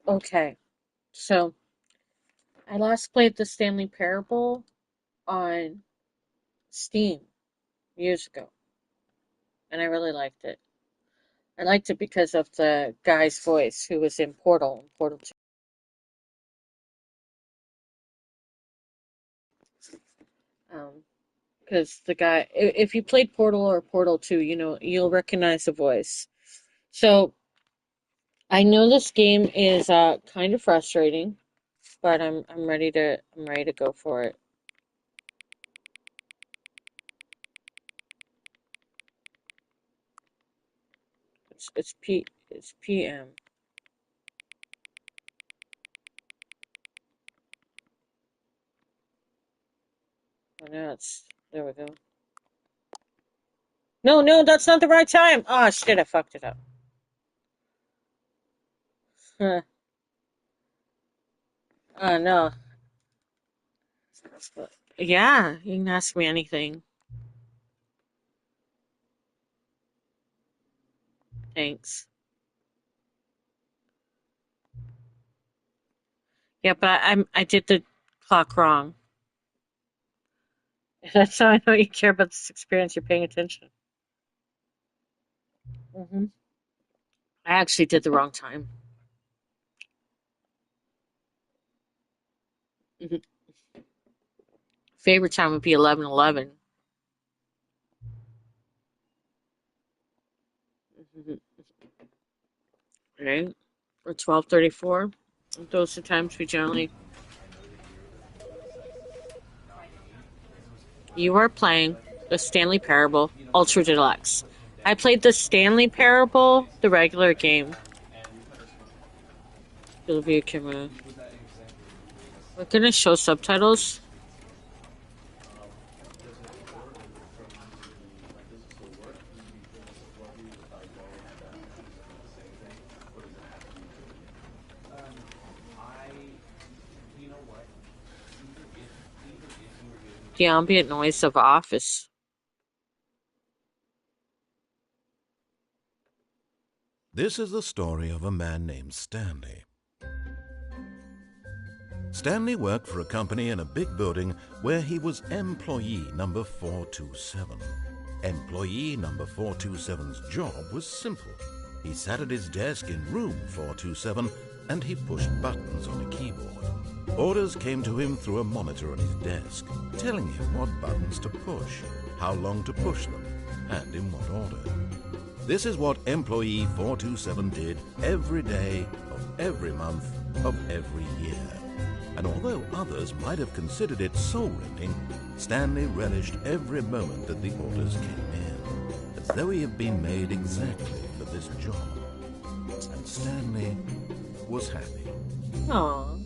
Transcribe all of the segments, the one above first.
Okay, so I last played the Stanley Parable on Steam years ago, and I really liked it. I liked it because of the guy's voice who was in Portal and Portal 2. Because the guy, if you played Portal or Portal 2, you'll recognize the voice. So I know this game is kind of frustrating, but I'm ready to go for it. It's PM. Oh, now it's there we go. No, no, that's not the right time. Oh shit, I fucked it up. Huh. Oh no. Yeah, you can ask me anything. Thanks. Yeah, but I did the clock wrong. That's how I know you care about this experience. You're paying attention. I actually did the wrong time. Mhm. Favorite time would be 11:11. Right? Or 12:34. Those are times we generally. You are playing the Stanley Parable Ultra Deluxe. I played the Stanley Parable, the regular game. Sylvia camera. We're gonna show subtitles. The ambient noise of office. This is the story of a man named Stanley. Stanley worked for a company in a big building where he was employee number 427. Employee number 427's job was simple. He sat at his desk in room 427 and he pushed buttons on a keyboard. Orders came to him through a monitor on his desk, telling him what buttons to push, how long to push them, and in what order. This is what employee 427 did every day of every month of every year. And although others might have considered it soul-rending, Stanley relished every moment that the orders came in, as though he had been made exactly for this job. And Stanley was happy. Aw,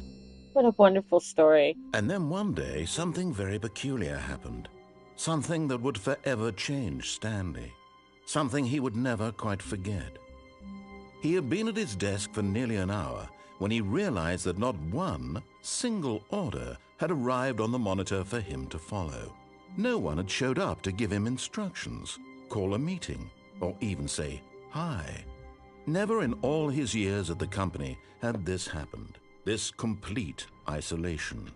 what a wonderful story. And then one day, something very peculiar happened. Something that would forever change Stanley. Something he would never quite forget. He had been at his desk for nearly an hour when he realized that not one single order had arrived on the monitor for him to follow. No one had showed up to give him instructions, call a meeting, or even say hi. Never in all his years at the company had this happened, this complete isolation.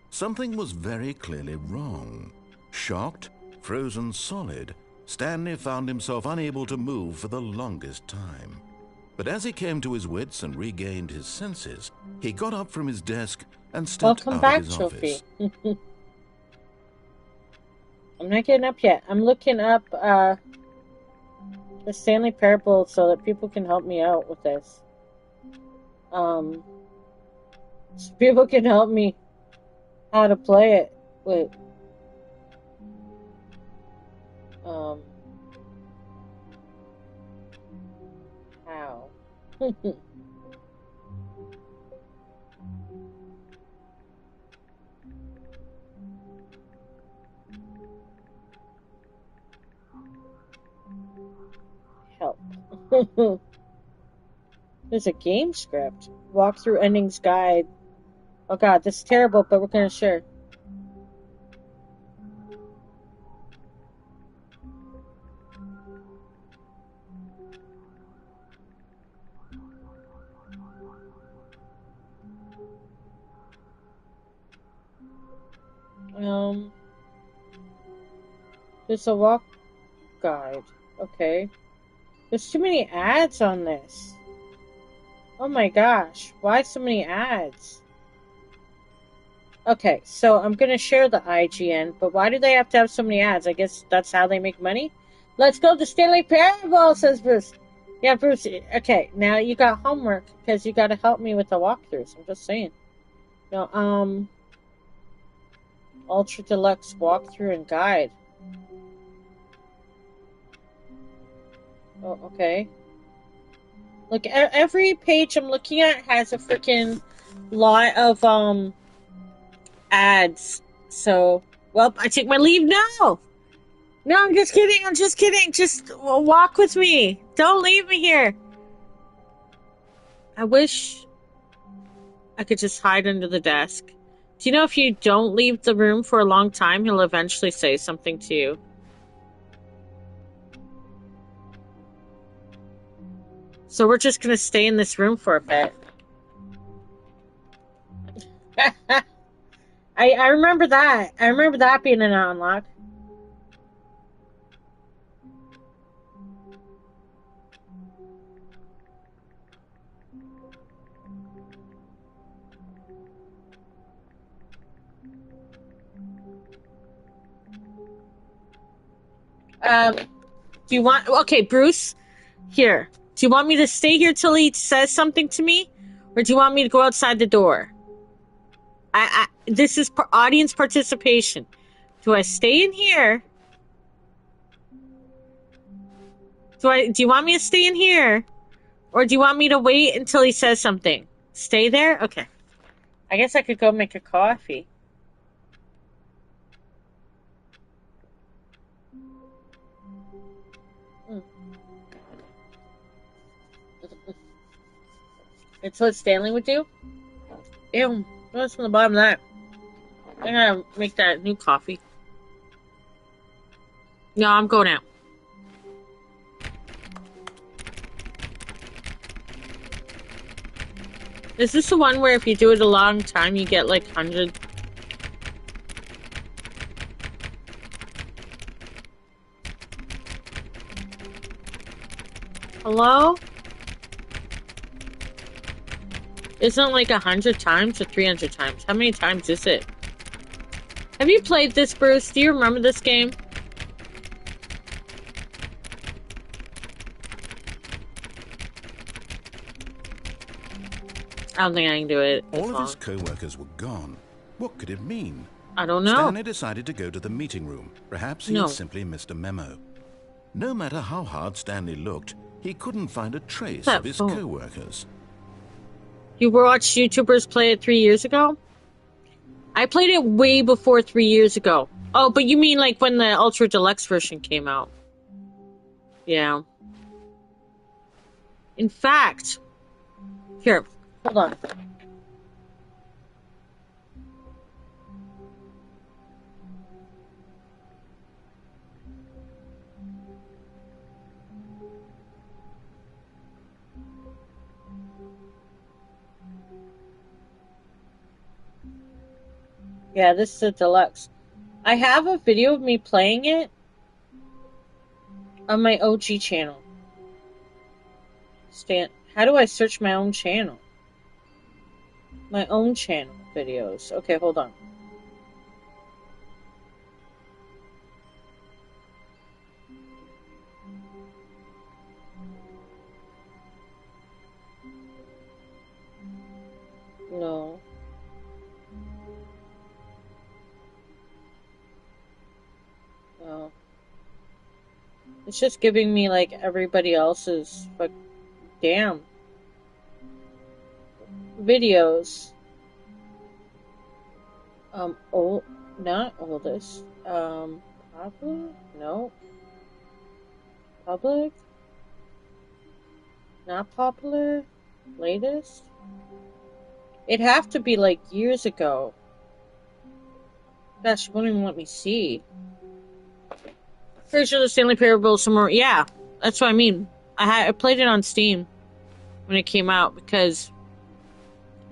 Something was very clearly wrong. Shocked, frozen solid, Stanley found himself unable to move for the longest time. But as he came to his wits and regained his senses, he got up from his desk and stepped Welcome out of back, his Trophy. office. I'm not getting up yet. I'm looking up the Stanley Parable so that people can help me out with this. Um, so people can help me how to play it. Wait. Um, how? Help. There's a game script. Walkthrough endings guide. Oh god, this is terrible, but we're gonna share. There's a walk guide. Okay. There's too many ads on this. Oh my gosh. Why so many ads? Okay, so I'm gonna share the IGN, but why do they have to have so many ads? I guess that's how they make money? Let's go to Stanley Parable, says Bruce. Yeah, Bruce, okay, now you got homework, because you gotta help me with the walkthroughs. I'm just saying. No, Ultra Deluxe walkthrough and guide. Oh, okay. Look, every page I'm looking at has a freaking lot of, ads. So, well, I take my leave now. No, I'm just kidding. I'm just kidding. Just walk with me. Don't leave me here. I wish I could just hide under the desk. Do you know if you don't leave the room for a long time, he'll eventually say something to you? So we're just gonna stay in this room for a bit. I remember that. I remember that being an unlock. Do you want... Okay, Bruce, here. Do you want me to stay here till he says something to me? Or do you want me to go outside the door? This is audience participation. Do I stay in here? Do you want me to stay in here? Or do you want me to wait until he says something? Stay there? Okay. I guess I could go make a coffee. It's what Stanley would do? Ew. What's on the bottom of that? I gotta make that new coffee. No, I'm going out. Is this the one where if you do it a long time, you get like 100? Hello? Isn't it like 100 times or 300 times? How many times is it? Have you played this, Bruce? Do you remember this game? I don't think I can do it. All of his co-workers were gone. What could it mean? I don't know. Stanley decided to go to the meeting room. Perhaps he had simply missed a memo. No matter how hard Stanley looked, he couldn't find a trace of his co-workers. You watched YouTubers play it 3 years ago? I played it way before 3 years ago. Oh, but you mean like when the Ultra Deluxe version came out? Yeah. In fact, here, hold on. Yeah, this is a deluxe. I have a video of me playing it on my OG channel. How do I search my own channel? My own channel videos. Okay, hold on. No. No. It's just giving me like everybody else's, but damn. Videos. Not oldest. Popular? No. Public? Not popular? Latest? It'd have to be like years ago. Gosh, won't even let me see. Pretty sure the Stanley Parable somewhere. Yeah, that's what I mean. I played it on Steam when it came out because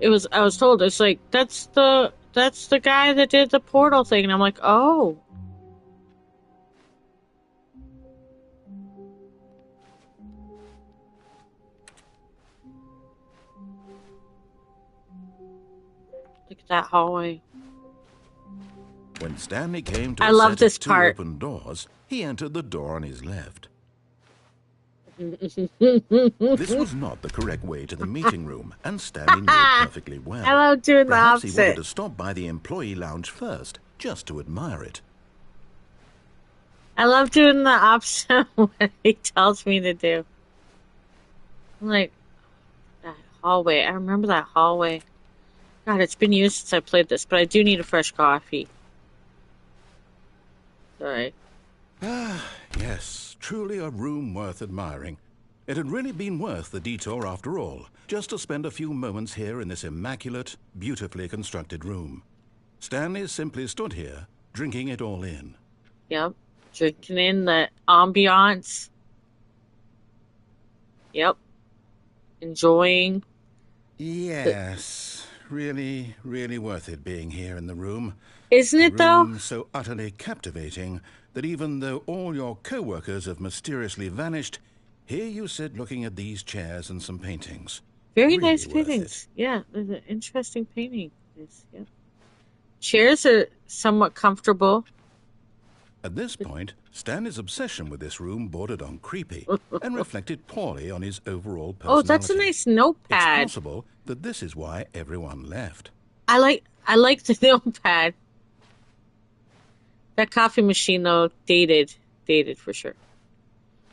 I was told it's like that's the that's the guy that did the portal thing. And I'm like, oh. Look at that hallway. When Stanley came to I a love set this of two part. open doors, he entered the door on his left. This was not the correct way to the meeting room, and Stanley knew it perfectly well. I love doing the Perhaps he wanted opposite. to stop by the employee lounge first, just to admire it. I love doing the opposite of what he tells me to do. I'm like, that hallway. I remember that hallway. God, it's been years since I played this, but I do need a fresh coffee. Sorry. Ah, yes, truly a room worth admiring. It had really been worth the detour after all, just to spend a few moments here in this immaculate, beautifully constructed room. Stanley simply stood here, drinking it all in. Yep. Drinking in the ambiance. Yep. Enjoying. Yes, really, really worth it being here in the room. Isn't A it though? room so utterly captivating that even though all your co-workers have mysteriously vanished, here you sit looking at these chairs and some paintings. Very Really nice worth paintings. it. Yeah, there's an interesting painting. Yes, yep. Chairs are somewhat comfortable. At this point, Stanley's obsession with this room bordered on creepy and reflected poorly on his overall personality. Oh, that's a nice It's notepad. possible that this is why everyone left. I like the notepad. That coffee machine though, dated for sure.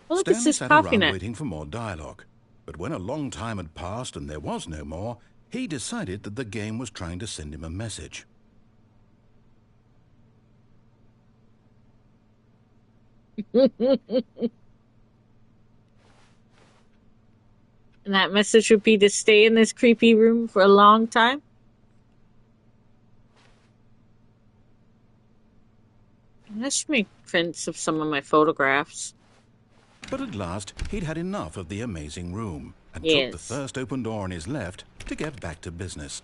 Oh, look, it's Stanley this sat coffee around net. waiting for more dialogue, but when a long time had passed and there was no more, he decided that the game was trying to send him a message. And that message would be to stay in this creepy room for a long time. I should make prints of some of my photographs. But at last, he'd had enough of the amazing room and took the Yes. first open door on his left to get back to business.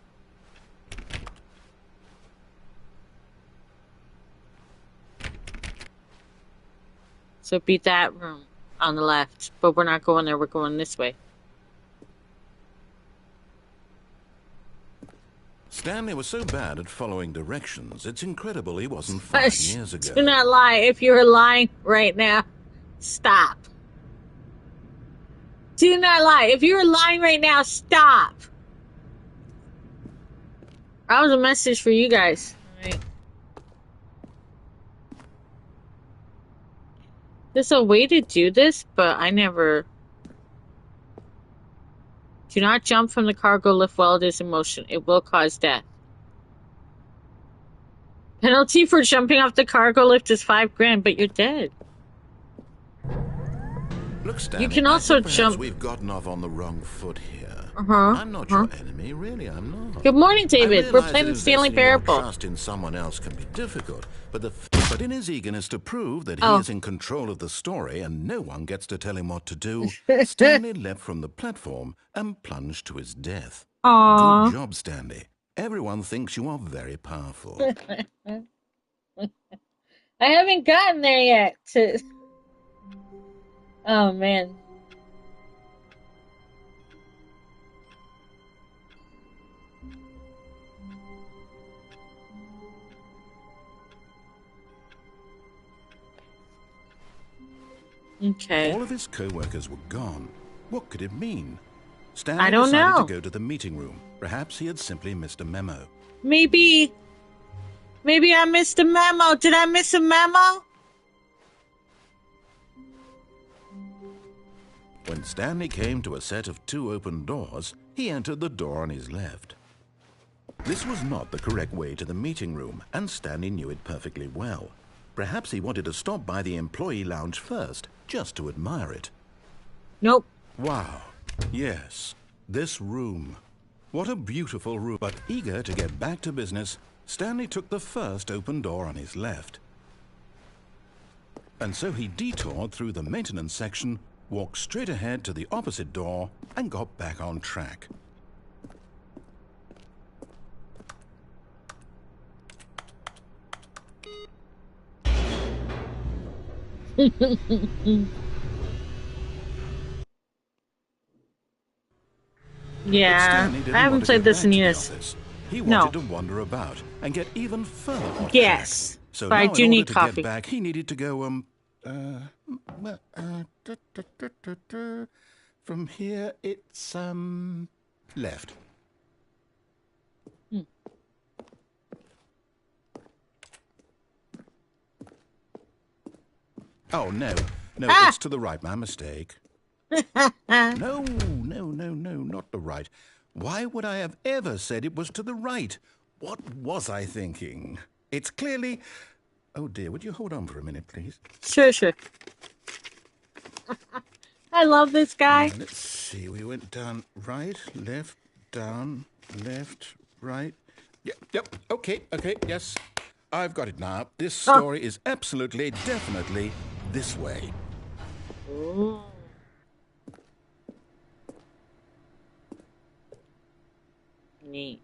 So it'd be that room on the left. But we're not going there, we're going this way. Stanley was so bad at following directions, it's incredible he wasn't 5 years ago. Do not lie. If you're lying right now, stop. Do not lie. If you're lying right now, stop. That was a message for you guys. All right. There's a way to do this, but I never... Do not jump from the cargo lift while it is in motion. It will cause death. Penalty for jumping off the cargo lift is $5,000, but you're dead. Look, Stanley, You can also I think perhaps jump... we've gotten off on the wrong foot here. Uh-huh. I'm not your enemy, really, I'm not. Good morning, David. We're I playing the realize Stanley that investing your Parable. trust in someone else can be difficult, but in his eagerness to prove that he Oh. is in control of the story and no one gets to tell him what to do, Stanley leapt from the platform and plunged to his death. Aww. Good job, Stanley. Everyone thinks you are very powerful. I haven't gotten there yet. Oh, man. Okay. All of his co-workers were gone. What could it mean? Stanley I don't decided know. to go to the meeting room. Perhaps he had simply missed a memo. Maybe I missed a memo. Did I miss a memo? When Stanley came to a set of 2 open doors, he entered the door on his left. This was not the correct way to the meeting room, and Stanley knew it perfectly well. Perhaps he wanted to stop by the employee lounge first, just to admire it. Nope. Wow. Yes, this room. What a beautiful room. But eager to get back to business, Stanley took the first open door on his left. And so he detoured through the maintenance section, walked straight ahead to the opposite door, and got back on track. But Yeah, Stanley I didn't want haven't to go played this back in to the years. office. He wanted No. to wander about and get even further off track. Yes, So but I now in do order need to get coffee. back, he needed to go, from here it's, left. Hmm. Oh, no, Ah! it's to the right, my mistake. No, not the right. Why would I have ever said it was to the right? What was I thinking? It's clearly... Oh dear, would you hold on for a minute, please? Sure, sure. I love this guy. Let's see, we went down right, left, down, left, right. Yep, okay, yes. I've got it now. This Oh. story is absolutely, definitely this way. Ooh. Neat.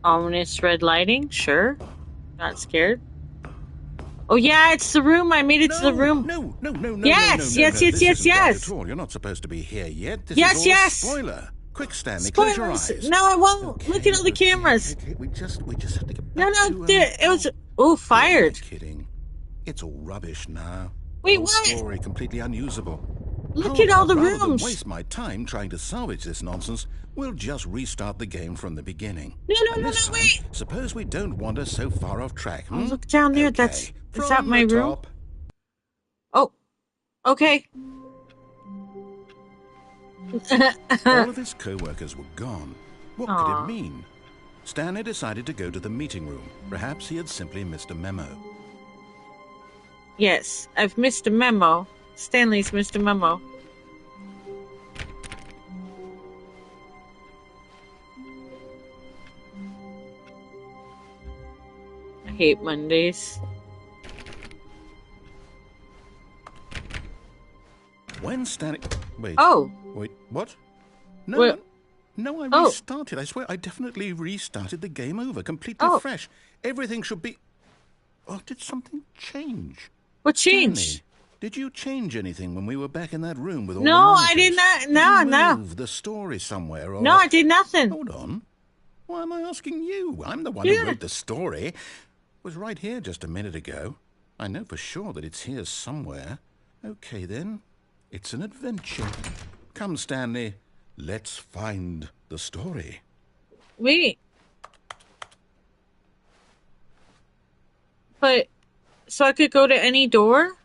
Ominous red lighting? Sure. Not scared. Oh yeah, it's the room. I made it to the room. No. Yes. This isn't right at all. You're not supposed to be here yet. This is all a spoiler. Quick, Stanley, close your Spoilers. eyes. No, I won't. Okay, Look at all the cameras. okay. We just have to get No, back no, to it was. Oh, Who am I fired. kidding? It's all rubbish now. Wait, Whole what? story completely unusable. Look How at all about, the rather than rooms. waste my time trying to salvage this nonsense, we'll just restart the game from the beginning. No, And this time, wait. suppose we don't wander so far off track, Oh, look down there. Okay, Is that from my the room? top. Oh, okay. All of his co-workers were gone. What could it Aw. mean? Stanley decided to go to the meeting room. Perhaps he had simply missed a memo. Yes, I've missed a memo. Stanley's missed a memo. I hate Mondays. When Stanley... Wait, what? What? No, I Oh. restarted. I swear, I definitely restarted the game over, completely Oh. fresh. Everything should be... Oh, did something change? What changed? Stanley, did you change anything when we were back in that room with all the No, monitors? I did not. Did No, you no. move the story somewhere, or... No, I did nothing. Hold on. Why am I asking you? I'm the one Yeah. who wrote the story. It was right here just a minute ago. I know for sure that it's here somewhere. Okay, then. It's an adventure. Come, Stanley. Let's find the story. Wait. But, so I could go to any door?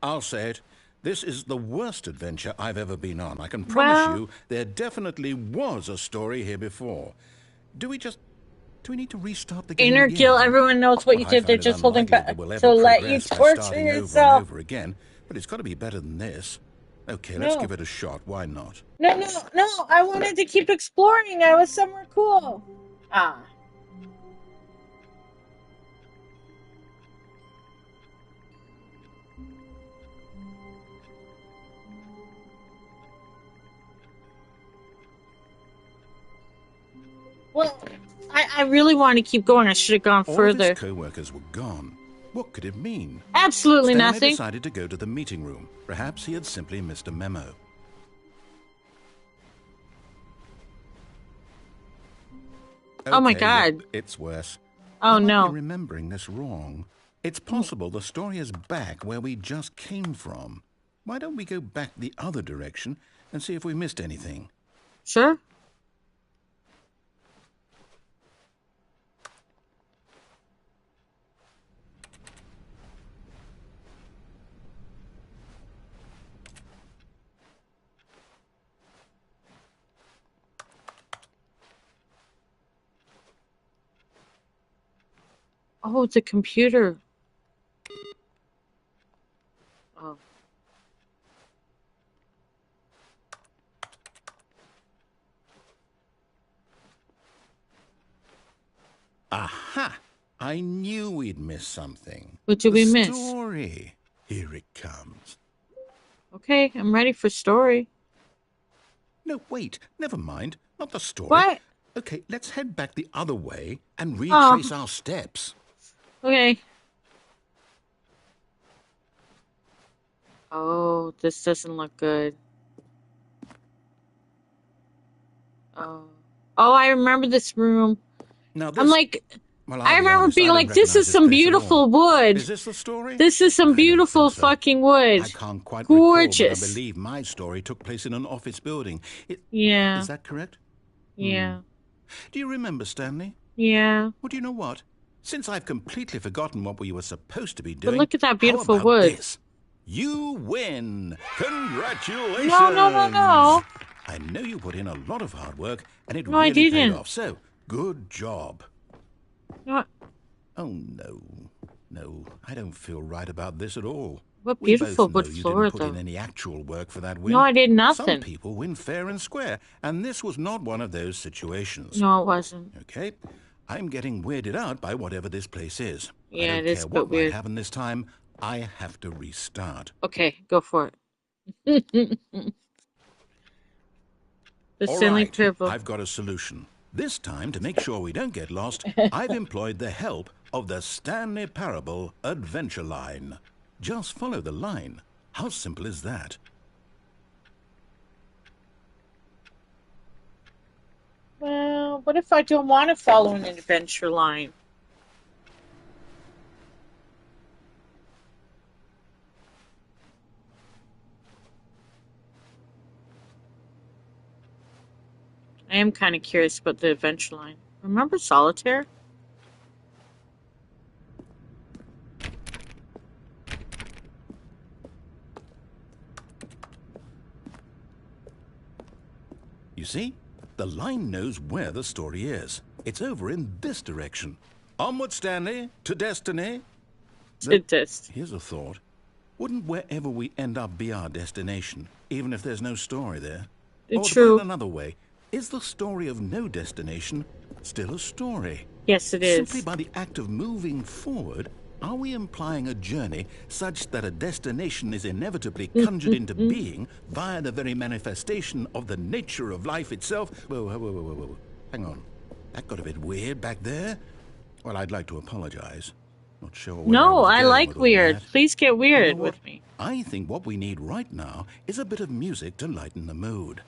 I'll say it. This is the worst adventure I've ever been on. I can promise you there definitely was a story here before. Do we need to restart the game Inner again? guilt, everyone knows what you Well, I did. They're find it just holding unlikely back that we'll to ever let you progress by torture starting over and yourself. over again, but it's got to be better than this. Okay, let's give it a shot. Why not? No, I wanted to keep exploring. I was somewhere cool. Ah. Well, I really want to keep going. I should have gone All further. of his co-workers were gone. What could it mean? Absolutely Stanley nothing. decided to go to the meeting room. Perhaps he had simply missed a memo. Oh my Okay, God. yep, it's worse. Oh I might no. be remembering this wrong. It's possible the story is back where we just came from. Why don't we go back the other direction and see if we missed anything? Sure. Oh, it's a computer. Oh. I knew we'd miss something. What did we miss? Story. Here it comes. Okay, I'm ready for story. No, wait. Never mind. Not the story. What? Okay, let's head back the other way and retrace Oh. our steps. Okay. Oh, this doesn't look good. Oh. Oh, I remember this room. Now I'm this... like, Well, I I'll be remember honest, being I don't like, this is recognize this some place at beautiful all. wood. Is this the story? This is some I don't beautiful think so. fucking wood. I can't quite recall, but I Gorgeous. believe my story took place in an office building. Yeah. Is that correct? Yeah. Do you remember, Stanley? Yeah. Well, do you know what? Since I've completely forgotten what we were supposed to be But doing, look at that beautiful how about wood. this? You win! Congratulations! No. I know you put in a lot of hard work, and it No, I really paid didn't. off. So, good job. No. Oh, no. No, I don't feel right about this at all. What We beautiful both know wood you floor, didn't put in though. any actual work for that win. No, I did Some nothing. people win fair and square, and this was not one of those situations. No, it wasn't. Okay? I'm getting weirded out by whatever this place is. Yeah, I don't it is care a bit what might weird. happen this time. I have to restart. Okay, go for it. The All Stanley right, Parable. I've got a solution. This time, to make sure we don't get lost, I've employed the help of the Stanley Parable Adventure Line. Just follow the line. How simple is that? Well, what if I don't want to follow an adventure line? I am kind of curious about the adventure line. Remember Solitaire? You see? The line knows where the story is. It's over in this direction. Onward, Stanley, to destiny. Here's a thought. Wouldn't wherever we end up be our destination, even if there's no story there? Or to put it another way, is the story of no destination still a story? Yes, it is. Simply by the act of moving forward, are we implying a journey such that a destination is inevitably conjured into being via the very manifestation of the nature of life itself? Whoa. Hang on. That got a bit weird back there. Well, I'd like to apologize. Not sure where No, I I like weird. Please get weird with me. I think what we need right now is a bit of music to lighten the mood.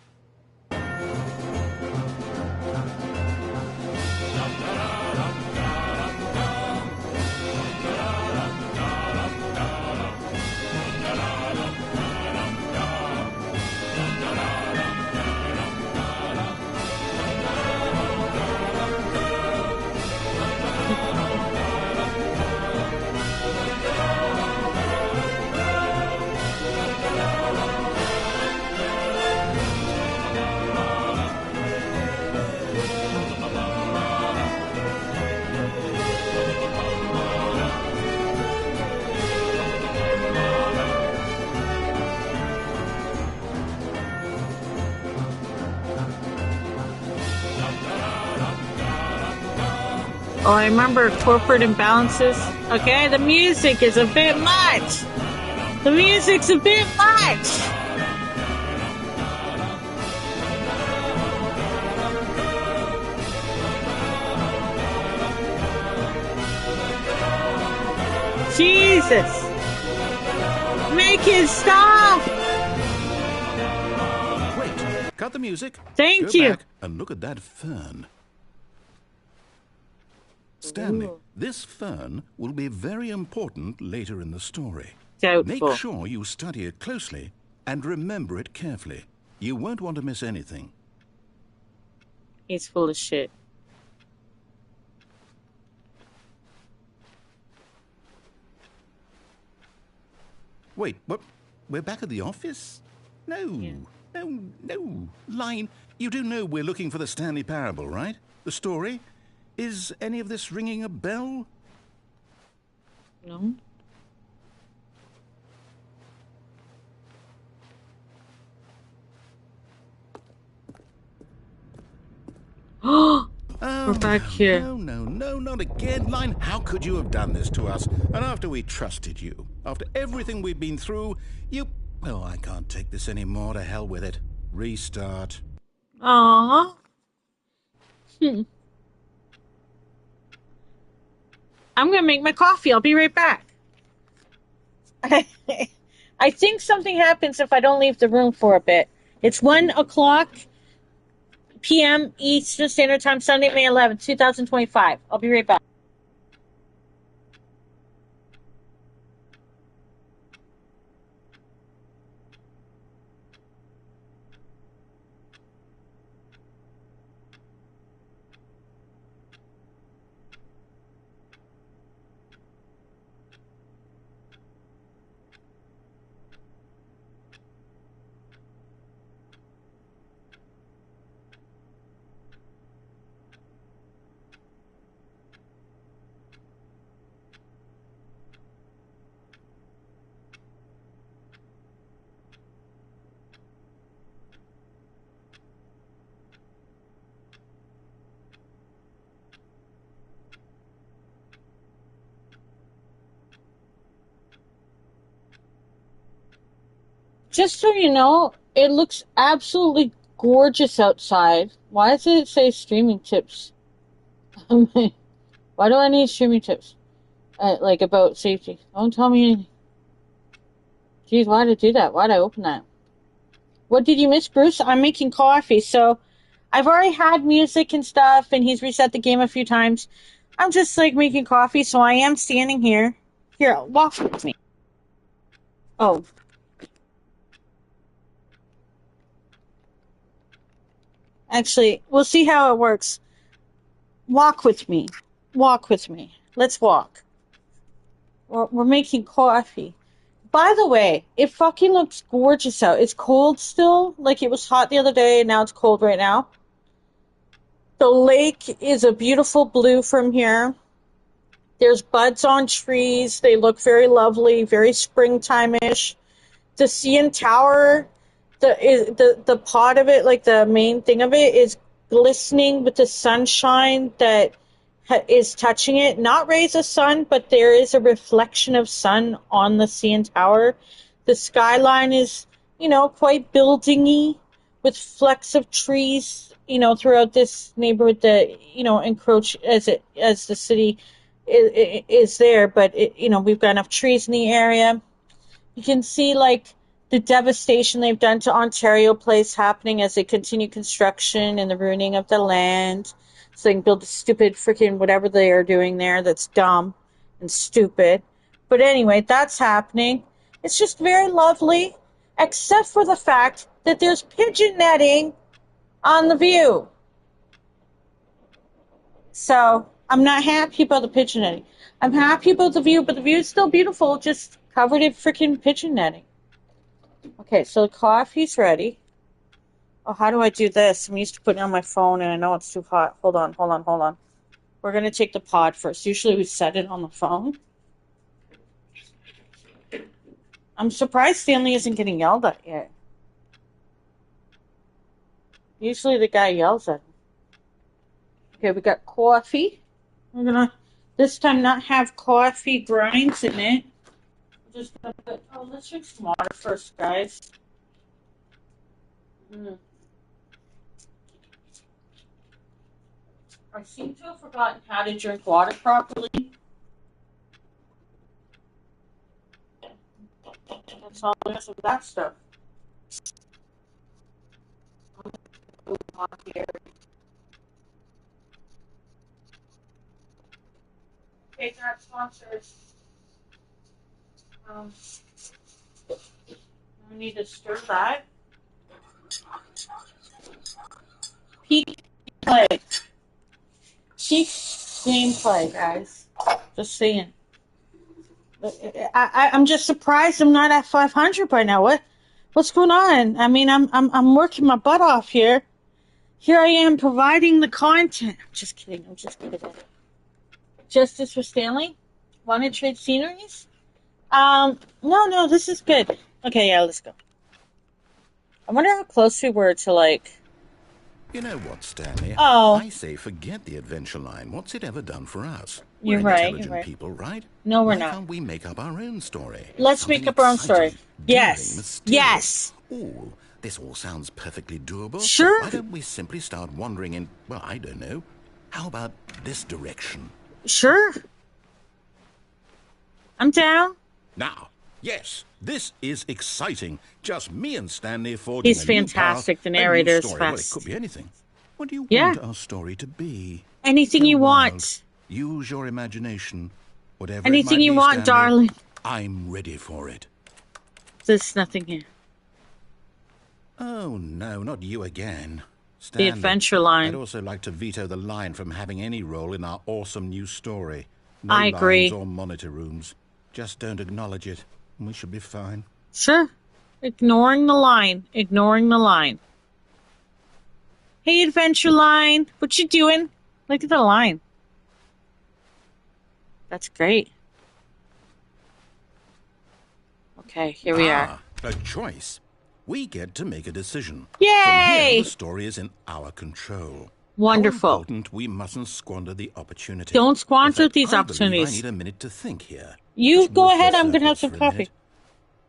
Oh, I remember corporate imbalances. Okay, the music is a bit much. The music's a bit much. Jesus. Make it stop. Wait, cut the music. Thank Go you. back and look at that fern. Stanley, this fern will be very important later in the story. Doubtful. Make sure you study it closely and remember it carefully. You won't want to miss anything. He's full of shit. Wait, what? We're back at the office? No. Line, you do know we're looking for the Stanley Parable, right? The story? Is any of this ringing a bell? No. We're back here. No. not again, Line. How could you have done this to us? And after we trusted you, after everything we've been through, you... Oh, I can't take this anymore. To hell with it. Restart. Aww. I'm gonna make my coffee. I'll be right back. I think something happens if I don't leave the room for a bit. It's 1 o'clock p.m. Eastern Standard Time, Sunday, May 11th, 2025. I'll be right back. Just so you know, it looks absolutely gorgeous outside. Why does it say streaming tips? Why do I need streaming tips? Like about safety. Don't tell me anything. Geez, why did I do that? Why did I open that? What did you miss, Bruce? I'm making coffee, so I've already had music and stuff, and he's reset the game a few times. I'm just like making coffee, so I am standing here. Here, walk with me. Oh, actually, we'll see how it works. Walk with me. Walk with me. Let's walk. We're making coffee. By the way, it fucking looks gorgeous out. It's cold still. Like it was hot the other day, and now it's cold right now. The lake is a beautiful blue from here. There's buds on trees. They look very lovely, very springtime-ish. The CN Tower, the pot of it, like the main thing of it, is glistening with the sunshine that is touching it. Not rays of sun, but there is a reflection of sun on the CN Tower. The skyline is, quite buildingy with flecks of trees, throughout this neighborhood that, encroach as the city is there. But, we've got enough trees in the area. You can see, like, the devastation they've done to Ontario Place happening as they continue construction and the ruining of the land. So they can build a stupid freaking whatever they are doing there that's dumb and stupid. But anyway, that's happening. It's just very lovely, except for the fact that there's pigeon netting on the view. So I'm not happy about the pigeon netting. I'm happy about the view, but the view is still beautiful, just covered in freaking pigeon netting. Okay, so the coffee's ready. Oh, how do I do this? I'm used to putting it on my phone, and I know it's too hot. Hold on. We're going to take the pod first. Usually we set it on the phone. I'm surprised Stanley isn't getting yelled at yet. Usually the guy yells at him. Okay, we got coffee. We're going to, this time, not have coffee grinds in it. We're just going to put, let's drink some water first, guys. I seem to have forgotten how to drink water properly. That's all there is of that stuff. Okay, that sponsors. I need to stir that. Peak play. Peak gameplay, guys. Just saying. I'm just surprised I'm not at 500 by now. What's going on? I mean, I'm working my butt off here. Here I am providing the content. I'm just kidding. Justice for Stanley? Want to trade sceneries? No, this is good. Okay, yeah, let's go. I wonder how close we were to, like, You know what, Stanley? Oh, I say forget the adventure line. What's it ever done for us? you're We're right. You're intelligent right. people, right? No, we're Why not. can't we make up our own story? Let's Something make up our own story. exciting, daring, Yes. mysterious. Yes. Ooh, this all sounds perfectly doable. Sure. Why don't we simply start wandering in, well, I don't know. How about this direction? Sure. I'm down. Now, yes, this is exciting. Just me and Stanley forging He's a new fantastic. path, The a new narrator is story. Well, it fast. could be anything. What do you Yeah. want our story to be? Anything Go you wild. want. Use your imagination. Whatever it Anything might you be, want, Stanley, darling. I'm ready for it. There's nothing here. Oh, no, not you again. The Stanley, adventure I'd line. also like to veto the line from having any role in our awesome new story. No I agree. lines or monitor rooms. Just don't acknowledge it, and we should be fine. Sure. Ignoring the line. Ignoring the line. Hey, adventure line. What you doing? Look at the line. That's great. Okay, here we are. A choice. We get to make a decision. Yay! From here, the story is in our control. Wonderful. How important we mustn't squander the opportunity. Don't squander In fact, these I opportunities. believe I need a minute to think here. You Just go move ahead. the I'm going to have circles some for a coffee.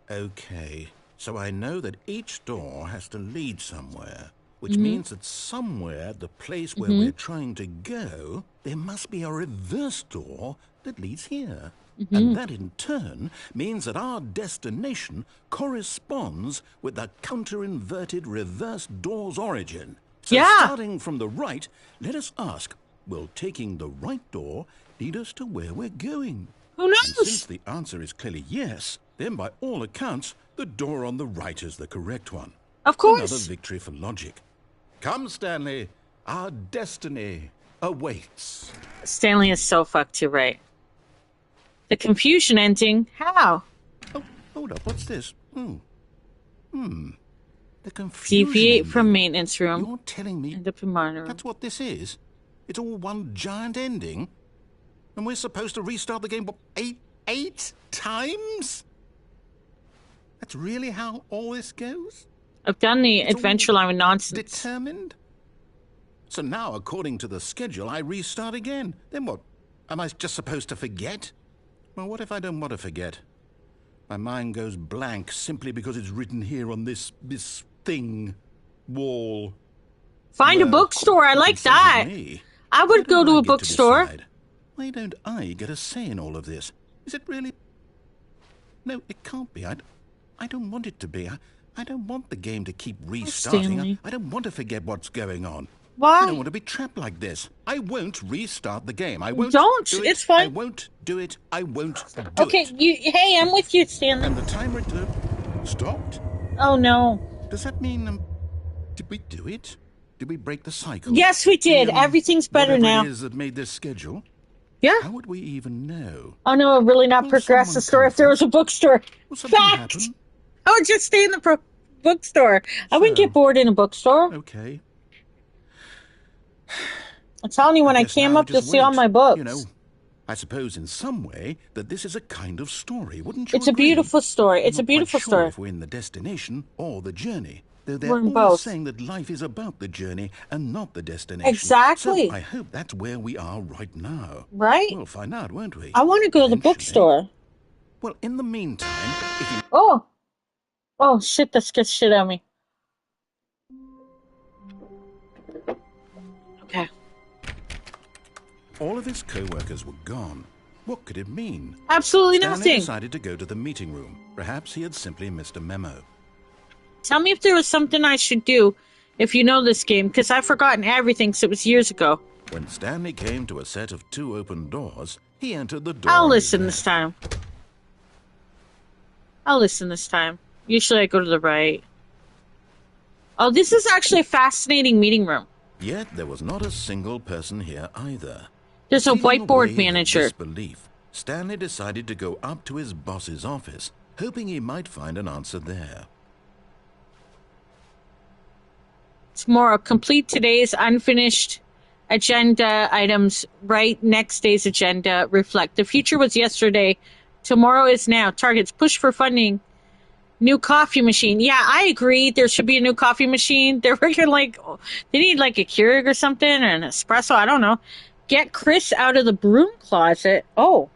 minute. Okay, so I know that each door has to lead somewhere, which Mm-hmm. means that somewhere, the place where we're trying to go, there must be a reverse door that leads here. Mm-hmm. And that in turn means that our destination corresponds with the counter-inverted reverse door's origin. So Yeah. starting from the right, let us ask, will taking the right door lead us to where we're going? Who And since knows? the answer is clearly yes, then by all accounts, the door on the right is the correct one. Of Another course. victory for logic. Come, Stanley, our destiny awaits. Stanley is so fucked too, right? The confusion ending. How? Oh, hold up, what's this? The confusion. Deviate from ending. maintenance room. You're telling me End up in monitor room. that's what this is? It's all one giant ending? And we're supposed to restart the game, what, eight times? That's really how all this goes? I've done the It's adventure all line with nonsense. Determined? So now, according to the schedule, I restart again. Then what? Am I just supposed to forget? Well, what if I don't want to forget? My mind goes blank simply because it's written here on this thing, wall. Find a Well, bookstore. I like consulted that. me. I Why would go don't to I a get bookstore. decide? Why don't I get a say in all of this? Is it really? No, it can't be. I don't want it to be. I don't want the game to keep restarting. Stanley. I don't want to forget what's going on. Why? I don't want to be trapped like this. I won't restart the game. I won't Don't. do it. It's fine. I won't do it. I won't do Okay, it. hey, I'm with you, Stanley. And the timer stopped? Oh, no. Does that mean, did we do it? Did we break the cycle? Yes, we did. Everything's better whatever now. it is that made this schedule? Yeah. How would we even know? Oh, no, it would really not Will progress the someone story come if there for was a bookstore. Will something Fact! happen? I would just stay in the bookstore. I wouldn't So- get bored in a bookstore. Okay. I'm telling you, when I guess came now up, you'll just see all wait. my books. You know, I suppose in some way that this is a kind of story, wouldn't you It's a agree? beautiful story. I'm It's a not beautiful quite sure story. if we're in the destination or the journey, though they're We're in all both. saying that life is about the journey and not the destination. Exactly. So I hope that's where we are right now. Right? We'll find out, won't we? I want to go to the Eventually. bookstore. Well, in the meantime, if you... Oh. Oh, shit, that scared shit out of me. Okay. All of his co-workers were gone. What could it mean? Absolutely Stanley nothing. decided to go to the meeting room. Perhaps he had simply missed a memo. Tell me if there was something I should do if you know this game, because I've forgotten everything since it was years ago. When Stanley came to a set of 2 open doors, he entered the door. I'll on his listen this left. time. I'll listen this time. Usually I go to the right. Oh, this is actually a fascinating meeting room. Yet there was not a single person here either. There's a Feeling whiteboard wave of manager. Disbelief, Stanley decided to go up to his boss's office, hoping he might find an answer there. Tomorrow, complete today's unfinished agenda items. Write next day's agenda. Reflect. The future was yesterday. Tomorrow is now. Targets. Push for funding. New coffee machine. Yeah, I agree. There should be a new coffee machine. They're working like they need like a Keurig or something or an espresso. I don't know. Get Chris out of the broom closet. Oh,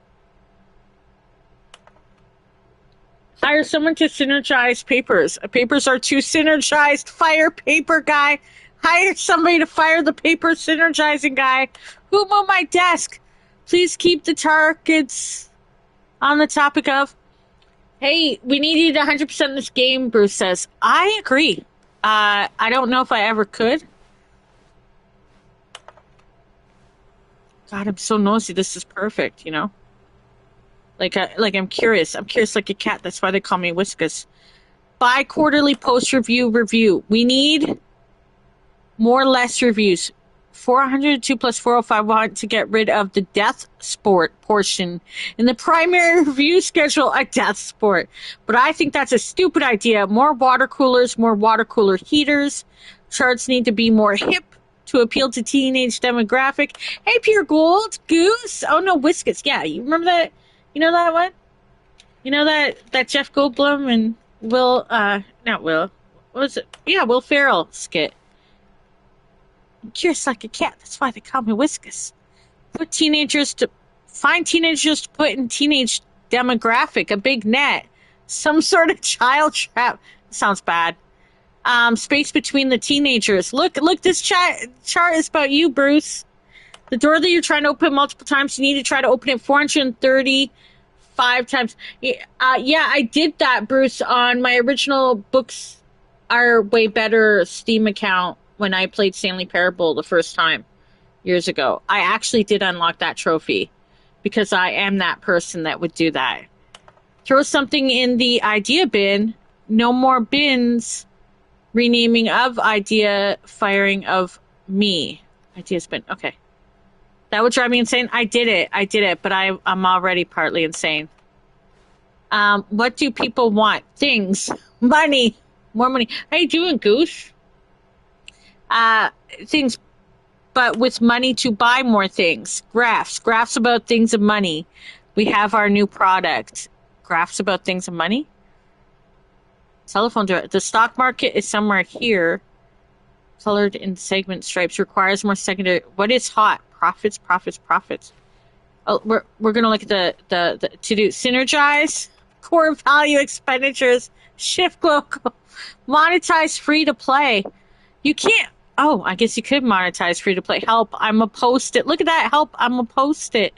hire someone to synergize papers. Papers are too synergized. Fire paper guy. Hire somebody to fire the paper synergizing guy. Who moved my desk? Please keep the targets on the topic of. Hey, we need you to 100% in this game, Bruce says. I agree. I don't know if I ever could. God, I'm so nosy. This is perfect, you know? Like I'm curious. I'm curious like a cat. That's why they call me Whiskas. Bi-quarterly post-review. We need more less reviews. 402 plus 405 want to get rid of the death sport portion in the primary review schedule a death sport. But I think that's a stupid idea. More water coolers, more water cooler heaters. Charts need to be more hip to appeal to teenage demographic. Hey, Pure Gold, Goose. Oh, no, Whiskas. Yeah, you remember that? You know that one? You know that Jeff Goldblum and Will, not Will. What was it? Yeah, Will Ferrell skit. I'm curious like a cat. That's why they call me Whiskas. Find teenagers to put in teenage demographic, a big net, some sort of child trap. Sounds bad. Space between the teenagers. Look, this chart is about you, Bruce. The door that you're trying to open multiple times, you need to try to open it 435 times. Yeah, I did that, Bruce, on my original Books Are Way Better Steam account. When I played Stanley Parable the first time years ago, I actually did unlock that trophy because I am that person that would do that. Throw something in the idea bin. No more bins. Renaming of idea, firing of me. Ideas bin. Okay. That would drive me insane. I did it, but I'm already partly insane. What do people want? Things. Money. More money. How you doing, Goose? Things, but with money to buy more things. Graphs about things and money. We have our new product. Graphs about things and money. Telephone direct. The stock market is somewhere here. Colored in segment stripes requires more secondary. What is hot? Profits. Oh, we're gonna look at the to do synergize core value expenditures shift local monetize free to play. You can't. Oh, I guess you could monetize free to play. Help, I'm a post-it. Look at that. Help, I'm a post-it.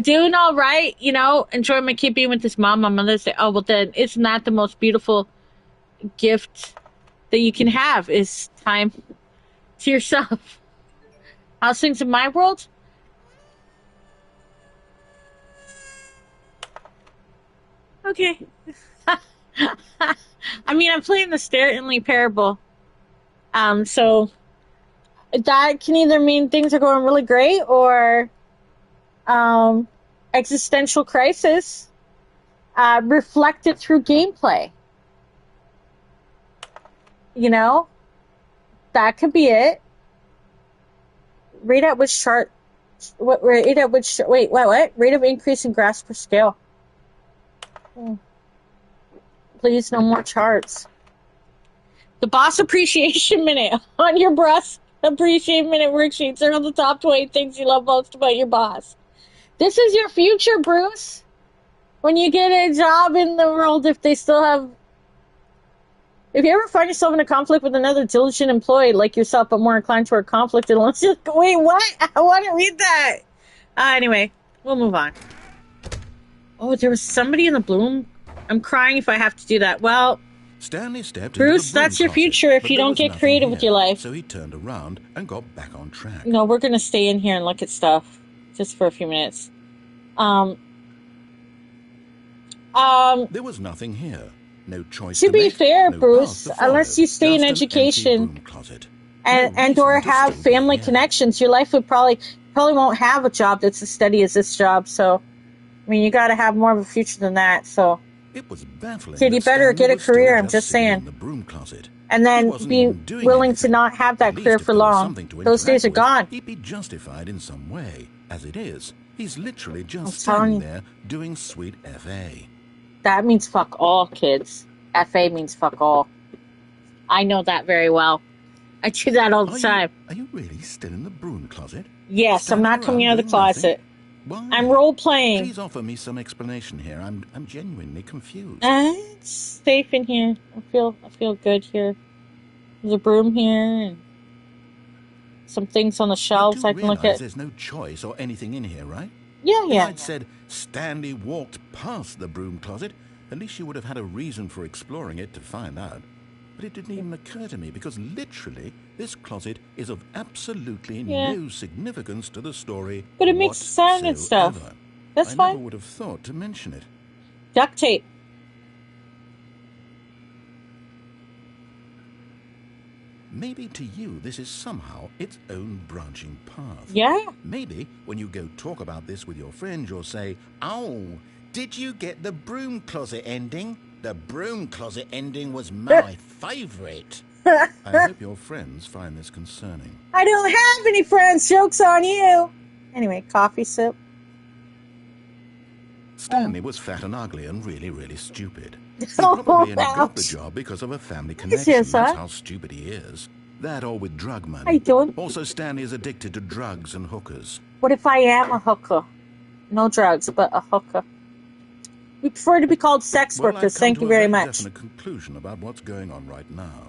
Doing all right, you know. Enjoy my kid being with his mom on Mother's Day. Oh, well then, isn't that the most beautiful gift that you can have is time to yourself? How's things in my world? Okay. I mean, I'm playing the Stanley Parable. So that can either mean things are going really great or existential crisis reflected through gameplay. You know, that could be it. Rate at which chart? What rate at which? Wait, what? Rate of increase in graphs per scale. Please, no more charts. The boss appreciation minute on your boss appreciation minute worksheets are on the top 20 things you love most about your boss. This is your future, Bruce. When you get a job in the world, if they still have... If you ever find yourself in a conflict with another diligent employee like yourself, but more inclined toward conflict, and let's just... Wait, what? I want to read that. Anyway, we'll move on. Oh, there was somebody in the bloom. I'm crying if I have to do that. Well... Stanley stepped Bruce, into the broom that's your closet, future if you don't get creative with your life. So he turned around and got back on track. No, we're going to stay in here and look at stuff just for a few minutes. There was nothing here. No choice to be make, fair, no Bruce, path to follow, unless you stay in just an education empty broom closet. and No or reason to have still be family here. connections, your life would probably won't have a job that's as steady as this job. So, I mean, you got to have more of a future than that. So, It was baffling. kid, you that better Stanley get a was still career. I'm just sitting in saying. the broom closet. And He then wasn't be even doing willing anything. to not have that At career least if for there was long. something to Those days are interact with, gone. He'd be justified in some way. As it is, he's literally just telling standing you. there doing sweet FA. That means fuck all, kids. FA means fuck all. I know that very well. I do that all the time. Are you really still in the broom closet? Yes, I'm Standing not coming around out of the doing nothing? closet. Why? I'm role playing. Please offer me some explanation here. I'm genuinely confused. It's safe in here. I feel good here. There's a broom here and some things on the shelves I can look at. There's no choice or anything in here, right? Yeah. If I'd said Stanley walked past the broom closet, at least you would have had a reason for exploring it to find out. But it didn't even occur to me because literally this closet is of absolutely no significance to the story. But it makes sound and stuff. That's fine. I never would have thought to mention it. Duct tape. Maybe to you this is somehow its own branching path. Yeah. Maybe when you go talk about this with your friends, you'll say, "Oh, did you get the broom closet ending? The broom closet ending was my favorite." I hope your friends find this concerning. I don't have any friends. Joke's on you. Anyway, coffee sip. Stanley was fat and ugly and really, really stupid. He probably only got the job because of a family connection. That's how stupid he is. That or with drug money. How you doing? Also, Stanley is addicted to drugs and hookers. What if I am a hooker? No drugs, but a hooker. We prefer to be called sex workers. Thank you very much. Definite conclusion about what's going on right now.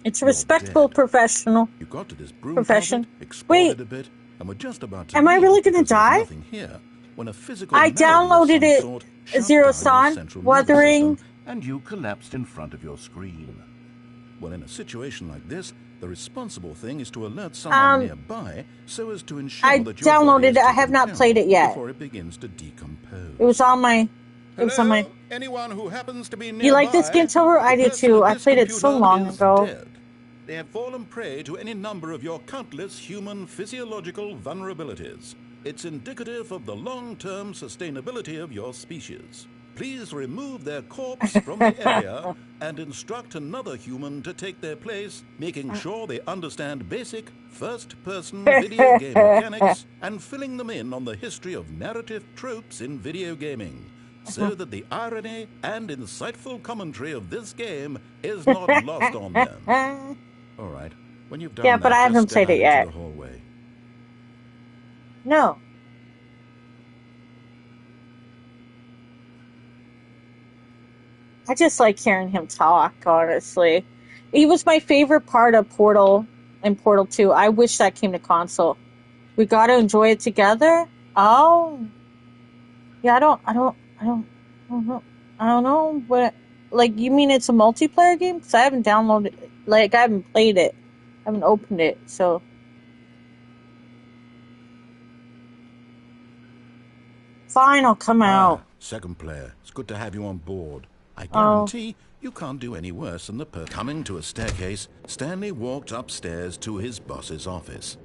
It's a respectable professional. You got to this broom profession. Closet, explored it a bit, and we're just about to. Am I really going to die? Nothing here. When a physical I downloaded it, Zero Sun, Wuthering. And you collapsed in front of your screen. Well, in a situation like this, the responsible thing is to alert someone nearby so as to ensure that your downloaded it. I have not played it yet. Before it begins to decompose. It was on my. It was on my. Anyone who happens to be nearby, you like this game, Silver? I do too. I played it so long ago. Dead. They have fallen prey to any number of your countless human physiological vulnerabilities. It's indicative of the long-term sustainability of your species. Please remove their corpse from the area and instruct another human to take their place, making sure they understand basic first-person video game mechanics and filling them in on the history of narrative tropes in video gaming, so that the irony and insightful commentary of this game is not lost on them. All right, when you've done that, but I haven't played it yet. The hallway. No. I just like hearing him talk, honestly. He was my favorite part of Portal and Portal 2. I wish that came to console. We got to enjoy it together. Oh. Yeah, I don't know. But, like, you mean it's a multiplayer game? Because I haven't downloaded it. Like, I haven't played it. I haven't opened it, so. Fine, I'll come out. Second player. It's good to have you on board. I guarantee you can't do any worse than the person. Coming to a staircase, Stanley walked upstairs to his boss's office.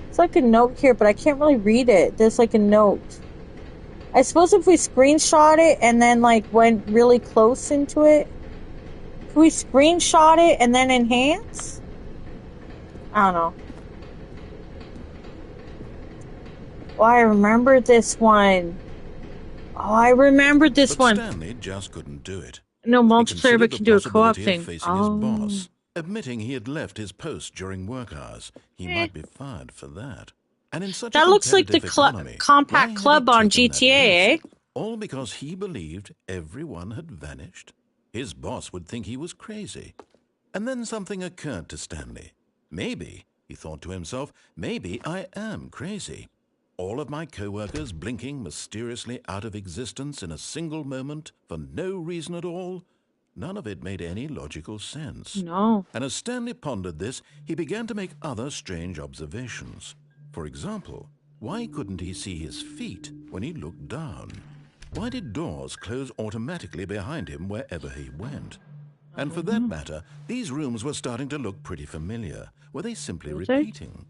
It's like a note here, but I can't really read it. There's like a note. I suppose if we screenshot it and then like went really close into it. If we screenshot it and then enhance? I don't know. Oh, I remember this one. Oh, I remembered this one. Stanley just couldn't do it. No multiplayer, but can do a co-op thing. His boss, admitting he had left his post during work hours. He might be fired for that. And in such that looks like the compact club on GTA, eh? All because he believed everyone had vanished. His boss would think he was crazy. And then something occurred to Stanley. Maybe, he thought to himself, maybe I am crazy. All of my co-workers blinking mysteriously out of existence in a single moment for no reason at all. None of it made any logical sense. No. And as Stanley pondered this, he began to make other strange observations. For example, why couldn't he see his feet when he looked down? Why did doors close automatically behind him wherever he went? And for that matter, these rooms were starting to look pretty familiar. Were they simply repeating?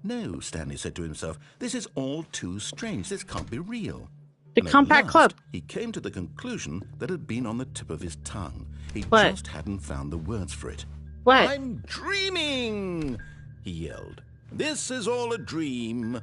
No, Stanley said to himself, this is all too strange. This can't be real. The compact club. He came to the conclusion that had been on the tip of his tongue. He What? just hadn't found the words for it. What? I'm dreaming! he yelled. "This is all a dream."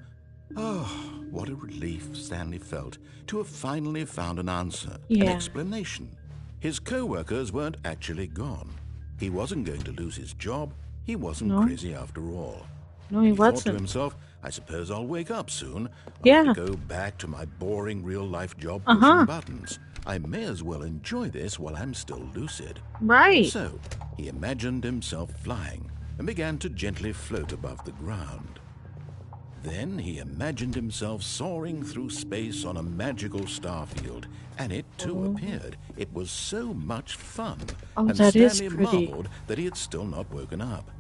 Oh, what a relief Stanley felt to have finally found an answer, an Yeah. explanation. His co-workers weren't actually gone. He wasn't going to lose his job. He wasn't crazy after all. No, he thought to wasn't. himself, I suppose I'll wake up soon. I'll Yeah. have to go back to my boring real-life job pushing buttons. I may as well enjoy this while I'm still lucid. Right. So, he imagined himself flying and began to gently float above the ground. Then he imagined himself soaring through space on a magical starfield, and it too appeared. It was so much fun, Oh, and that is Stanley pretty. marveled that he had still not woken up.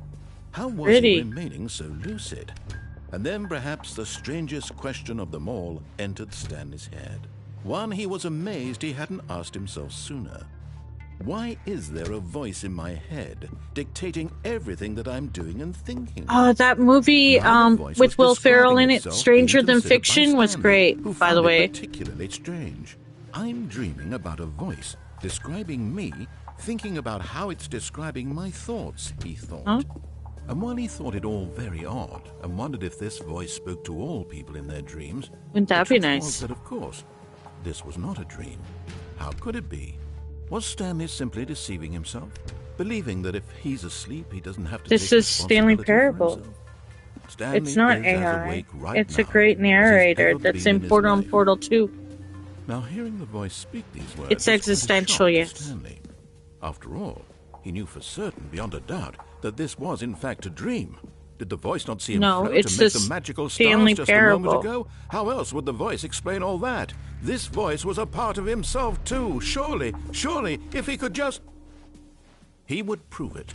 How was Pretty. he remaining so lucid? And then perhaps the strangest question of them all entered Stanley's head. One he was amazed he hadn't asked himself sooner. Why is there a voice in my head dictating everything that I'm doing and thinking? Oh, that movie Now the voice with was Will Ferrell describing in it, itself Stranger being Than considered by Fiction, was Stanley, great, who by found the it way. particularly strange. I'm dreaming about a voice describing me, thinking about how it's describing my thoughts, he thought. Huh? And while he thought it all very odd and wondered if this voice spoke to all people in their dreams, Wouldn't that the be truth nice? was that, of course, this was not a dream. How could it be? Was Stanley simply deceiving himself, believing that if he's asleep, he doesn't have to This take is Stanley responsibility for Parable. himself? Stanley It's not is as AI. awake right It's a now great as he's narrator ever that's been in his Portal and life. Portal 2. Now, hearing the voice speak these words It's was quite a existential, shock to yes. Stanley. After all, he knew for certain, beyond a doubt, that this was in fact a dream. Did the voice not see him No, float it's and make the the magical Stanley stars just a moment Parable. ago? How else would the voice explain all that? This voice was a part of himself too. Surely, if he could just... He would prove it.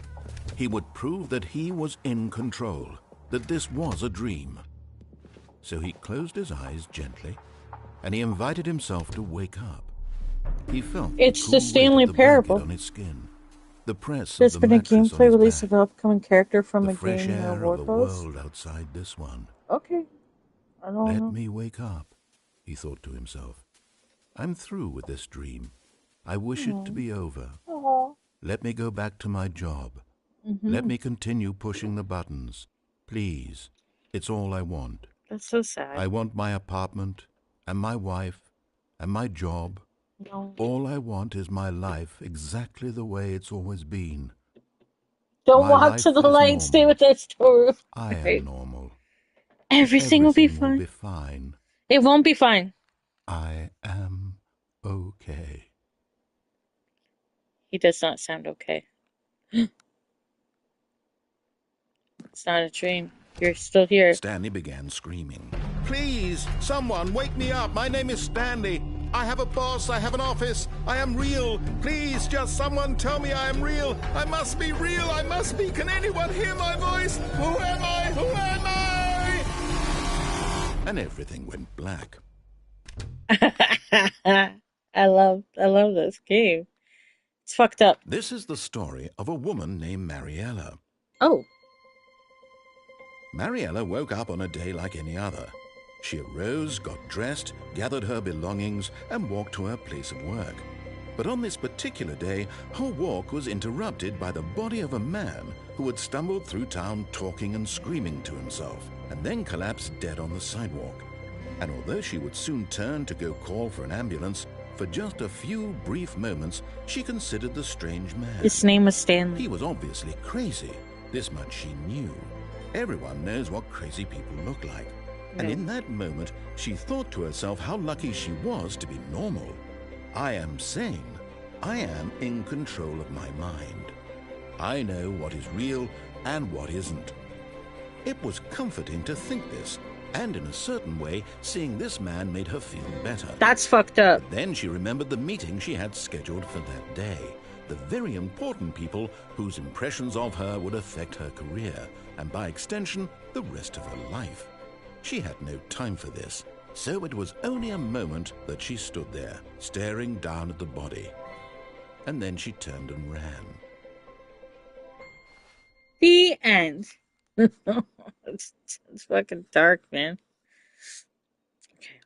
He would prove that he was in control, that this was a dream. So he closed his eyes gently, and he invited himself to wake up. He felt It's the the cool Stanley weight of the blanket Parable. on his skin, the press There's of the been a mattress on gameplay his release back, of an upcoming character from the a fresh game air War of the Post. world outside this one. Okay. I don't Let know. me wake up, he thought to himself. I'm through with this dream. I wish it to be over. Aw. Let me go back to my job. Let me continue pushing the buttons. Please. It's all I want. That's so sad. I want my apartment, and my wife, and my job. No. All I want is my life exactly the way it's always been. Don't My walk life to the is light. Stay normal. with that story. I Right. am normal. Everything will be Everything will fine. be fine. It won't be fine. I am okay. He does not sound okay. It's not a dream. You're still here. Stanley began screaming. Please, someone, wake me up. My name is Stanley. I have a boss. I have an office. I am real. Please, just someone tell me I am real. I must be real. I must be. Can anyone hear my voice? Who am I? Who am I? And everything went black. I love this game. It's fucked up. This is the story of a woman named Mariella. Oh. Mariella woke up on a day like any other. She arose, got dressed, gathered her belongings, and walked to her place of work. But on this particular day, her walk was interrupted by the body of a man who had stumbled through town talking and screaming to himself, and then collapsed dead on the sidewalk. And although she would soon turn to go call for an ambulance, for just a few brief moments, she considered the strange man. His name was Stanley. He was obviously crazy. This much she knew. Everyone knows what crazy people look like. And in that moment, she thought to herself how lucky she was to be normal. I am sane. I am in control of my mind. I know what is real and what isn't. It was comforting to think this, and in a certain way, seeing this man made her feel better. That's fucked up. But then she remembered the meeting she had scheduled for that day. The very important people whose impressions of her would affect her career, and by extension, the rest of her life. She had no time for this, so it was only a moment that she stood there, staring down at the body. And then she turned and ran. The end. it's fucking dark, man. Okay.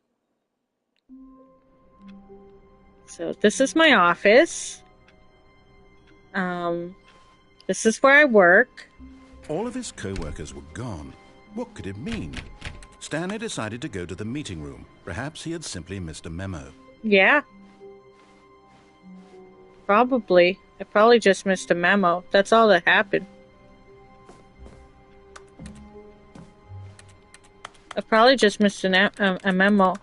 So this is my office. This is where I work. All of his co-workers were gone. What could it mean? Stanley decided to go to the meeting room. Perhaps he had simply missed a memo. Yeah. Probably. I probably just missed a memo. That's all that happened. I probably just missed a memo.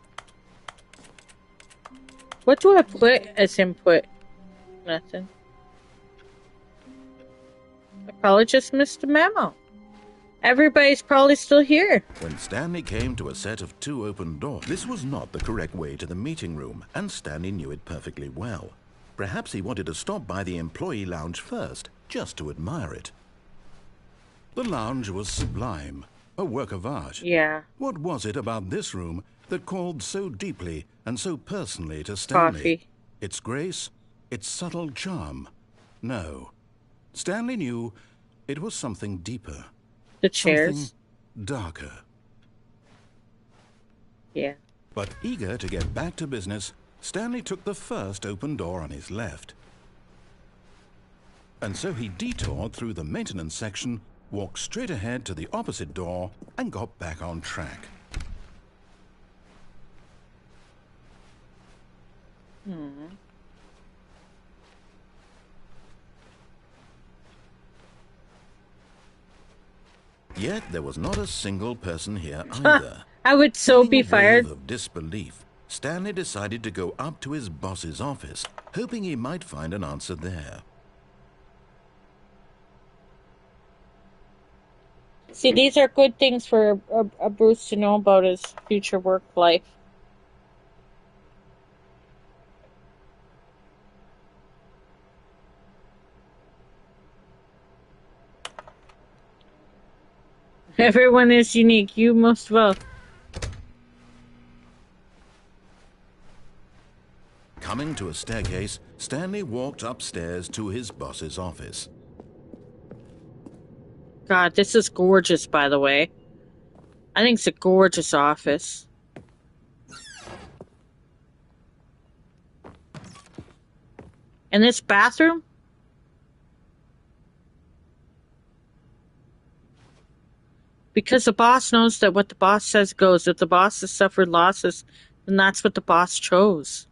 What do I put as input? Nothing. I probably just missed a memo. Everybody's probably still here. When Stanley came to a set of 2 open doors, this was not the correct way to the meeting room, and Stanley knew it perfectly well. Perhaps he wanted to stop by the employee lounge first, just to admire it. The lounge was sublime, a work of art. Yeah. What was it about this room that called so deeply and so personally to Stanley? Coffee. Its grace? Its subtle charm? No. Stanley knew it was something deeper. The chairs. Something darker. Yeah. But eager to get back to business, Stanley took the first open door on his left. And so he detoured through the maintenance section, walked straight ahead to the opposite door, and got back on track. Yet there was not a single person here either. I would so In be a wave fired. of disbelief, Stanley decided to go up to his boss's office, hoping he might find an answer there. See, these are good things for a Bruce to know about his future work life. Everyone is unique. You most well. Coming to a staircase, Stanley walked upstairs to his boss's office. God, this is gorgeous, by the way. I think it's a gorgeous office. And this bathroom? Because the boss knows that what the boss says goes. If the boss has suffered losses, then that's what the boss chose.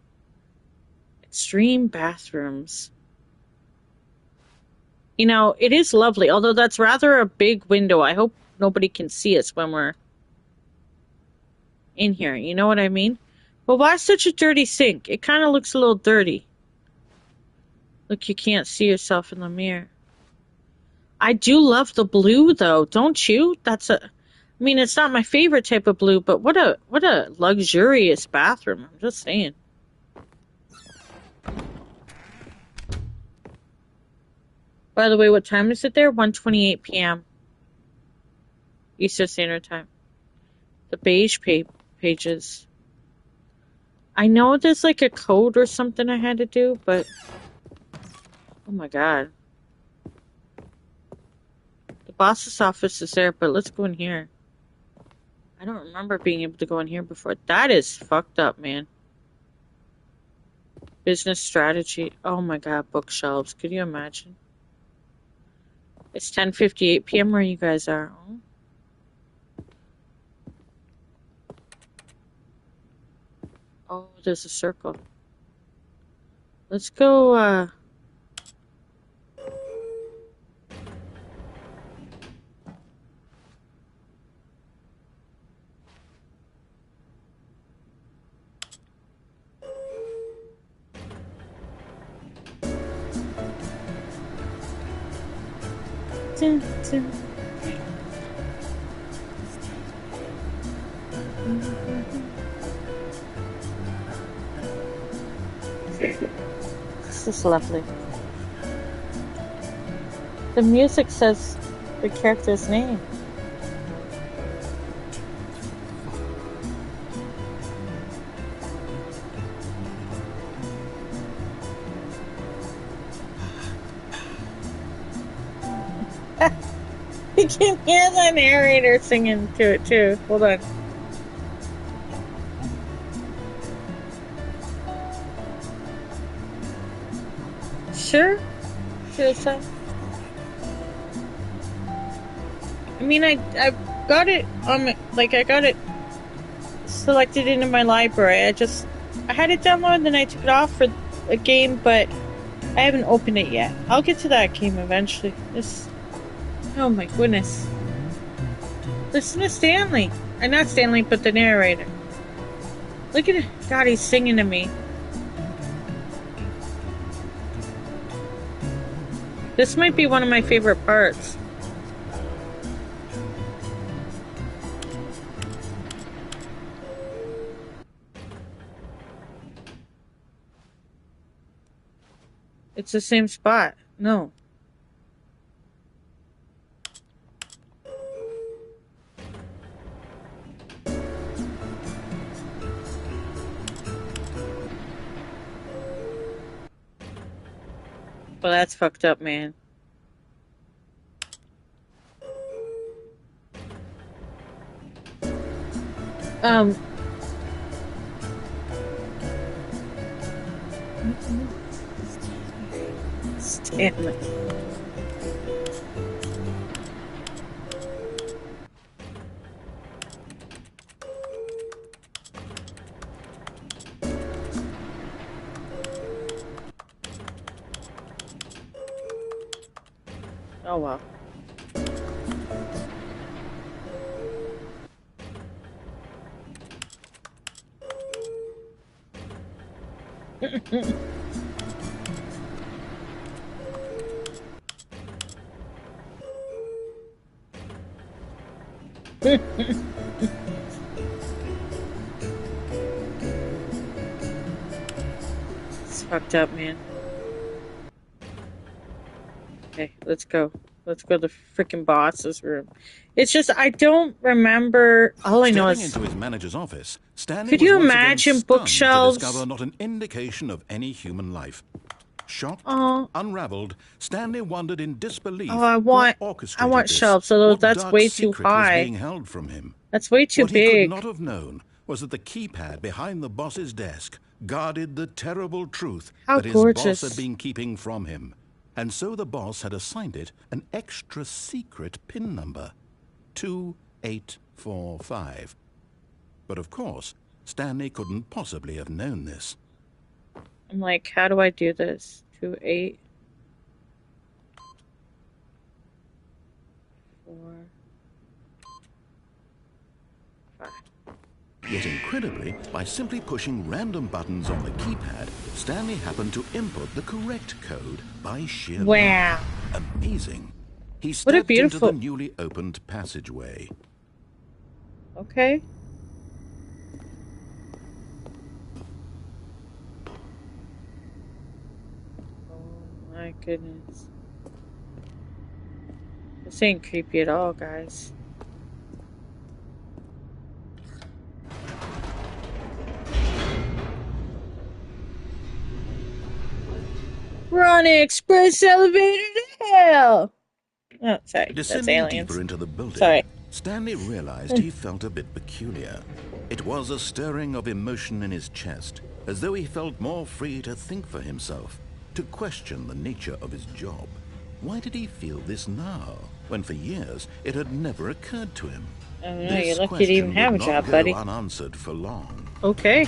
Extreme bathrooms. You know, it is lovely, although that's rather a big window. I hope nobody can see us when we're in here. You know what I mean? But why such a dirty sink? It kind of looks a little dirty. Look, you can't see yourself in the mirror. I do love the blue, though, don't you? I mean, it's not my favorite type of blue, but what a luxurious bathroom. I'm just saying. By the way, what time is it there? 1:28 p.m. Eastern Standard Time. The beige pages. I know there's like a code or something I had to do, but... Oh my god. The boss's office is there, but let's go in here. I don't remember being able to go in here before. That is fucked up, man. Business strategy. Oh my god, bookshelves. Could you imagine? It's 10:58 p.m. where you guys are. Oh, there's a circle. Let's go, Dun, dun. This is lovely. The music says the character's name. You can hear the narrator singing to it too. Hold on. Sure. Sure, son. mean, I got it on my, like, I got it selected into my library. I had it downloaded, then I took it off for a game, but I haven't opened it yet. I'll get to that game eventually. Oh my goodness. Listen to Stanley. Not Stanley, but the narrator. Look at it. God, he's singing to me. This might be one of my favorite parts. It's the same spot. No. Well, that's fucked up, man. Stanley. Oh well. It's fucked up, man. Okay, let's go. Let's go to the freaking boss's room. It's just I don't remember. All I know is. Stepping into his manager's office, Stanley Could was you once imagine again stunned bookshelves? to discover not an indication of any human life. Shocked, Oh. unraveled, Stanley wondered in disbelief. Oh, I want this. shelves. So What that's dark way too secret was high. being held from him? That's way too What big. he could not have known was that the keypad behind the boss's desk guarded the terrible truth that his boss had been keeping from him. And so the boss had assigned it an extra secret PIN number, 2845. But of course, Stanley couldn't possibly have known this. I'm like, how do I do this? 28. 4. 5. Yet incredibly, by simply pushing random buttons on the keypad, Stanley happened to input the correct code by sheer luck. Amazing. He stepped into the newly opened passageway. Okay. Oh my goodness. This ain't creepy at all, guys. We're on an express elevator to hell! Oh, sorry. Descending deeper into the building, Stanley realized he felt a bit peculiar. It was a stirring of emotion in his chest, as though he felt more free to think for himself, to question the nature of his job. Why did he feel this now, when for years it had never occurred to him? I don't know, you're lucky to even have a job, buddy. Unanswered for long. Okay.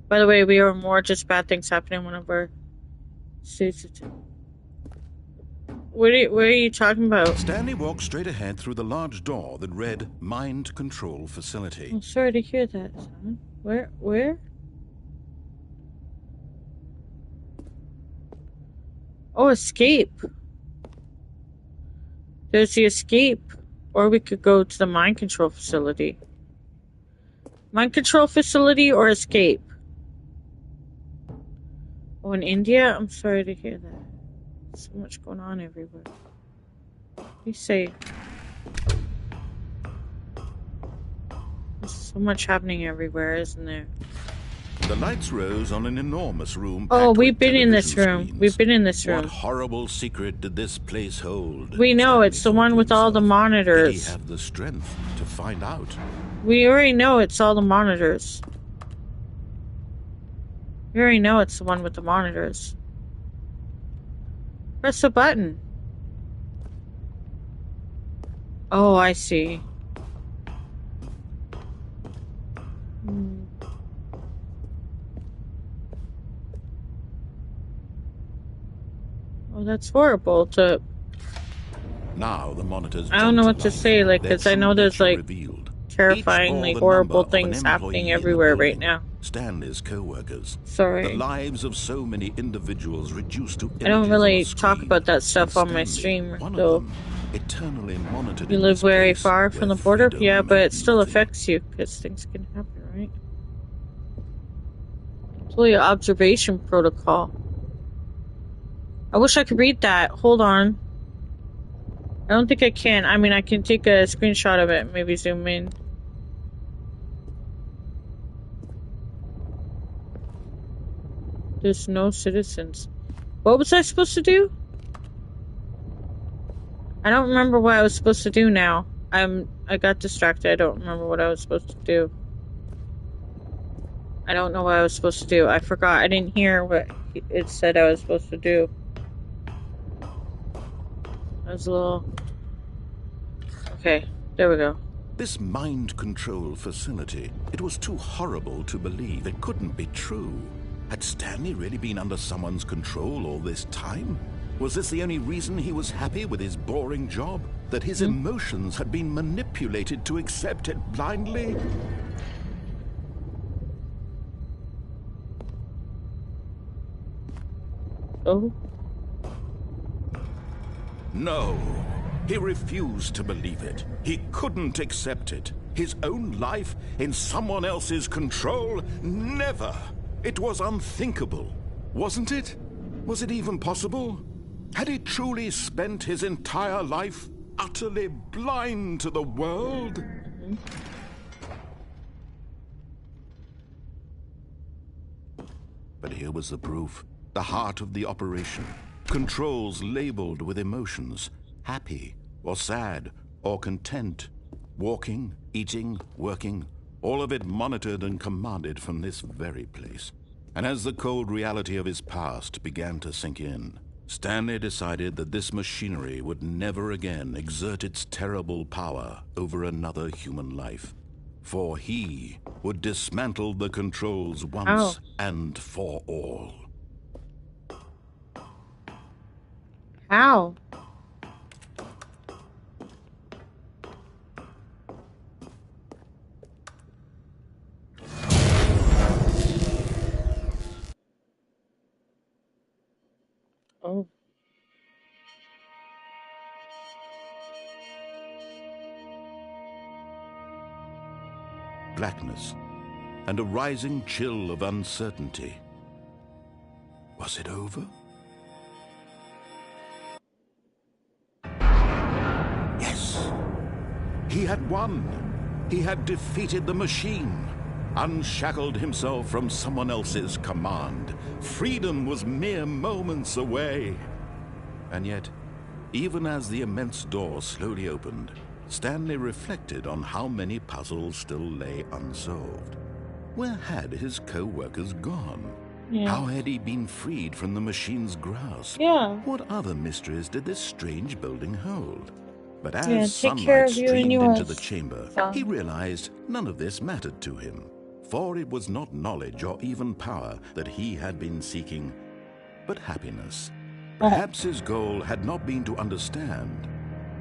By the way, we are more just bad things happening whenever suits. What are you talking about? Stanley walked straight ahead through the large door that read Mind Control Facility. I'm sorry to hear that, son. Where? Oh, escape. There's the escape. Or we could go to the mind control facility. Mind control facility or escape? Oh, in India? I'm sorry to hear that. So much going on everywhere. Be safe. There's so much happening everywhere, isn't there? The lights rose on an enormous room. Oh, we've been in this room. We've been in this room. What horrible secret did this place hold? We know it's the one with all the monitors. Did he have the strength to find out? We already know it's all the monitors. We already know it's the one with the monitors. Press the button. Oh, I see. Hmm. Oh, that's horrible to... Now the monitors I don't jumped know to what to life, say, like, their because I true know there's, nature like, revealed. Each bore terrifyingly the number horrible of an things happening employee in the everywhere right building, now. Stanley's co-workers. The Sorry. lives of so many individuals reduced to I don't images on a really talk screen, about that and stuff on my Stanley, stream, one of though. them, eternally monitored You in live this very place far from where the border? Yeah, freedom but meant it still nothing. affects you, because things can happen, right? Employee observation protocol. I wish I could read that. Hold on. I don't think I can. I mean, I can take a screenshot of it, maybe zoom in. There's no citizens. What was I supposed to do? I don't remember what I was supposed to do now. I got distracted. I don't remember what I was supposed to do. I don't know what I was supposed to do. I forgot. I didn't hear what it said I was supposed to do. I was a little... Okay, there we go. This mind control facility, it was too horrible to believe. It couldn't be true. Had Stanley really been under someone's control all this time? Was this the only reason he was happy with his boring job? That his emotions had been manipulated to accept it blindly? Oh. No. He refused to believe it. He couldn't accept it. His own life in someone else's control? Never. It was unthinkable. Wasn't it? Was it even possible? Had he truly spent his entire life utterly blind to the world? But here was the proof. The heart of the operation. Controls labeled with emotions. Happy, or sad, or content. Walking, eating, working. All of it monitored and commanded from this very place. And as the cold reality of his past began to sink in, Stanley decided that this machinery would never again exert its terrible power over another human life. For he would dismantle the controls How? once and for all. How? Oh. Blackness and a rising chill of uncertainty. Was it over? Yes. He had won. He had defeated the machine, unshackled himself from someone else's command. Freedom was mere moments away. And yet, even as the immense door slowly opened, Stanley reflected on how many puzzles still lay unsolved. Where had his co-workers gone? Yeah. How had he been freed from the machine's grasp? Yeah. What other mysteries did this strange building hold? But Yeah, as take care sunlight of you and streamed into the yours. chamber, Son. he realized none of this mattered to him. For it was not knowledge or even power that he had been seeking, but happiness. Perhaps his goal had not been to understand,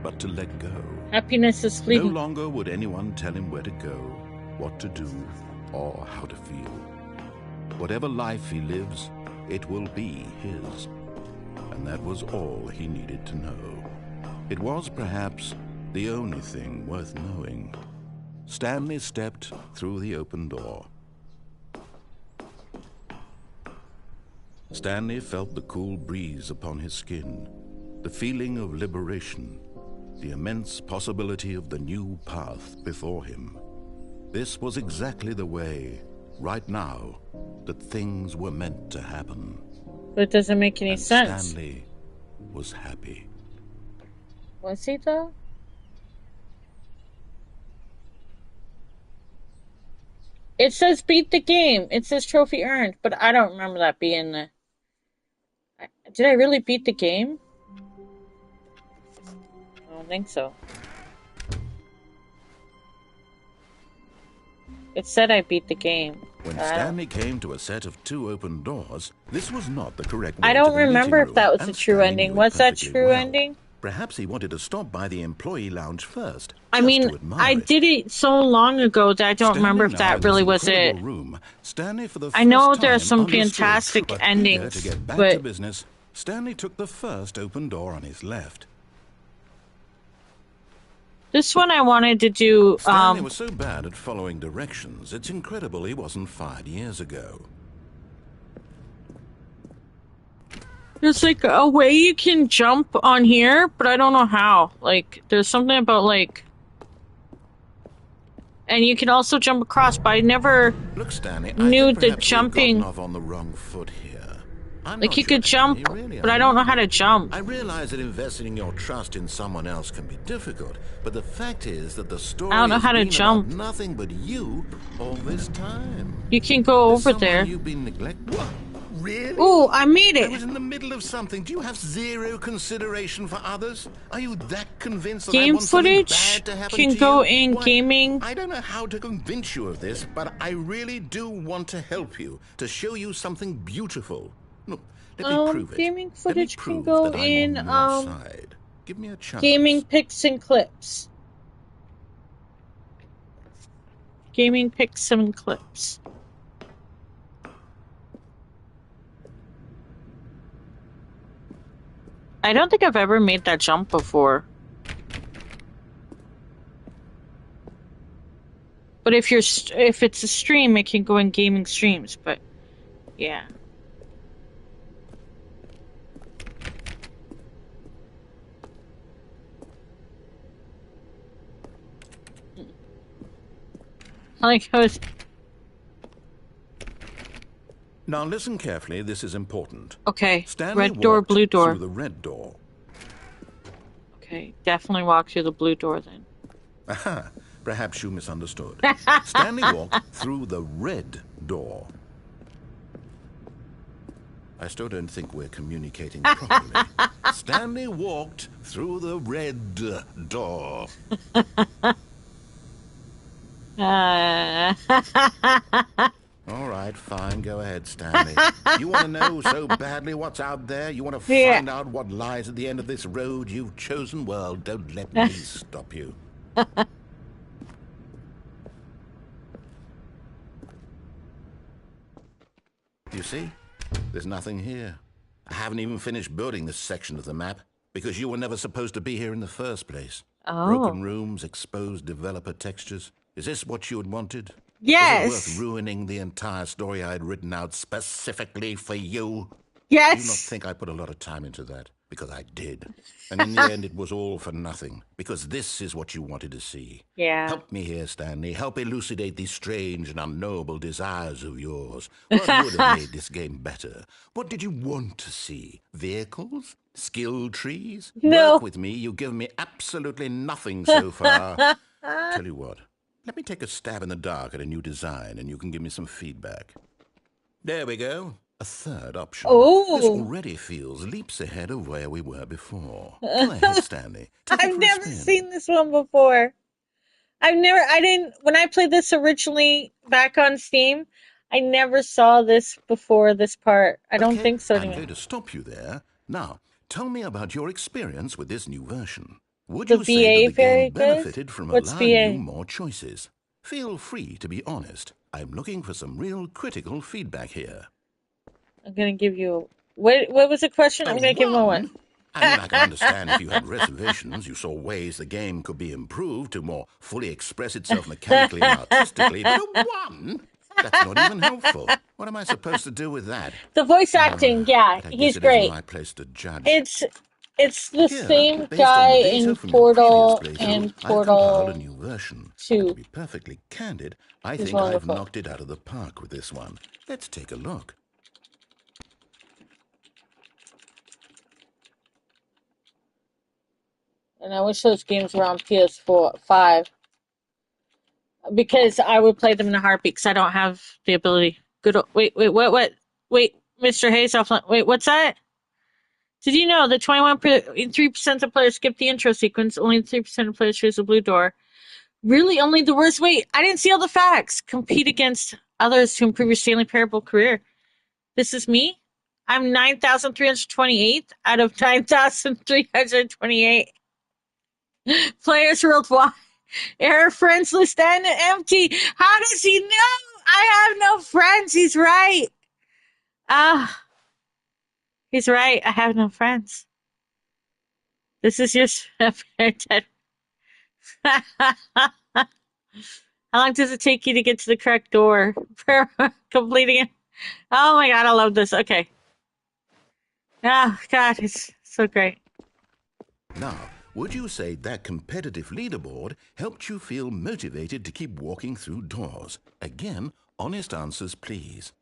but to let go. Happiness is No fleeting. longer would anyone tell him where to go, what to do, or how to feel. Whatever life he lives, it will be his. And that was all he needed to know. It was perhaps the only thing worth knowing. Stanley stepped through the open door. Stanley felt the cool breeze upon his skin, the feeling of liberation, the immense possibility of the new path before him. This was exactly the way, right now, that things were meant to happen. But it doesn't make any And sense. Stanley was happy. Was he though? It says beat the game. It says trophy earned, but I don't remember that being the... Did I really beat the game? I don't think so. It said I beat the game. When Stanley came to a set of 2 open doors, this was not the correct way I to don't the meeting remember if room, that was a and true Stanley ending. knew it Was that perfectly true well. ending? Perhaps he wanted to stop by the employee lounge first, I just mean, to admire I it. did it so long ago that I don't remember Standing if now that in this really was incredible it. room, Stanley for the I first know there are time some understood, fantastic but eager to endings, get back to but business, Stanley took the first open door on his left. this one I wanted to do. Stanley was so bad at following directions, it's incredible he wasn't fired years ago. There's like a way you can jump on here, but I don't know how. Like, there's something about like, and you can also jump across. But I never Look, Stanley, I knew think the perhaps we've gotten jumping. off on the wrong foot here. I'm Like, not you your could jump, enemy, really, but I I'm don't know not. how to jump. I realize that investing your trust in someone else can be difficult, but the fact is that the story I don't know has how to been jump. about nothing but you all this time. You can go There's over someone there. you've been neglecting. What? Really? Ooh, I made I was it. in the middle of something. Do you have zero consideration for others? Are you that convinced that I Game want something footage bad to happen can to go you? in Why, gaming. I don't know how to convince you of this, but I really do want to help you, to show you something beautiful. Look, let me prove it. Gaming Let me footage can prove go that I'm in on your side. Give me a chance. gaming pics and clips. Gaming pics and clips. I don't think I've ever made that jump before. But if it's a stream, it can go in gaming streams. But yeah. Like I was. Now listen carefully, this is important. Okay, Stanley red door, walked blue door. through the red door. Okay, definitely walk through the blue door then. Aha, perhaps you misunderstood. Stanley walked through the red door. I still don't think we're communicating properly. Stanley walked through the red door. All right, fine. Go ahead, Stanley. You want to know so badly what's out there? You want to find out what lies at the end of this road you've chosen? Well, don't let me stop you. You see? There's nothing here. I haven't even finished building this section of the map because you were never supposed to be here in the first place. Broken rooms, exposed developer textures. Is this what you had wanted? Yes. Was it worth ruining the entire story I had written out specifically for you? Yes. Do you not think I put a lot of time into that? Because I did. And in the end, it was all for nothing. Because this is what you wanted to see. Yeah. Help me here, Stanley. Help elucidate these strange and unknowable desires of yours. What would have made this game better? What did you want to see? Vehicles? Skill trees? No. Work with me. You've given me absolutely nothing so far. Tell you what. Let me take a stab in the dark at a new design, and you can give me some feedback. There we go. A third option. Oh. This already feels leaps ahead of where we were before. Go ahead, Stanley. I've never seen this one before. When I played this originally back on Steam, I never saw this before this part. I don't think so. I'm going to stop you there. Now, tell me about your experience with this new version. Would The you say VA that the game very benefited good? from What's allowing VA? you more choices? Feel free to be honest. I'm looking for some real critical feedback here. I'm gonna give you. What was the question? I'm gonna give him a one. I mean, I can understand if you had reservations, you saw ways the game could be improved to more fully express itself mechanically and artistically, but a one? That's not even helpful. What am I supposed to do with that? The voice acting, yeah, he's great. Isn't my place to judge. It's the Here, same based guy on the data in from your Portal previous and playthrough, I've compiled a Portal new version. 2. And to be perfectly candid, I He's think I've wonderful. knocked it out of the park with this one. Let's take a look. And I wish those games were on PS4, 5. Because I would play them in a heartbeat because I don't have the ability. Wait, what? Wait, Mr. Hayes, wait, what's that? Did you know that 3% of players skip the intro sequence? Only 3% of players choose the blue door. Really, only the worst. Wait, I didn't see all the facts. Compete against others to improve your Stanley Parable career. This is me. I'm 9,328 out of 9,328 players worldwide. Air friends list and empty. How does he know? I have no friends. He's right. Ah, he's right. I have no friends. This is your How long does it take you to get to the correct door for completing it? Oh my god, I love this. Okay. Oh god, it's so great. Now, would you say that competitive leaderboard helped you feel motivated to keep walking through doors? Again, honest answers, please.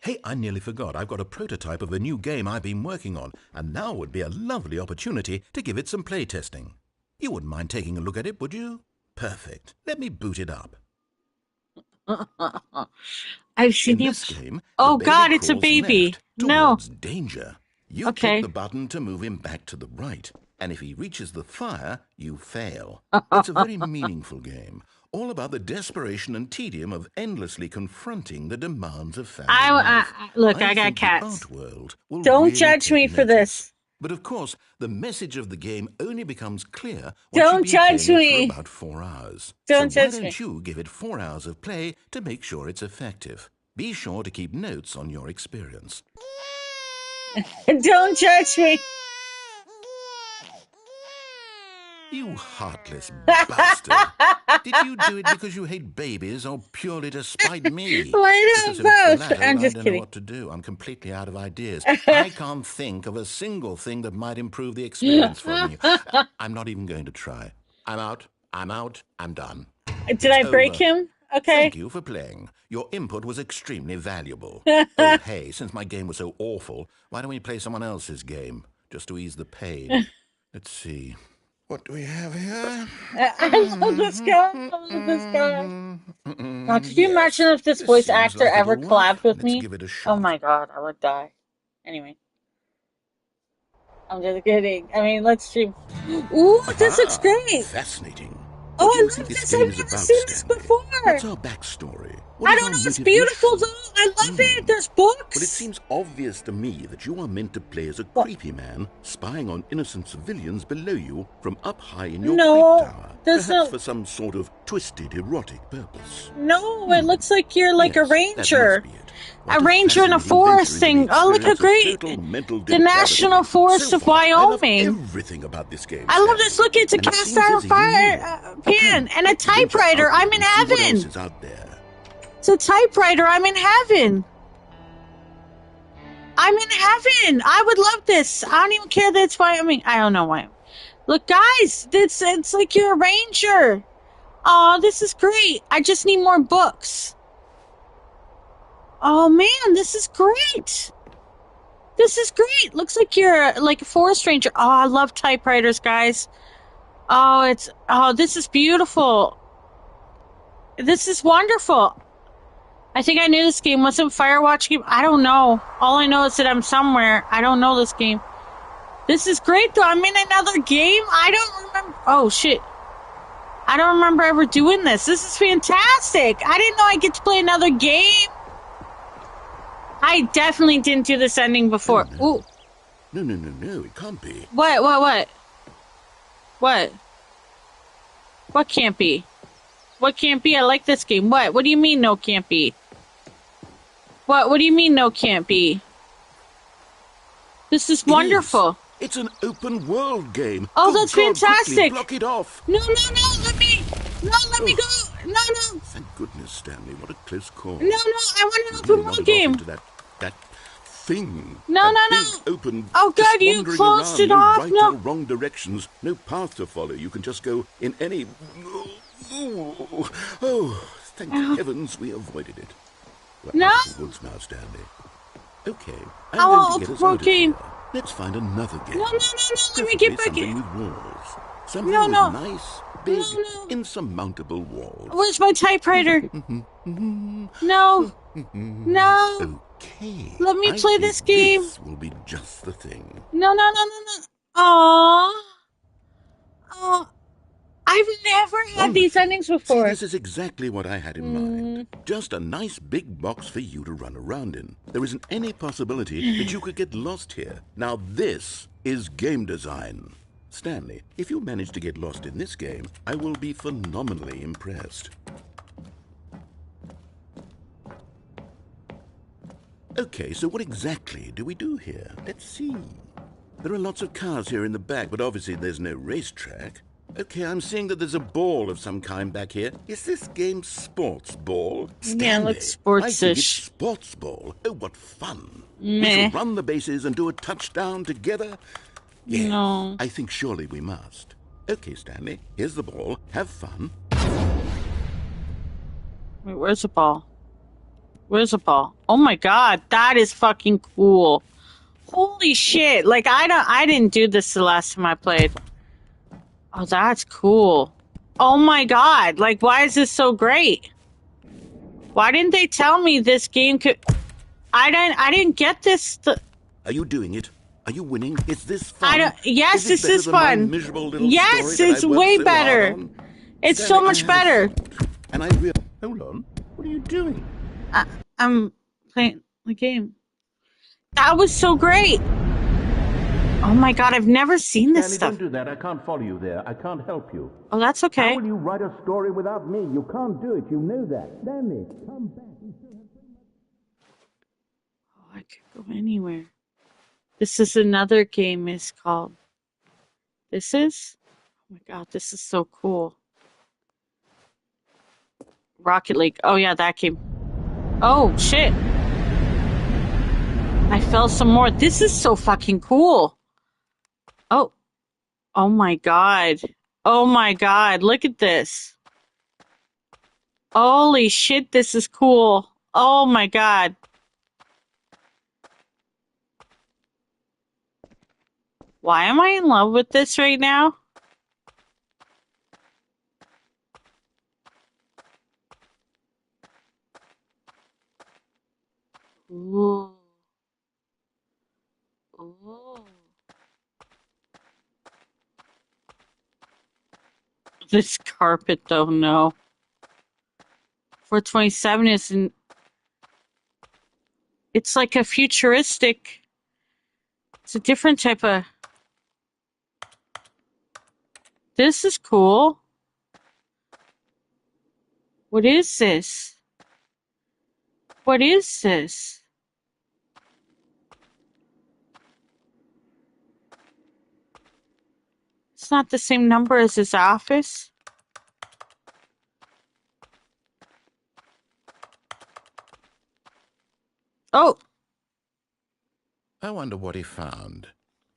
Hey, I nearly forgot. I've got a prototype of a new game I've been working on, and now would be a lovely opportunity to give it some playtesting. You wouldn't mind taking a look at it, would you? Perfect. Let me boot it up. I've seen In you. this game, the Oh baby god, it's a crawls baby. left No. towards danger. You click Okay. the button to move him back to the right, and if he reaches the fire, you fail. It's a very meaningful game, all about the desperation and tedium of endlessly confronting the demands of family life. Look, I got think the cats. art world will Don't really judge take me for notice. this. But of course, the message of the game only becomes clear once you've Don't been judge playing it for me. about 4 hours. So Don't why judge don't me. you give it 4 hours of play to make sure it's effective? Be sure to keep notes on your experience. Don't judge me. You heartless bastard. Did you do it because you hate babies or purely to spite me? Why Because not if it's the both? latter, I'm I just don't know kidding. what to do. I'm completely out of ideas. I can't think of a single thing that might improve the experience for me. I'm not even going to try. I'm out. I'm done. Did It's I break over. him? Thank Okay. you for playing. Your input was extremely valuable. Oh, hey, since my game was so awful, why don't we play someone else's game, just to ease the pain? Let's see. What do we have here? I love this guy. I love this guy. Now, could you imagine Yes, if this this voice seems actor like ever it'll work. collabed with Let's me? give it a Oh shot. my god, I would die. Anyway, I'm just kidding. I mean, let's see. Ooh, this looks Aha! great. Fascinating. Oh, What do I you think love this this. game I've is never about, seen this Stanley? What's before. our backstory? What I is don't our know. It's beautiful, motivation? though. I love it. There's Well, it books. seems obvious to me that you are meant to play as a What? creepy man spying on innocent civilians below you from up high in your creep No, tower, there's perhaps no. for some sort of twisted erotic purpose. No, it looks like you're like a Yes, that must ranger. be it. A What a ranger in a fascinating venture forest into the thing. Oh, look how experience of great. total mental The depravity. National Forest So of far, I love Wyoming. everything about this game, I love this. Stanley. Look, it's a And it cast seems iron there's even fire more. pan Come, and a let's venture typewriter. I'm outward in and see what else heaven. is out there. It's a typewriter. I'm in heaven. I'm in heaven. I would love this. I don't even care that's Wyoming. I don't know why. Look, guys, it's like you're a ranger. Oh, this is great. I just need more books. Oh man, this is great. This is great. Looks like you're like a forest ranger. Oh, I love typewriters, guys. This is beautiful. This is wonderful. I think I knew this game wasn't Firewatch game. I don't know. All I know is that I'm somewhere. I don't know this game. This is great though. I'm in another game. I don't remember. Oh shit. I don't remember ever doing this. This is fantastic. I didn't know I get to play another game. I definitely didn't do this ending before. Oh, no. Ooh. No, it can't be. What? What can't be? What can't be? I like this game. What do you mean no can't be? What do you mean no can't be? This is wonderful. It's an open world game. Oh, Good that's God, fantastic. quickly block it off. No, let me go. No. Thank goodness, Stanley. What a close call. No, I want an You open really world nodded off game. into that thing. No. Big, open, Oh just god, you wandering closed around, it no off. right No. or wrong directions, no path to follow. You can just go in any. Oh, thank heavens we avoided it. We're No. out of the woods now, Stanley. Okay, I'm I going want to open get us world out of game. here. Let's find another game. No. Let me Preferably get back something in. with walls. Something No. with nice, big, No. insurmountable walls. Where's my typewriter? No. Okay. Let me I play think this game. This will be just the thing. No. Aww. I've never had these Wonderful. endings See, before. this is exactly what I had in mind. Just a nice big box for you to run around in. There isn't any possibility that you could get lost here. Now this is game design. Stanley, if you manage to get lost in this game, I will be phenomenally impressed. Okay, so what exactly do we do here? Let's see. There are lots of cars here in the back, but obviously there's no racetrack. Okay, I'm seeing that there's a ball of some kind back here. Is this game sports ball? Yeah, it looks Stanley, I think it's sports-ish. sports ball. Oh, what fun. We shall Meh. run the bases and do a touchdown together. Yes, No. I think surely we must. Okay, Stanley, here's the ball. Have fun. Wait, where's the ball? Where's the ball? Oh my god, that is fucking cool. Holy shit. Like, I didn't do this the last time I played. Oh, that's cool. Oh my god. Like, why is this so great? Why didn't they tell me this game could... I didn't get this... Are you doing it? Are you winning? Is this fun? Yes, Is it this is better than my fun. miserable little Yes, story that it's I worked way so hard better. on? It's Stanley, so much I better. have a thought, and I really... Hold on. What are you doing? I'm playing the game. That was so great. Oh my god, I've never seen this Stanley, stuff. don't do that. I can't follow you there. I can't help you. Oh, that's okay. How will you write a story without me? You can't do it. You know that. Stanley, come back. Oh, I could go anywhere. This is another game is called. This is? Oh my god, this is so cool. Rocket League. Oh yeah, that game. Oh shit. I fell some more. This is so fucking cool. Oh. Oh my god. Oh my god, look at this. Holy shit, this is cool. Oh my god. Why am I in love with this right now? Ooh. Ooh. This carpet though, no. 427 isn't. It's like a futuristic. It's a different type of. This is cool. What is this? What is this? It's not the same number as his office. Oh, I wonder what he found.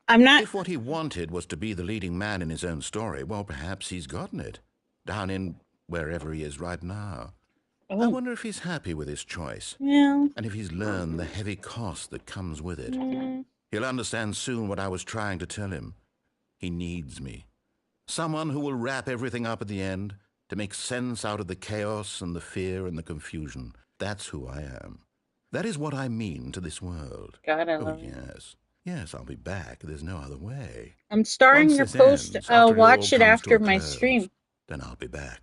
I'm not. If what he wanted was to be the leading man in his own story, well, perhaps he's gotten it. Down in wherever he is right now. I Oh, wonder if he's happy with his choice, yeah. and if he's learned the heavy cost that comes with it. Mm. He'll understand soon what I was trying to tell him. He needs me. Someone who will wrap everything up at the end, to make sense out of the chaos and the fear and the confusion. That's who I am. That is what I mean to this world. God, I Oh, love it. yes. Yes, I'll be back. There's no other way. I'm starring Once your this post. ends, I'll after it all watch it comes to after a my close, stream. then I'll be back.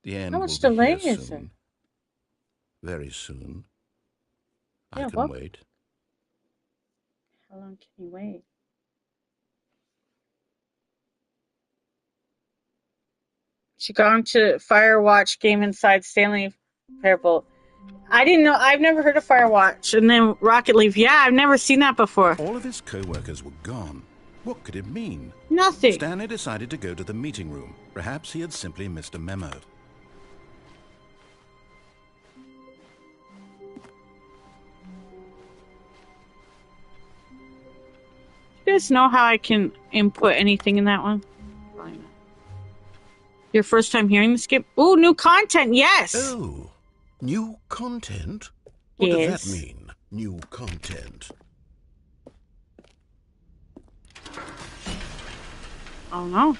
The How end will much be delay here is there? soon. Very soon. Yeah, I can what? wait. How long can you wait? She gone to Firewatch game inside Stanley Parable. I didn't know. I've never heard of Firewatch. And then Rocket League. Yeah, I've never seen that before. All of his co-workers were gone. What could it mean? Nothing. Stanley decided to go to the meeting room. Perhaps he had simply missed a memo. You guys know how I can input anything in that one? Probably not. Your first time hearing this game? Ooh, new content. Yes. Oh, new content? What does that Yes. mean, new content? Oh no.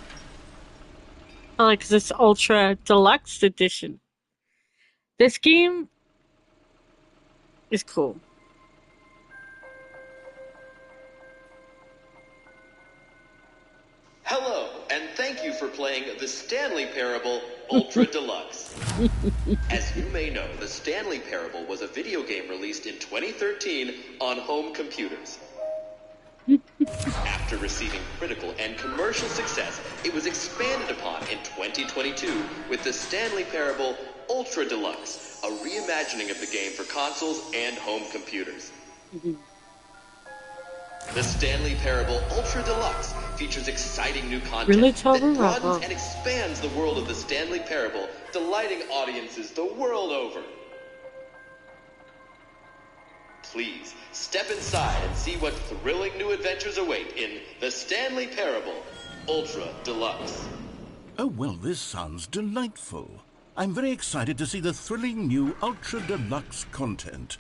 I like this Ultra Deluxe edition. This game is cool. Hello, and thank you for playing. playing the Stanley Parable Ultra Deluxe. As you may know, the Stanley Parable was a video game released in 2013 on home computers. After receiving critical and commercial success, it was expanded upon in 2022 with the Stanley Parable Ultra Deluxe, a reimagining of the game for consoles and home computers. The Stanley Parable Ultra Deluxe features exciting new content that broadens and expands the world of the Stanley Parable, delighting audiences the world over. Please, step inside and see what thrilling new adventures await in the Stanley Parable Ultra Deluxe. Oh, well, this sounds delightful. I'm very excited to see the thrilling new Ultra Deluxe content.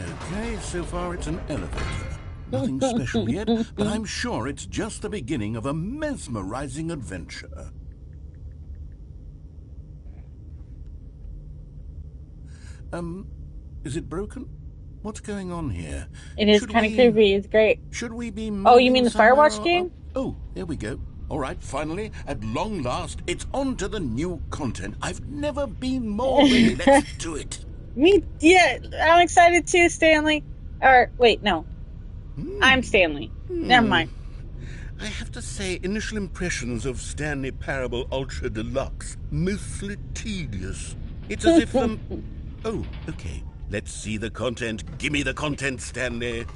Okay, so far it's an elevator. Nothing special yet, but I'm sure it's just the beginning of a mesmerizing adventure. Is it broken? What's going on here? It is kind of creepy. It's great. Should we be moving? Oh, you mean the Firewatch game? Oh, there we go. All right, finally, at long last, it's on to the new content. I've never been more ready. Let's do it. Yeah, I'm excited too, Stanley. Or, wait, no. I'm Stanley. Never mind. I have to say, initial impressions of Stanley Parable Ultra Deluxe, mostly tedious. It's as if Oh, okay. Let's see the content. Give me the content, Stanley.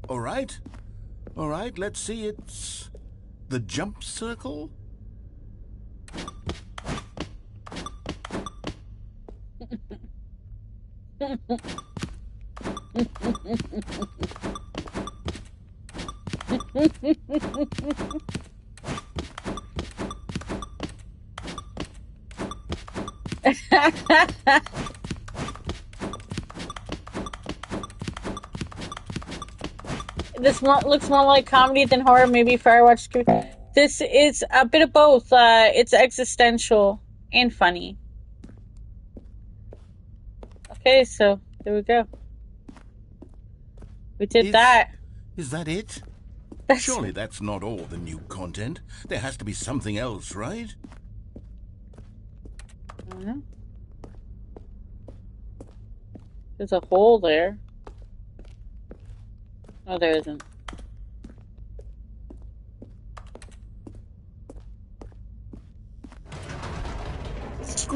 All right. All right, let's see. It's the jump circle. This looks more like comedy than horror, maybe Firewatch. This is a bit of both. It's existential and funny. Okay, so there we go. We did that. Is that it? Surely that's not all the new content. There has to be something else, right? I don't know. There's a hole there. Oh, there isn't.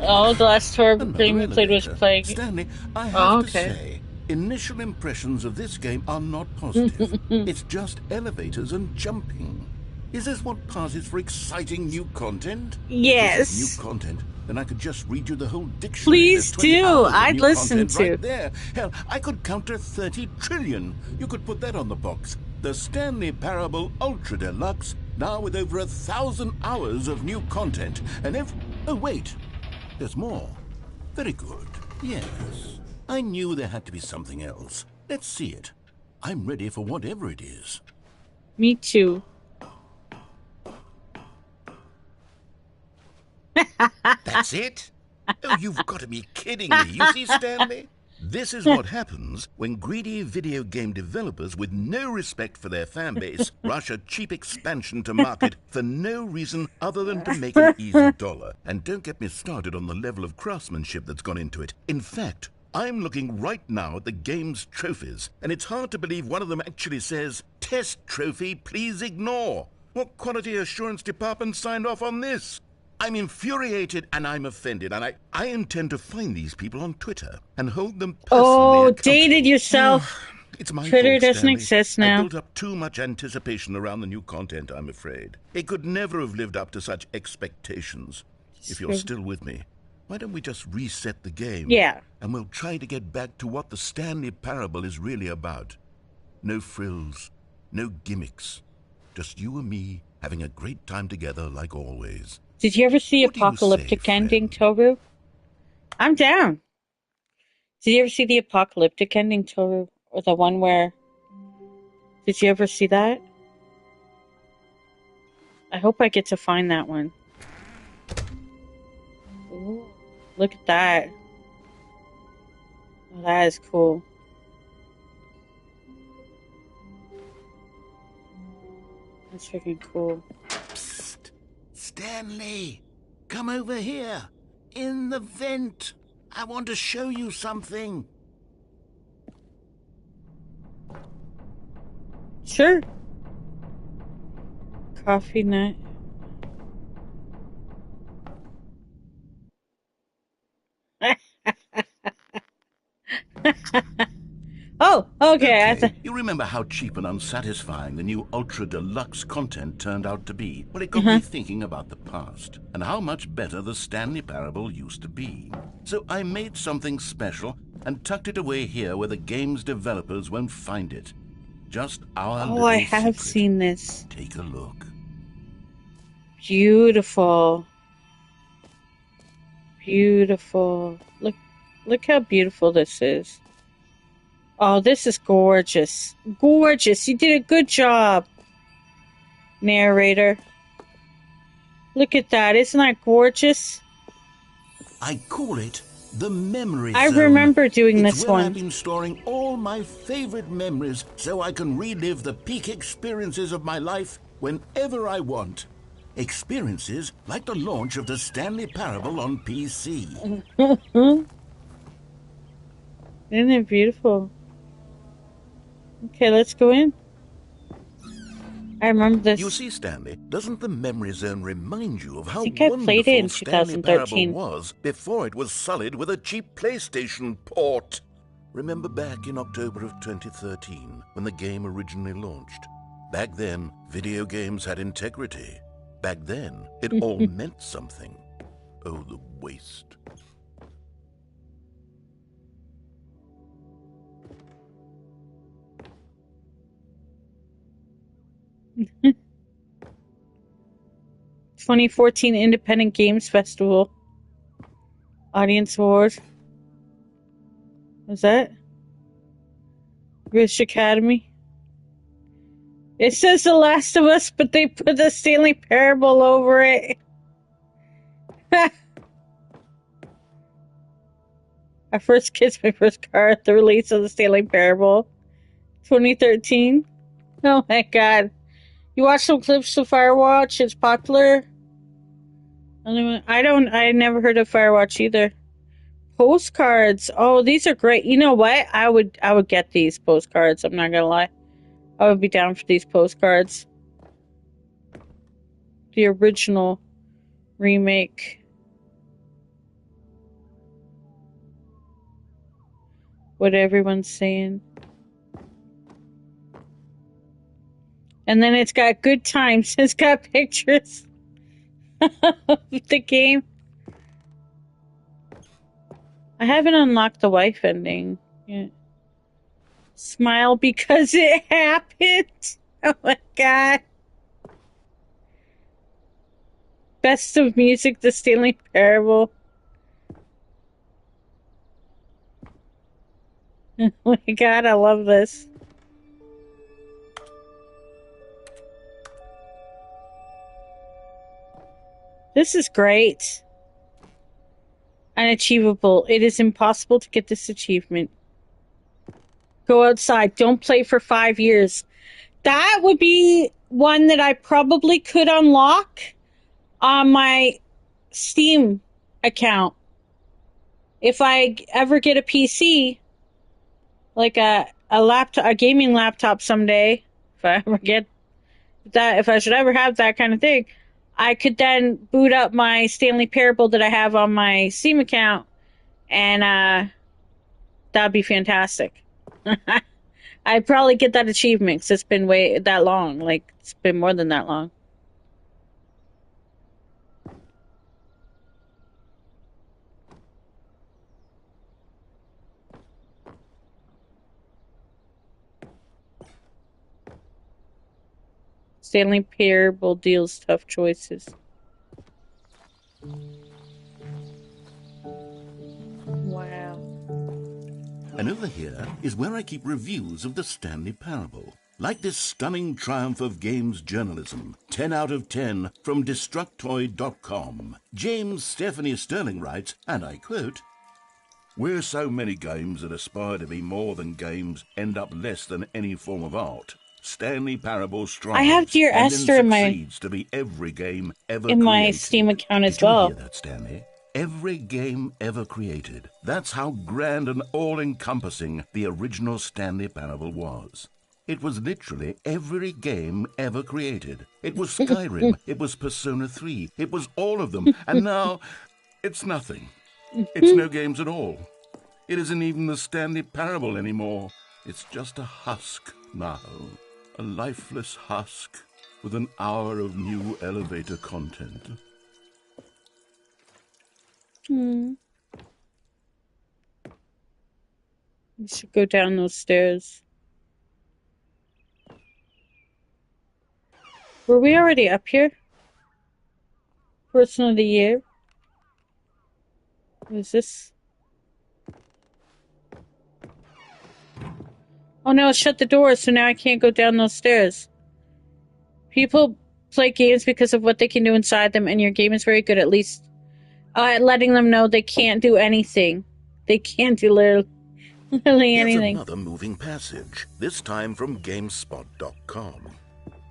Oh, the last tour game we played was Plague. Stanley, I have to say, initial impressions of this game are not positive. It's just elevators and jumping. Is this what passes for exciting new content? Yes. If this is new content, then I could just read you the whole dictionary. Please do. I'd listen to. Right there. Hell, I could counter 30 trillion. You could put that on the box. The Stanley Parable Ultra Deluxe, now with over 1,000 hours of new content. And oh, wait. There's more. Very good. Yes. I knew there had to be something else. Let's see it. I'm ready for whatever it is. Me too. That's it? Oh, you've got to be kidding me. You see, Stanley? This is what happens when greedy video game developers with no respect for their fan base rush a cheap expansion to market for no reason other than to make an easy dollar. And don't get me started on the level of craftsmanship that's gone into it. In fact, I'm looking right now at the game's trophies, and it's hard to believe one of them actually says, "Test trophy, please ignore." What quality assurance department signed off on this? I'm infuriated and I'm offended, and I intend to find these people on Twitter and hold them personally accountable. Dated yourself. It's my Twitter fault, doesn't Stanley. exist now. I built up too much anticipation around the new content, I'm afraid. It could never have lived up to such expectations. If you're still with me, why don't we just reset the game? Yeah. And we'll try to get back to what the Stanley Parable is really about. No frills, no gimmicks. Just you and me having a great time together like always. Did you ever see Apocalyptic Ending, Toru? I'm down. Did you ever see the Apocalyptic Ending, Toru? Or the one where... Did you ever see that? I hope I get to find that one. Ooh, look at that. Oh, that is cool. That's freaking cool. Psst! Stanley! Come over here! In the vent! I want to show you something! Sure. Coffee nut. Oh, okay. Okay, you remember how cheap and unsatisfying the new Ultra Deluxe content turned out to be? Well, it got me thinking about the past and how much better the Stanley Parable used to be. So I made something special and tucked it away here where the game's developers won't find it. Just our little I have secret. seen this. Take a look. Beautiful. Beautiful. Look how beautiful this is. Oh, this is gorgeous. Gorgeous. You did a good job, narrator. Look at that. Isn't that gorgeous? I call it the memory I zone. remember doing it's this where one. I've been storing all my favorite memories so I can relive the peak experiences of my life whenever I want. Experiences like the launch of the Stanley Parable on PC. Isn't it beautiful? Okay, let's go in. I remember this. You see, Stanley, doesn't the memory zone remind you of how think I played it in wonderful Stanley 2013. Parable was before it was sullied with a cheap PlayStation port? Remember back in October of 2013 when the game originally launched? Back then, video games had integrity. Back then, it all meant something. Oh, the waste. The 2014 Independent Games Festival Audience Award. Was that? British Academy. It says The Last of Us, but they put the Stanley Parable over it. I first kissed my first car at the release of the Stanley Parable, 2013. Oh my god. You watch some clips of Firewatch? It's popular. I never heard of Firewatch either. Postcards. Oh, these are great. You know what? I would get these postcards. I'm not gonna lie. I would be down for these postcards. The original remake. What everyone's saying. And then it's got good times. It's got pictures of the game. I haven't unlocked the wife ending yet. Smile because it happened. Oh my god. Best of music, the Stanley Parable. Oh my god, I love this. This is great. Unachievable. It is impossible to get this achievement. Go outside. Don't play for 5 years. That would be one that I probably could unlock on my Steam account. If I ever get a PC, like a laptop, a gaming laptop someday, if I ever get that, if I should ever have that kind of thing, I could then boot up my Stanley Parable that I have on my Steam account, and that'd be fantastic. I'd probably get that achievement because it's been way that long. Like, it's been more than that long. Stanley Parable deals tough choices. Wow. And over here is where I keep reviews of the Stanley Parable. Like this stunning triumph of games journalism, 10 out of 10 from Destructoid.com. James Stephanie Sterling writes, and I quote, Where so many games that aspire to be more than games end up less than any form of art, Stanley Parable I have strives Dear and then Esther succeeds to be every game ever in my Steam created. account as Did you well. hear that, Stanley? Every game ever created. That's how grand and all-encompassing the original Stanley Parable was. It was literally every game ever created. It was Skyrim, it was Persona 3, it was all of them, and now it's nothing. It's no games at all. It isn't even the Stanley Parable anymore. It's just a husk now. A lifeless husk with an hour of new elevator content. You should go down those stairs. Were we already up here? Person of the year? What is this? Oh no, it shut the door, so now I can't go down those stairs. People play games because of what they can do inside them, and your game is very good at least at letting them know they can't do anything. They can't do literally Here's anything. another moving passage, this time from GameSpot.com.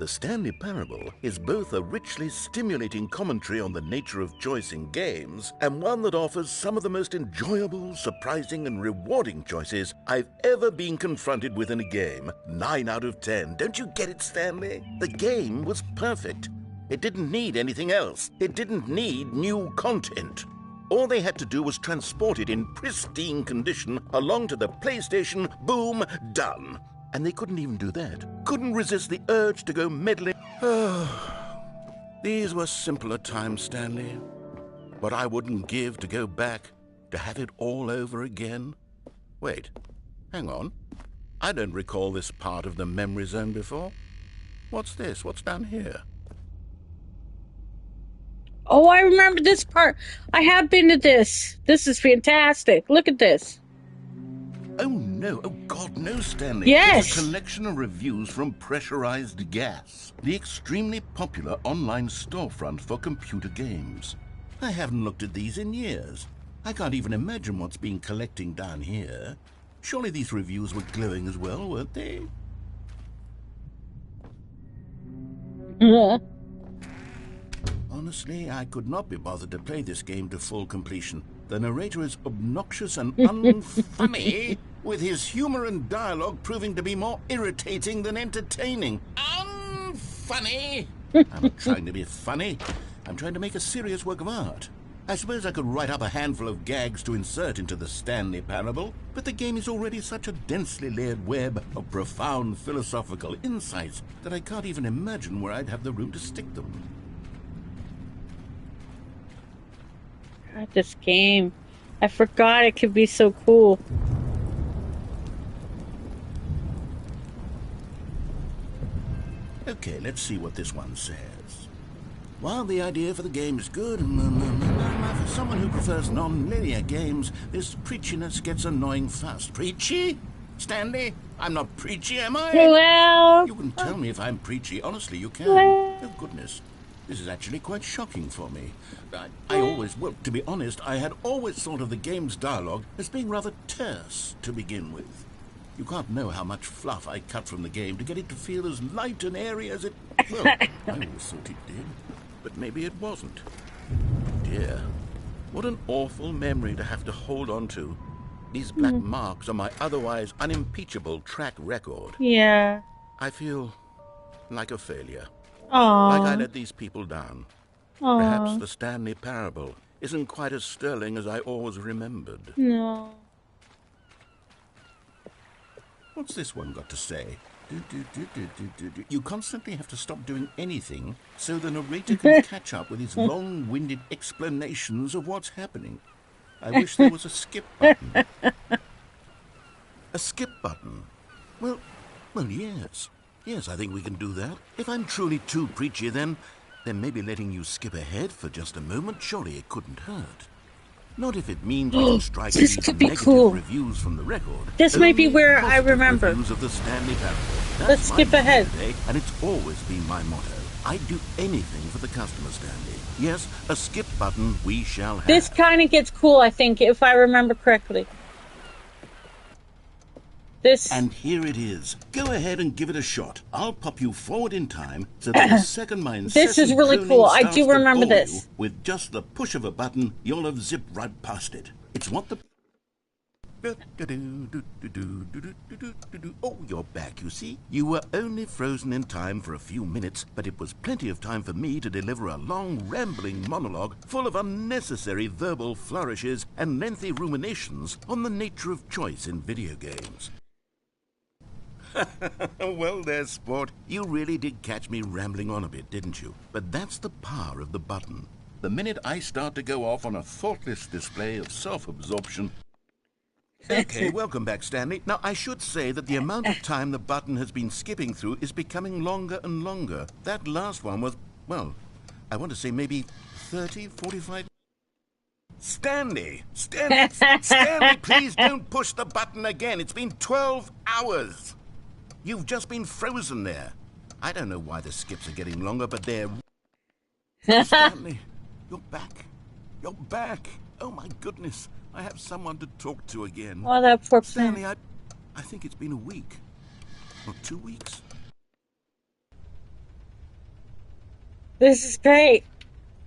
The Stanley Parable is both a richly stimulating commentary on the nature of choice in games and one that offers some of the most enjoyable, surprising, and rewarding choices I've ever been confronted with in a game. 9 out of 10. Don't you get it, Stanley? The game was perfect. It didn't need anything else. It didn't need new content. All they had to do was transport it in pristine condition along to the PlayStation. Boom, done. And they couldn't even do that. Couldn't resist the urge to go meddling. These were simpler times, Stanley. What I wouldn't give to go back, to have it all over again. Wait, hang on. I don't recall this part of the memory zone before. What's this? What's down here? Oh, I remember this part. I have been to this. This is fantastic. Look at this. Oh no, oh God, no, Stanley. Yes. It's a collection of reviews from Pressurized Gas, the extremely popular online storefront for computer games. I haven't looked at these in years. I can't even imagine what's been collecting down here. Surely these reviews were glowing as well, weren't they? Honestly, I could not be bothered to play this game to full completion. The narrator is obnoxious and unfunny, with his humor and dialogue proving to be more irritating than entertaining. Unfunny! I'm not trying to be funny. I'm trying to make a serious work of art. I suppose I could write up a handful of gags to insert into the Stanley Parable, but the game is already such a densely layered web of profound philosophical insights that I can't even imagine where I'd have the room to stick them. God, this game. I forgot it could be so cool. Okay, let's see what this one says. While the idea for the game is good, for someone who prefers non-linear games, this preachiness gets annoying fast. Preachy? Stanley? I'm not preachy, am I? Well, You can tell me if I'm preachy. Honestly, you can. Well. Oh, goodness. This is actually quite shocking for me. Well, to be honest, I had always thought of the game's dialogue as being rather terse to begin with. You can't know how much fluff I cut from the game to get it to feel as light and airy as it... Well, I always thought it did, but maybe it wasn't. Dear, what an awful memory to have to hold on to. These black marks on my otherwise unimpeachable track record. yeah. I feel like a failure. Aww. Like I let these people down. Aww. Perhaps the Stanley Parable isn't quite as sterling as I always remembered. No. What's this one got to say? You constantly have to stop doing anything so the narrator can catch up with his long-winded explanations of what's happening. I wish there was a skip button. A skip button? Well, yes. Yes, I think we can do that. If I'm truly too preachy, then maybe letting you skip ahead for just a moment, surely it couldn't hurt. Not if it means we can strike This these could be negative cool. reviews from the record. This might be Only where I positive remember. reviews of the Stanley Parable. That's Let's my skip ahead. motto today, and it's always been my motto. I'd do anything for the customer, Stanley. Yes, a skip button we shall have. This kind of gets cool, I think, if I remember correctly. This. And here it is. Go ahead and give it a shot. I'll pop you forward in time so that the second my This is incessant really droning cool. I starts do to remember bore this. you, with just the push of a button, you'll have zipped right past it. It's what the... Oh, you're back, you see. You were only frozen in time for a few minutes, but it was plenty of time for me to deliver a long, rambling monologue full of unnecessary verbal flourishes and lengthy ruminations on the nature of choice in video games. Well there, sport. You really did catch me rambling on a bit, didn't you? But that's the power of the button. The minute I start to go off on a thoughtless display of self-absorption... Okay, welcome back, Stanley. Now, I should say that the amount of time the button has been skipping through is becoming longer and longer. That last one was, well, I want to say maybe 30, 45... Stanley, please don't push the button again. It's been 12 hours. You've just been frozen there. I don't know why the skips are getting longer, but they're... Stanley, you're back. You're back. Oh, my goodness. I have someone to talk to again. Oh, that poor Stanley, I think it's been a week. Or 2 weeks. This is great.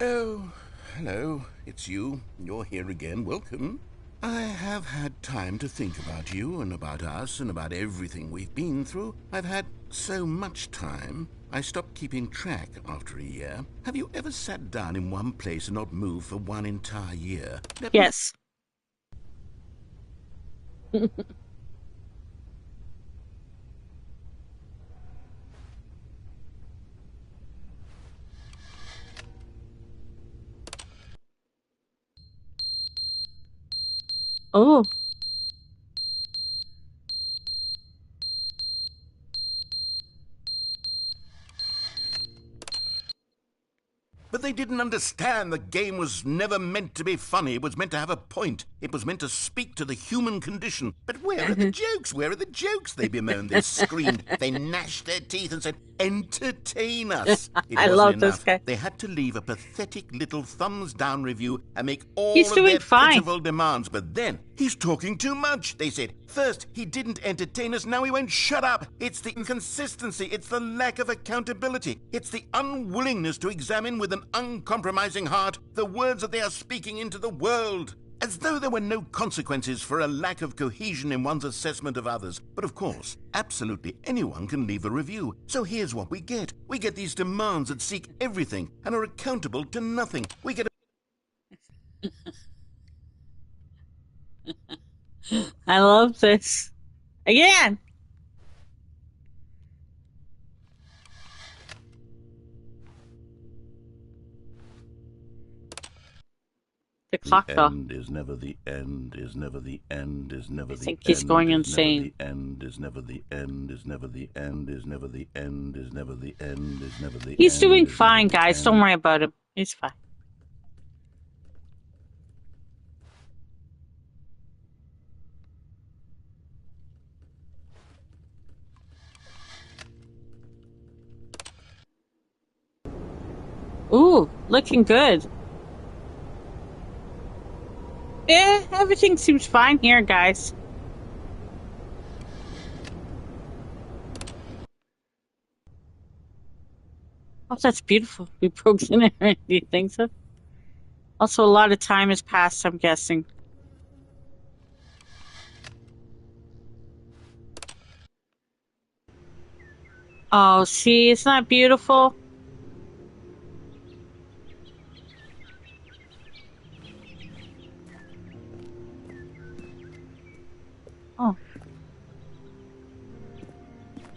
Oh, hello. It's you. You're here again. Welcome. I have had time to think about you and about us and about everything we've been through. I've had so much time. I stopped keeping track after a year. Have you ever sat down in one place and not moved for one entire year? Yes. Oh. But they didn't understand the game was never meant to be funny. It was meant to have a point. It was meant to speak to the human condition. But where are the jokes? Where are the jokes? They bemoaned, they screamed, they gnashed their teeth and said, entertain us. It I wasn't love enough. this guy. They had to leave a pathetic little thumbs-down review and make all He's of doing their fine. pitiful demands. But then, he's talking too much, they said. First, he didn't entertain us, now he won't shut up. It's the inconsistency, it's the lack of accountability, it's the unwillingness to examine with an uncompromising heart the words that they are speaking into the world. As though there were no consequences for a lack of cohesion in one's assessment of others. But of course, absolutely anyone can leave a review. So here's what we get. We get these demands that seek everything and are accountable to nothing. We get I love this. Again. The clock though. end is never the end, is never the end, is never I the think end. he's going is insane. Never the end, is never the end, is never the end, is never the end, is never the end, is never the end. He's doing is never fine, the guys. end. Don't worry about him. He's fine. Ooh, looking good. Yeah, everything seems fine here, guys. Oh, that's beautiful. We broke in there. Do you think so? Also, a lot of time has passed, I'm guessing. Oh, see, it's not beautiful. Oh.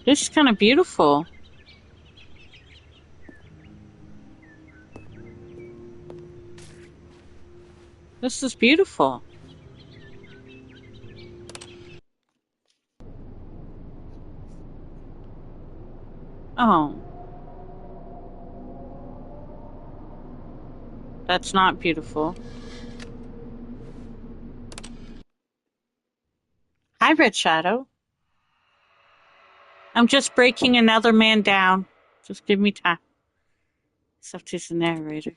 This is kind of beautiful. This is beautiful. Oh. That's not beautiful. Hi, Red Shadow. I'm just breaking another man down. Just give me time. Except he's the narrator.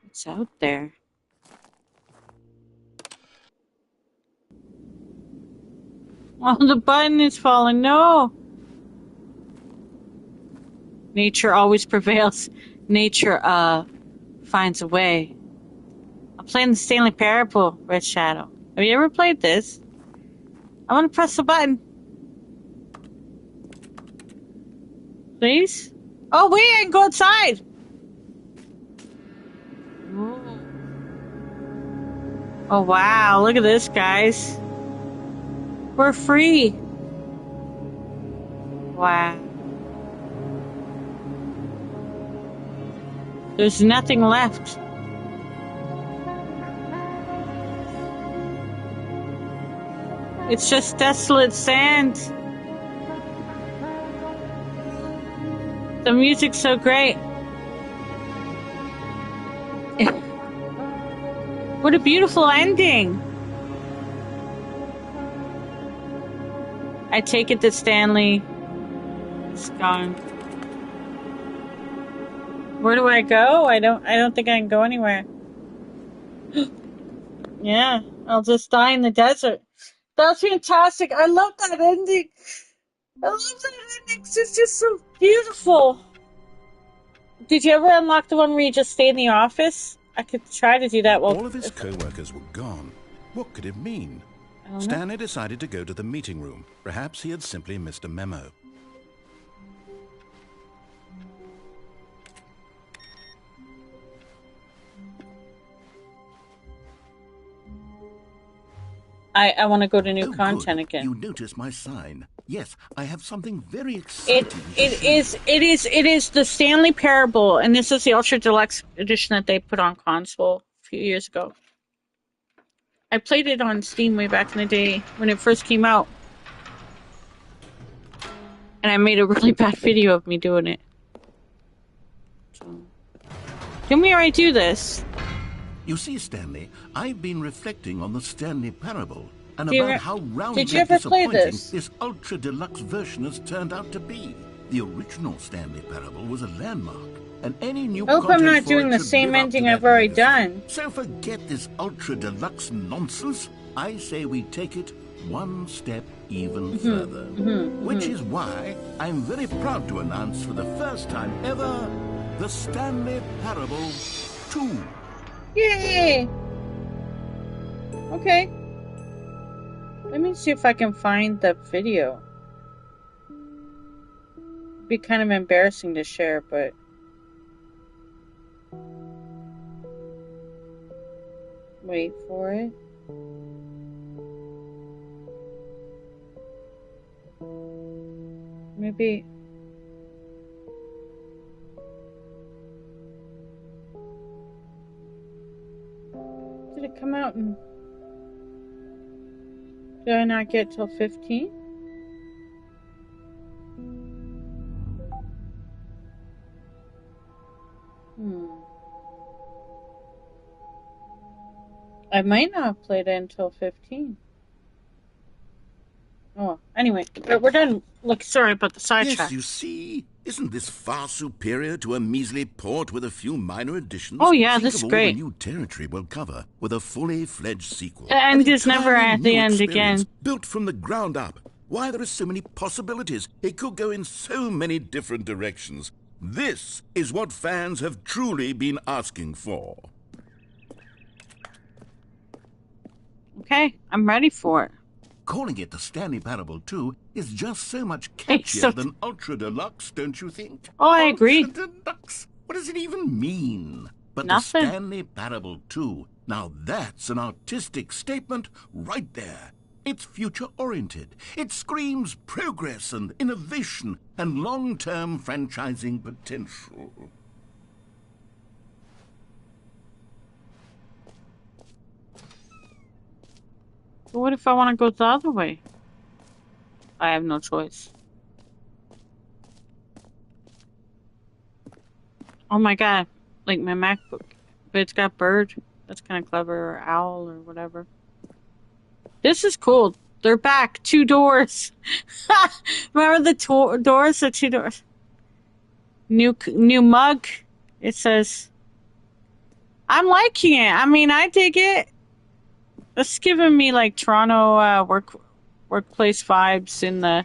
What's out there? Oh, the button is falling. No! Nature always prevails. Nature, finds a way. I'm playing the Stanley Parable, Red Shadow. Have you ever played this? I want to press the button. Please? Oh, wait, I can go outside! Ooh. Oh, wow, look at this, guys. We're free. Wow. There's nothing left. It's just desolate sand. The music's so great. What a beautiful ending. I take it that Stanley is gone. Where do I go? I don't think I can go anywhere. Yeah, I'll just die in the desert. That's fantastic. I love that ending. I love that ending. It's just so beautiful. Did you ever unlock the one where you just stay in the office? I could try to do that. Well, all of his co-workers were gone. What could it mean? Stanley decided to go to the meeting room. Perhaps he had simply missed a memo. I want to go to new content good. again. You notice my sign. Yes, I have something very exciting. It is the Stanley Parable, and this is the Ultra Deluxe edition that they put on console a few years ago. I played it on Steam way back in the day when it first came out. And I made a really bad video of me doing it. So. Can we already do this? You see, Stanley, I've been reflecting on the Stanley Parable and about how roundly disappointing this Ultra Deluxe version has turned out to be. The original Stanley Parable was a landmark, and any new I hope I'm not doing the same ending I've already done. So forget this Ultra Deluxe nonsense. I say we take it one step even further. Which is why I'm very proud to announce for the first time ever the Stanley Parable 2. Yay! Okay. Let me see if I can find the video. It'd be kind of embarrassing to share, but... Wait for it. Maybe... Did it come out in... Did I not get till 15? I might not have played it until 15. Oh, anyway, we're done. Look, sorry about the sidetrack. Yes, you see, isn't this far superior to a measly port with a few minor additions? Oh yeah, Think this is of great. All the new territory we'll cover with a fully fledged sequel. And it's never at the end again. Built from the ground up. Why, there are so many possibilities. It could go in so many different directions. This is what fans have truly been asking for. Okay, I'm ready for it. Calling it the Stanley Parable 2 is just so much catchier than Ultra Deluxe, don't you think? Oh, I agree. Ultra Deluxe? What does it even mean? But Nothing. The Stanley Parable 2, now that's an artistic statement right there. It's future-oriented. It screams progress and innovation and long-term franchising potential. But what if I want to go the other way? I have no choice. Oh my god. Like my MacBook. But it's got bird. That's kind of clever. Or owl or whatever. This is cool. They're back. 2 doors. Remember the doors? The 2 doors. New mug. It says, I'm liking it. I mean, I dig it. It's giving me like Toronto workplace vibes in the...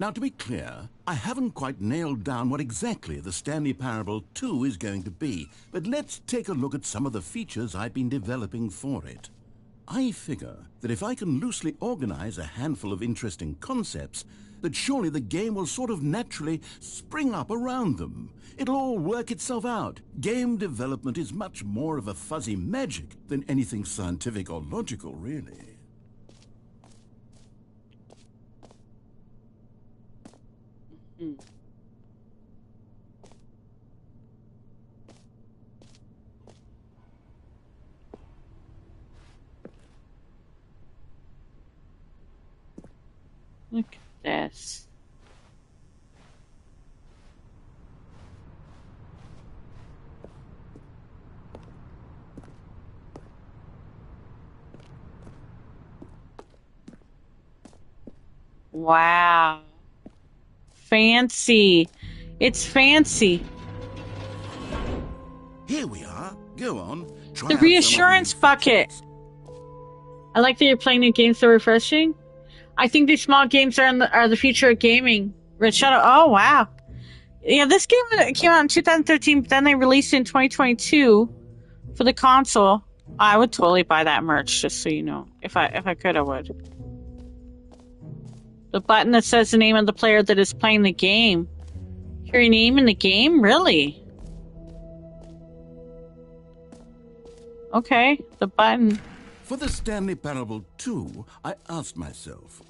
Now, to be clear, I haven't quite nailed down what exactly the Stanley Parable 2 is going to be, but let's take a look at some of the features I've been developing for it. I figure that if I can loosely organize a handful of interesting concepts, that surely the game will sort of naturally spring up around them. It'll all work itself out. Game development is much more of a fuzzy magic than anything scientific or logical, really. Mm. Look at this. Wow. Fancy. It's fancy. Here we are. Go on. Try The out reassurance some of bucket. features. I like that you're playing new games so refreshing. I think these small games are the future of gaming. Red Shadow. Oh, wow. Yeah, this game came out in 2013, but then they released it in 2022 for the console. I would totally buy that merch, just so you know. If I could, I would. The button that says the name of the player that is playing the game. Hear your name in the game? Really? Okay, the button. For the Stanley Parable 2, I asked myself,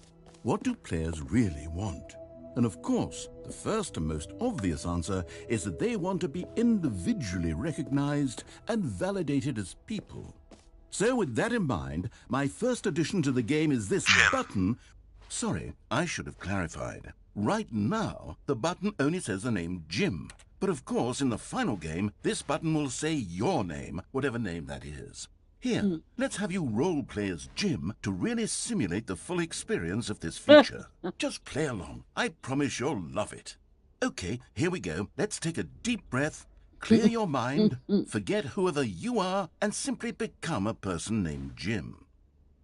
what do players really want? And of course, the first and most obvious answer is that they want to be individually recognized and validated as people. So with that in mind, my first addition to the game is this button. Sorry, I should have clarified. Right now, the button only says the name Jim. But of course, in the final game, this button will say your name, whatever name that is. Here, let's have you role-play as Jim to really simulate the full experience of this feature. Just play along. I promise you'll love it. Okay, here we go. Let's take a deep breath, clear your mind, forget whoever you are, and simply become a person named Jim.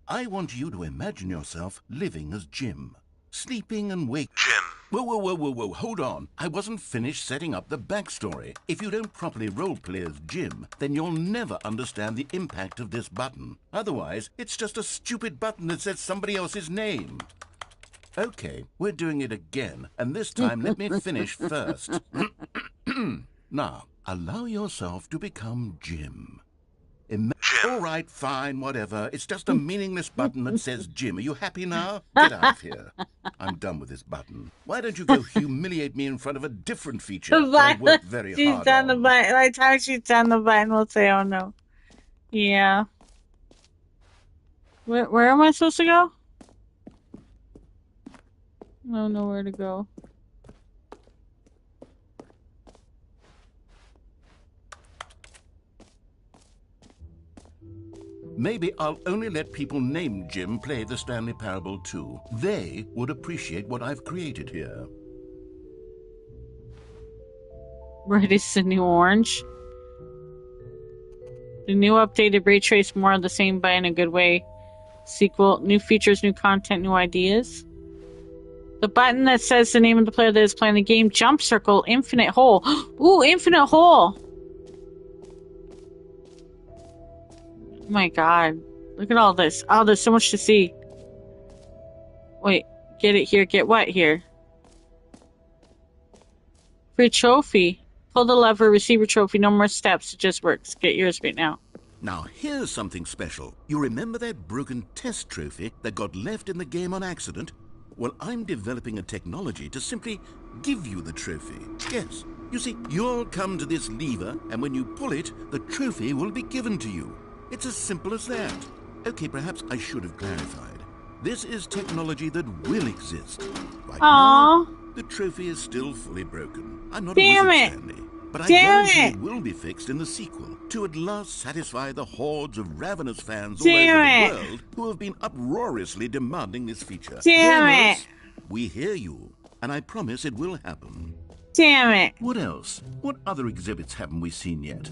I want you to imagine yourself living as Jim. Sleeping and waking. Jim. Whoa, hold on. I wasn't finished setting up the backstory. If you don't properly roleplay as Jim, then you'll never understand the impact of this button. Otherwise, it's just a stupid button that says somebody else's name. Okay, we're doing it again, and this time let me finish first. Now, allow yourself to become Jim. All right, fine, whatever. It's just a meaningless button that says Jim. Are you happy now? Get out of here. I'm done with this button. Why don't you go humiliate me in front of a different feature that I worked very She's hard done on? the button. By the time she's done the button, we'll say, oh no. Yeah. Where am I supposed to go? I don't know where to go. Maybe I'll only let people named Jim play the Stanley Parable 2. They would appreciate what I've created here. Red is the new orange. The new updated ray trace, more of the same, but in a good way. Sequel, new features, new content, new ideas. The button that says the name of the player that is playing the game. Jump circle, infinite hole. Ooh, infinite hole. Oh my god. Look at all this. Oh, there's so much to see. Wait, get it here. Get what here? Free trophy. Pull the lever, receive your trophy. No more steps. It just works. Get yours right now. Now, here's something special. You remember that broken test trophy that got left in the game on accident? Well, I'm developing a technology to simply give you the trophy. Yes. You see, you'll come to this lever, and when you pull it, the trophy will be given to you. It's as simple as that. Okay, perhaps I should have clarified. This is technology that will exist. Right now, the trophy is still fully broken. I'm not Damn a wizard, it. Stanley. But I Damn guarantee it! it will be fixed in the sequel to at last satisfy the hordes of ravenous fans all over Damn the it! world who have been uproariously demanding this feature. Damn it! Gamers, we hear you, and I promise it will happen. Damn it! What else? What other exhibits haven't we seen yet?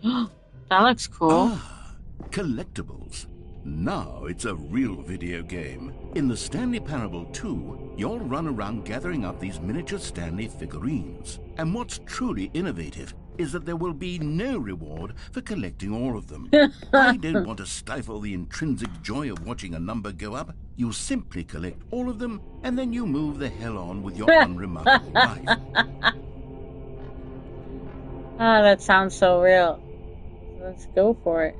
That looks cool. Ah, collectibles. Now it's a real video game. In the Stanley Parable 2, you'll run around gathering up these miniature Stanley figurines. And what's truly innovative is that there will be no reward for collecting all of them. I don't want to stifle the intrinsic joy of watching a number go up. You simply collect all of them, and then you move the hell on with your unremarkable life. Ah, that sounds so real. Let's go for it.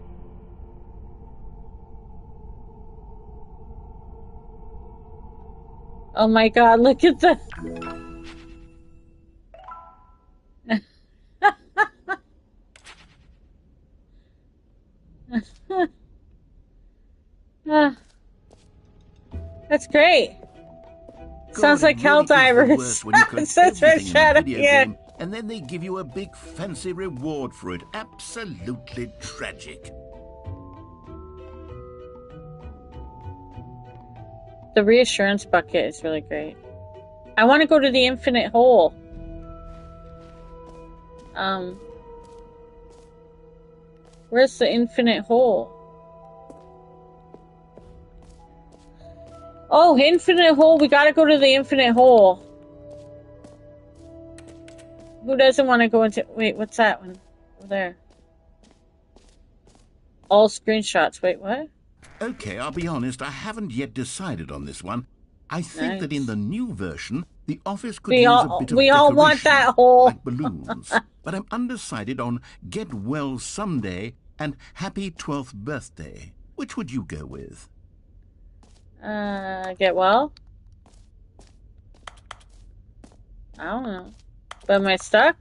Oh my god, look at the... That's great. Sounds like Helldivers. That's for Shadow. Yeah. And then they give you a big fancy reward for it. Absolutely tragic. The reassurance bucket is really great. I want to go to the infinite hole. Where's the infinite hole? Oh, infinite hole. We gotta go to the infinite hole. Who doesn't want to go into... Wait, what's that one? Over there. All screenshots. Wait, what? Okay, I'll be honest, I haven't yet decided on this one. I think that in the new version, the office could use a bit of we all want that hole. like balloons. But I'm undecided on Get Well Someday and Happy 12th Birthday. Which would you go with? Get well? I don't know. But am I stuck?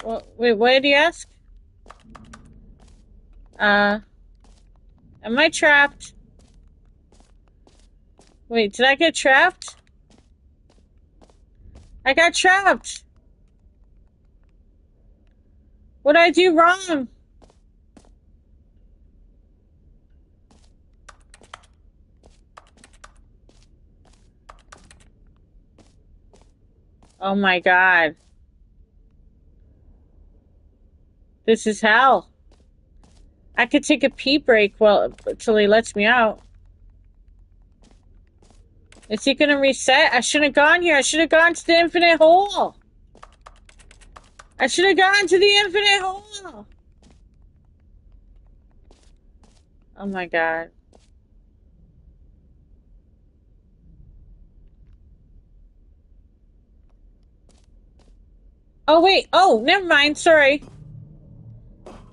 Well, wait, what did you ask? Am I trapped? Wait, did I get trapped? I got trapped! What did I do wrong? Oh my god. This is hell. I could take a pee break till he lets me out. Is he gonna reset? I shouldn't have gone here. I should have gone to the infinite hole. I should have gone to the infinite hole. Oh my god. Oh wait. Oh, never mind. Sorry.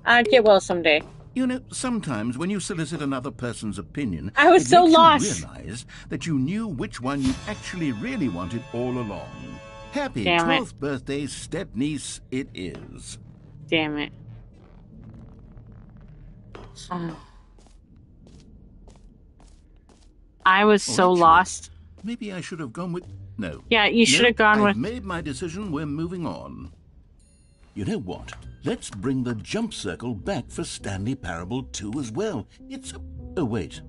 Get well someday. You know, sometimes when you solicit another person's opinion, I was so lost. You realize that you knew which one you actually really wanted all along. Happy Damn 12th birthday, step-niece, it is. Damn it. I was so actually, lost. Maybe I should have gone with... No. Yeah, you should have gone with... I've made my decision. We're moving on. You know what? Let's bring the jump circle back for Stanley Parable 2 as well. It's a... Oh, wait.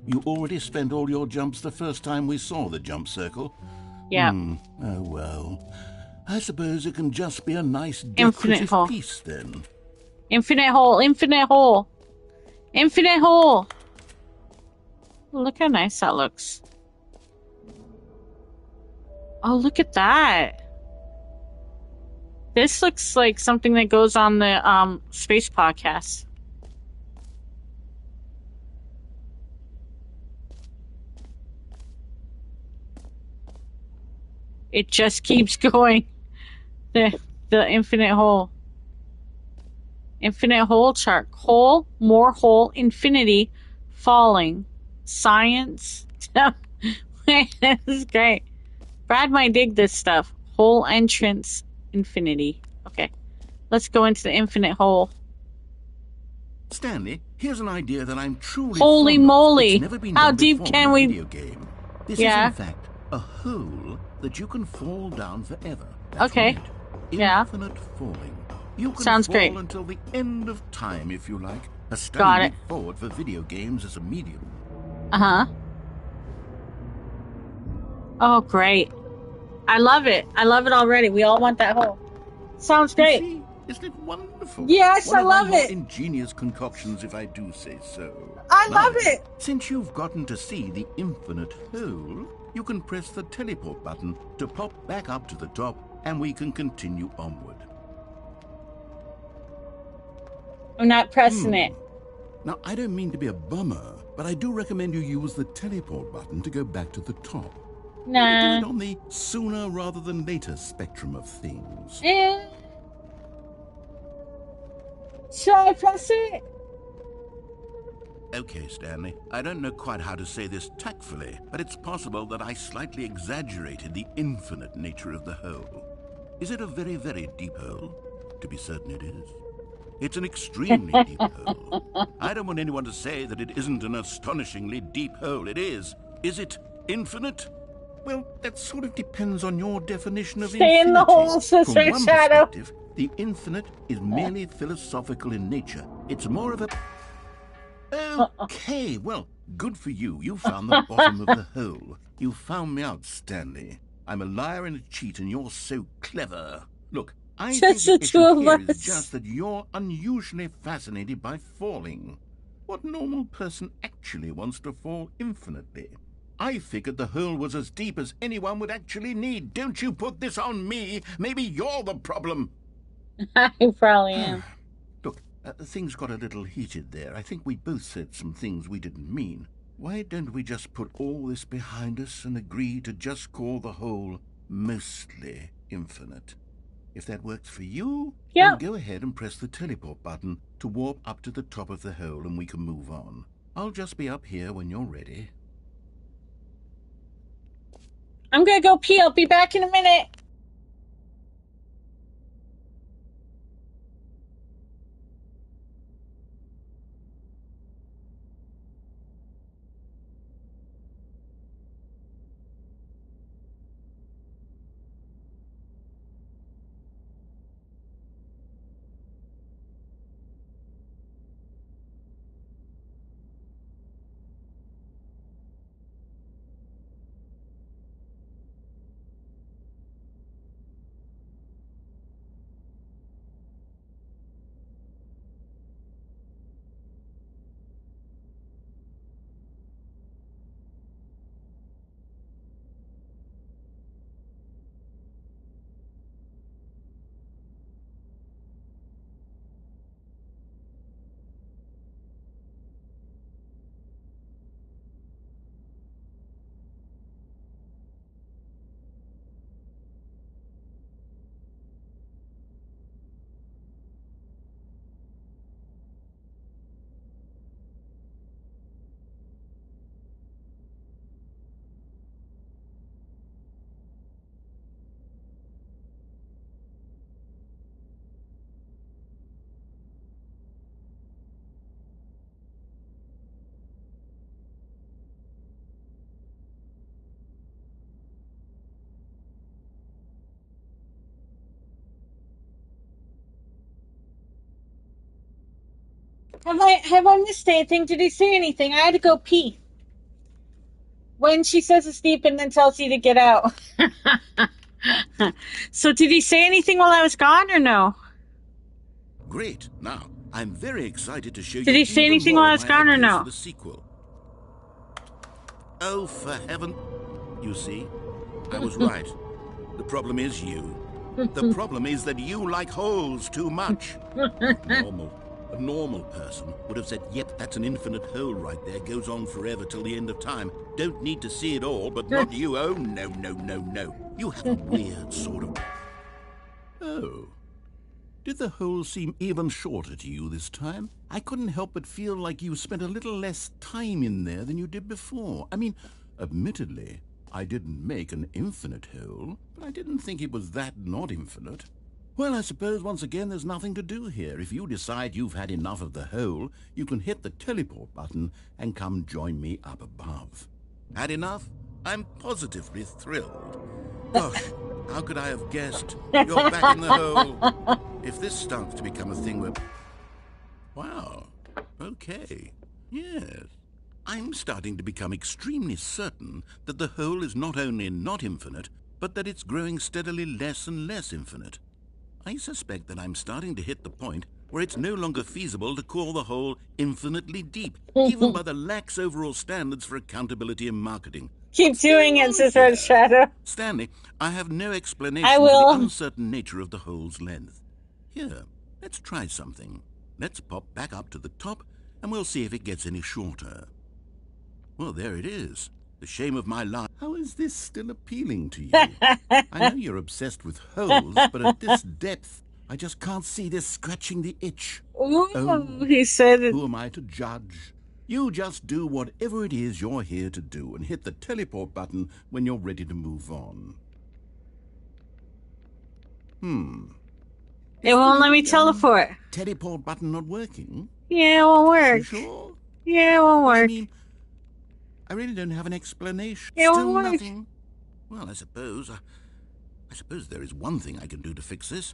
You already spent all your jumps the first time we saw the jump circle? Yeah. Oh, well. I suppose it can just be a nice Infinite decorative hole. piece, then. Infinite hole, infinite hole. Infinite hole. Look how nice that looks. Oh, look at that. This looks like something that goes on the space podcast. It just keeps going. The infinite hole. Infinite hole chart. Hole, more hole, infinity, falling. Science. This is great. Brad might dig this stuff. Hole entrance, infinity. Okay. Let's go into the infinite hole. Stanley, here's an idea that I'm truly Holy fond of. moly. It's never been How done deep before can in a we... video game. This Yeah. is, in fact, a hole that you can fall down forever. That's Okay. right. Yeah. Infinite falling. You can Sounds fall great. until the end of time, if you like. A Got stunning it. leap forward for video games as a medium. Uh-huh. Oh, great. I love it. I love it already. We all want that hole. Sounds You great. see, isn't it wonderful? Yes, One I of my love more it. ingenious concoctions, if I do say so. I Now love then, it. Since you've gotten to see the infinite hole, you can press the teleport button to pop back up to the top, and we can continue onward. I'm not pressing it. Now, I don't mean to be a bummer, but I do recommend you use the teleport button to go back to the top. Maybe do Nah. it on the sooner rather than later spectrum of things. Should I press it? Okay, Stanley, I don't know quite how to say this tactfully, but it's possible that I slightly exaggerated the infinite nature of the hole. Is it a very, very deep hole? To be certain it is. It's an extremely deep hole. I don't want anyone to say that it isn't an astonishingly deep hole. It is. Is it infinite? Well, that sort of depends on your definition of Stay infinity. in the hole, Sister From one Shadow. perspective, the infinite is merely philosophical in nature. It's more of a... Okay, well, good for you. You found the bottom of the hole. You found me out, Stanley. I'm a liar and a cheat, and you're so clever. Look, I think Just the the two issue of here is us. just that you're unusually fascinated by falling. What normal person actually wants to fall infinitely? I figured the hole was as deep as anyone would actually need. Don't you put this on me. Maybe you're the problem. I probably am. Look, things got a little heated there. I think we both said some things we didn't mean. Why don't we just put all this behind us and agree to just call the hole mostly infinite? If that works for you, Yeah. then go ahead and press the teleport button to warp up to the top of the hole and we can move on. I'll just be up here when you're ready. I'm gonna go pee. I'll be back in a minute. Have I missed anything? Did he say anything? I had to go pee. When she says it's deep and then tells you to get out. So did he say anything while I was gone or no? Great. Now, I'm very excited to show Did you he say even anything more while I of was my gone or ideas no? for the sequel. Oh, for heaven... You see, I was right. The problem is you. The problem is that you like holes too much. A normal person would have said, yep, that's an infinite hole right there, goes on forever till the end of time. Don't need to see it all, but not you. Oh, no, no, no, no. You have a weird sort of... Oh. Did the hole seem even shorter to you this time? I couldn't help but feel like you spent a little less time in there than you did before. I mean, admittedly, I didn't make an infinite hole, but I didn't think it was that not infinite. Well, I suppose once again there's nothing to do here. If you decide you've had enough of the hole, you can hit the teleport button and come join me up above. Had enough? I'm positively thrilled. Gosh, how could I have guessed? You're back in the hole. If this starts to become a thing where... Wow. Okay. Yes. I'm starting to become extremely certain that the hole is not only not infinite, but that it's growing steadily less and less infinite. I suspect that I'm starting to hit the point where it's no longer feasible to call the hole infinitely deep, even by the lax overall standards for accountability and marketing. Keep doing it, Sister Shadow. Stanley, I have no explanation I for will. the uncertain nature of the hole's length. Here, let's try something. Let's pop back up to the top, and we'll see if it gets any shorter. Well, there it is. The shame of my life. How is this still appealing to you? I know you're obsessed with holes, but at this depth, I just can't see this scratching the itch. Ooh, Oh, he said it. who am I to judge? You just do whatever it is you're here to do and hit the teleport button when you're ready to move on. It won't let me teleport. Teleport button not working? Yeah, it won't work. You sure? Yeah, it won't I work. mean, I really don't have an explanation. It won't Still work. nothing? Well, I suppose there is one thing I can do to fix this.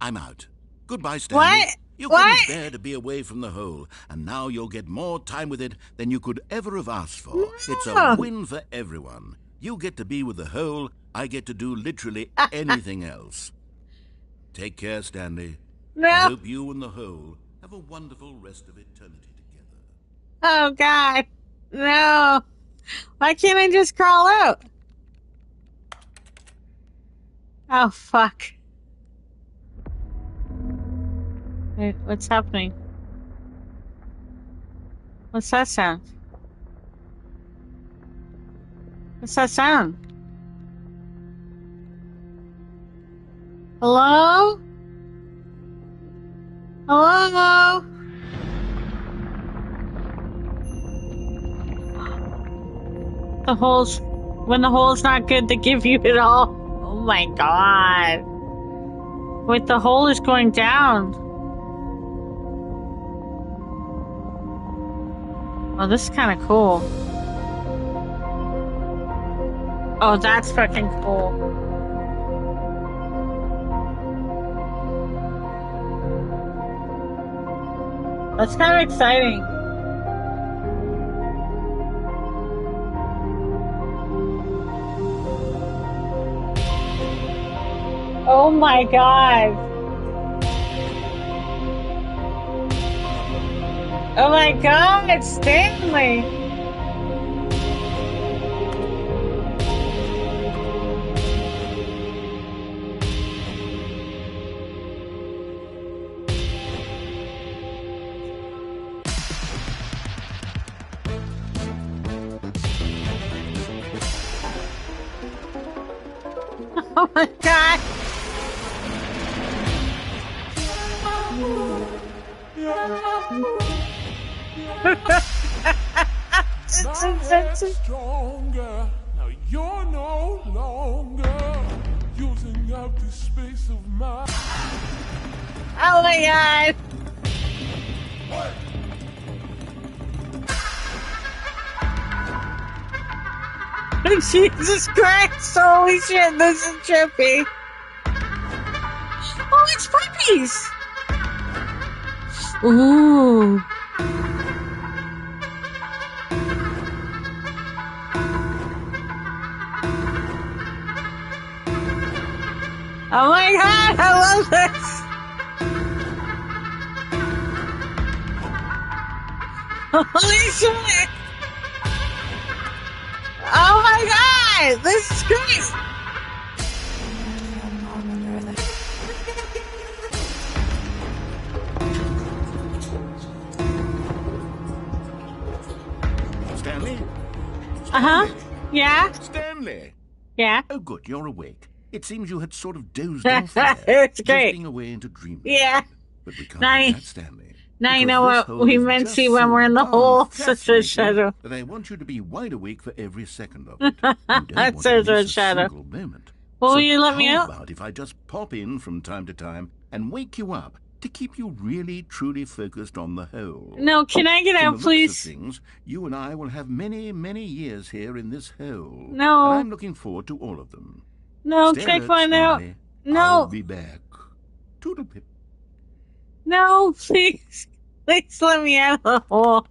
I'm out. Goodbye, Stanley. What? You What? couldn't bear to be away from the hole, and now you'll get more time with it than you could ever have asked for. No. It's a win for everyone. You get to be with the hole, I get to do literally anything else. Take care, Stanley. No. I hope you and the hole have a wonderful rest of eternity together. Oh, God. No. Why can't I just crawl out? Oh, fuck. Wait, what's happening? What's that sound? What's that sound? Hello? Hello? The hole's... When the hole's not good, they give you it all. Oh my god. Wait, the hole is going down. Oh, this is kind of cool. Oh, that's fucking cool. That's kind of exciting. Oh my god. Oh my god, Stanley. Oh my god. Stronger. Now you're no longer using up the space of my. Oh my god. Jesus Christ, holy shit, this is trippy. Oh, it's puppies. Ooh. Oh my god, I love this. Holy shit. Oh my god, this is great. Stanley? Uh-huh. Yeah? Stanley! Yeah? Oh, good, you're awake. It seems you had sort of dozed off there. It's great. Drifting away into dreamland. Yeah. But we can't Now do you- that, Stanley. Now you Because know this what hole we is meant just to when so we're in the darn hole, Sister fascinating Shadow. That I want you to be wide awake for every second of it. You don't That's want to Sister miss a Shadow. single moment. Well, So will you let me how out? about if I just pop in from time to time and wake you up to keep you really, truly focused on the hole? No, can I get From out, the looks of please? things, you and I will have many, many years here in this hole. No. And I'm looking forward to all of them. No, Stay can I alert, find out? Stanley. I'll No. be back. Toodlepip. No, please. Please let me out of the hole.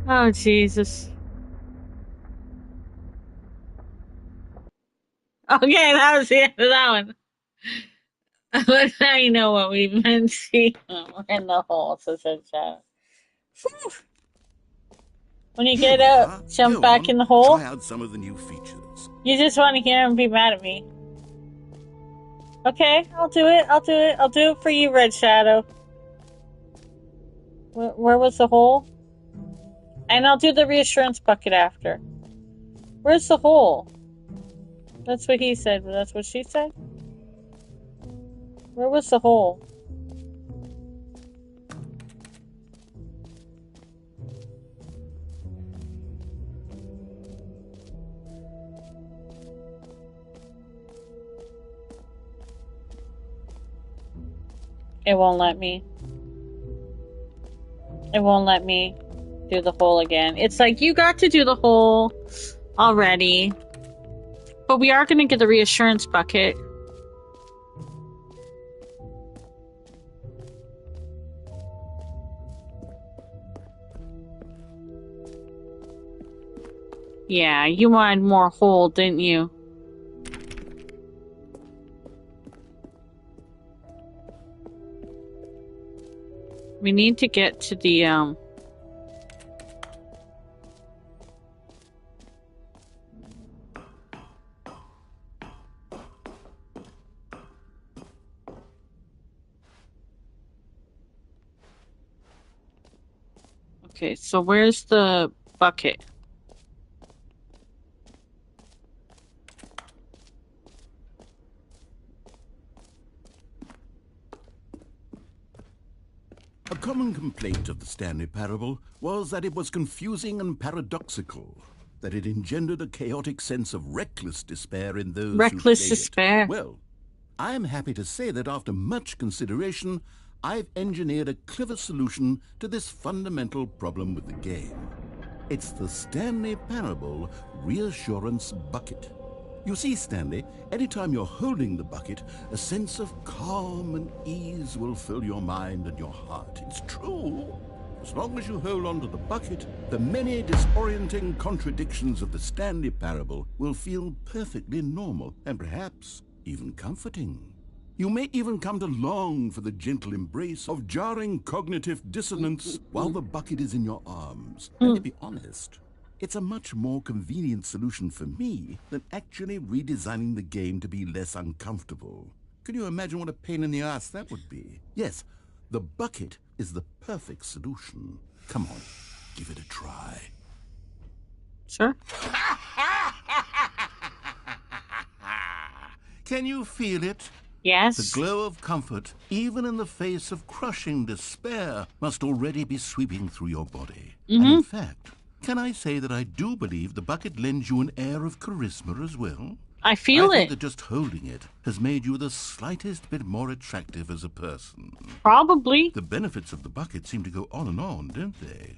Oh, Jesus. Okay, that was the end of that one. But now you know what we meant. See, we're in the hole, so shadow. When you Here get we out, are. jump Go back on. in the hole. Try out some of the new features. You just want to hear him be mad at me. Okay, I'll do it. I'll do it. I'll do it for you, Red Shadow. Where was the hole? And I'll do the reassurance bucket after. Where's the hole? That's what he said, but that's what she said? Where was the hole? It won't let me. It won't let me do the hole again. It's like, you got to do the hole already. But we are going to get the reassurance bucket. Yeah, you wanted more hole, didn't you? We need to get to the, Okay, so where's the bucket? A common complaint of the Stanley parable was that it was confusing and paradoxical, that it engendered a chaotic sense of reckless despair in those who played despair. it. Well, I am happy to say that after much consideration, I've engineered a clever solution to this fundamental problem with the game. It's the Stanley Parable Reassurance Bucket. You see, Stanley, anytime you're holding the bucket, a sense of calm and ease will fill your mind and your heart. It's true. As long as you hold on to the bucket, the many disorienting contradictions of the Stanley Parable will feel perfectly normal and perhaps even comforting. You may even come to long for the gentle embrace of jarring cognitive dissonance while the bucket is in your arms. And to be honest, it's a much more convenient solution for me than actually redesigning the game to be less uncomfortable. Can you imagine what a pain in the ass that would be? Yes, the bucket is the perfect solution. Come on, give it a try. Sure. Can you feel it? Yes. The glow of comfort, even in the face of crushing despair, must already be sweeping through your body. And in fact, can I say that I do believe the bucket lends you an air of charisma as well? I feel I think it. that just holding it has made you the slightest bit more attractive as a person. Probably. The benefits of the bucket seem to go on, don't they?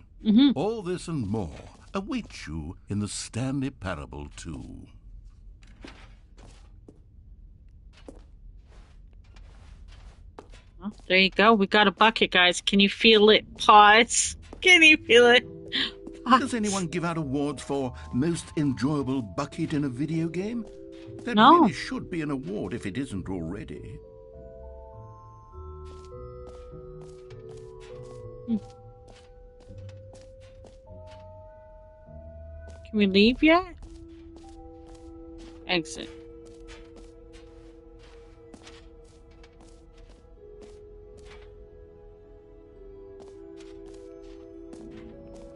All this and more await you in the Stanley Parable 2. Well, there you go. We got a bucket, guys. Can you feel it? Pause. Can you feel it? Does anyone give out awards for most enjoyable bucket in a video game? That No. really should be an award if it isn't already. Can we leave yet? Exit.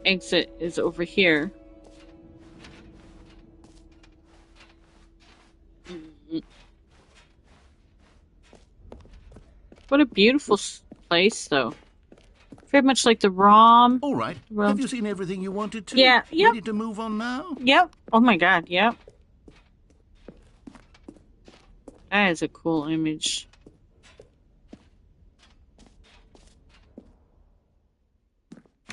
Exit is over here. What a beautiful place, though. Very much like the ROM. All right. Well- Have you seen everything you wanted to? Yeah, yep. Ready to move on now? Yep. Oh my god, yep. That is a cool image.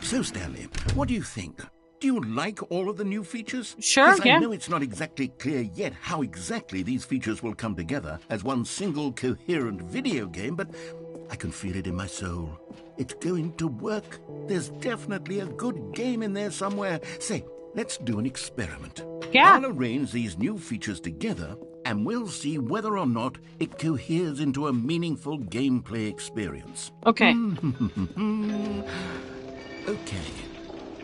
So, Stanley, what do you think? Do you like all of the new features? Sure, Yes, I yeah. know it's not exactly clear yet how exactly these features will come together as one single coherent video game, but I can feel it in my soul. It's going to work. There's definitely a good game in there somewhere. Say, let's do an experiment. Yeah. I'll arrange these new features together, and we'll see whether or not it coheres into a meaningful gameplay experience. Okay. Okay.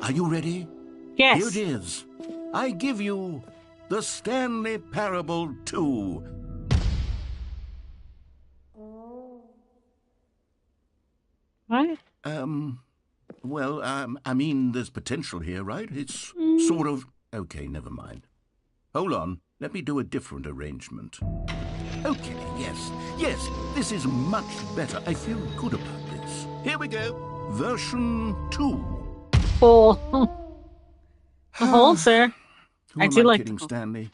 Are you ready? Yes. Here it is. I give you the Stanley Parable 2. What? Well, I mean, there's potential here, right? It's sort of... Okay, never mind. Hold on. Let me do a different arrangement. Okay, yes, this is much better. I feel good about this. Here we go. Version 2. Cool. The holes there. Who I am do I like kidding, the- Stanley?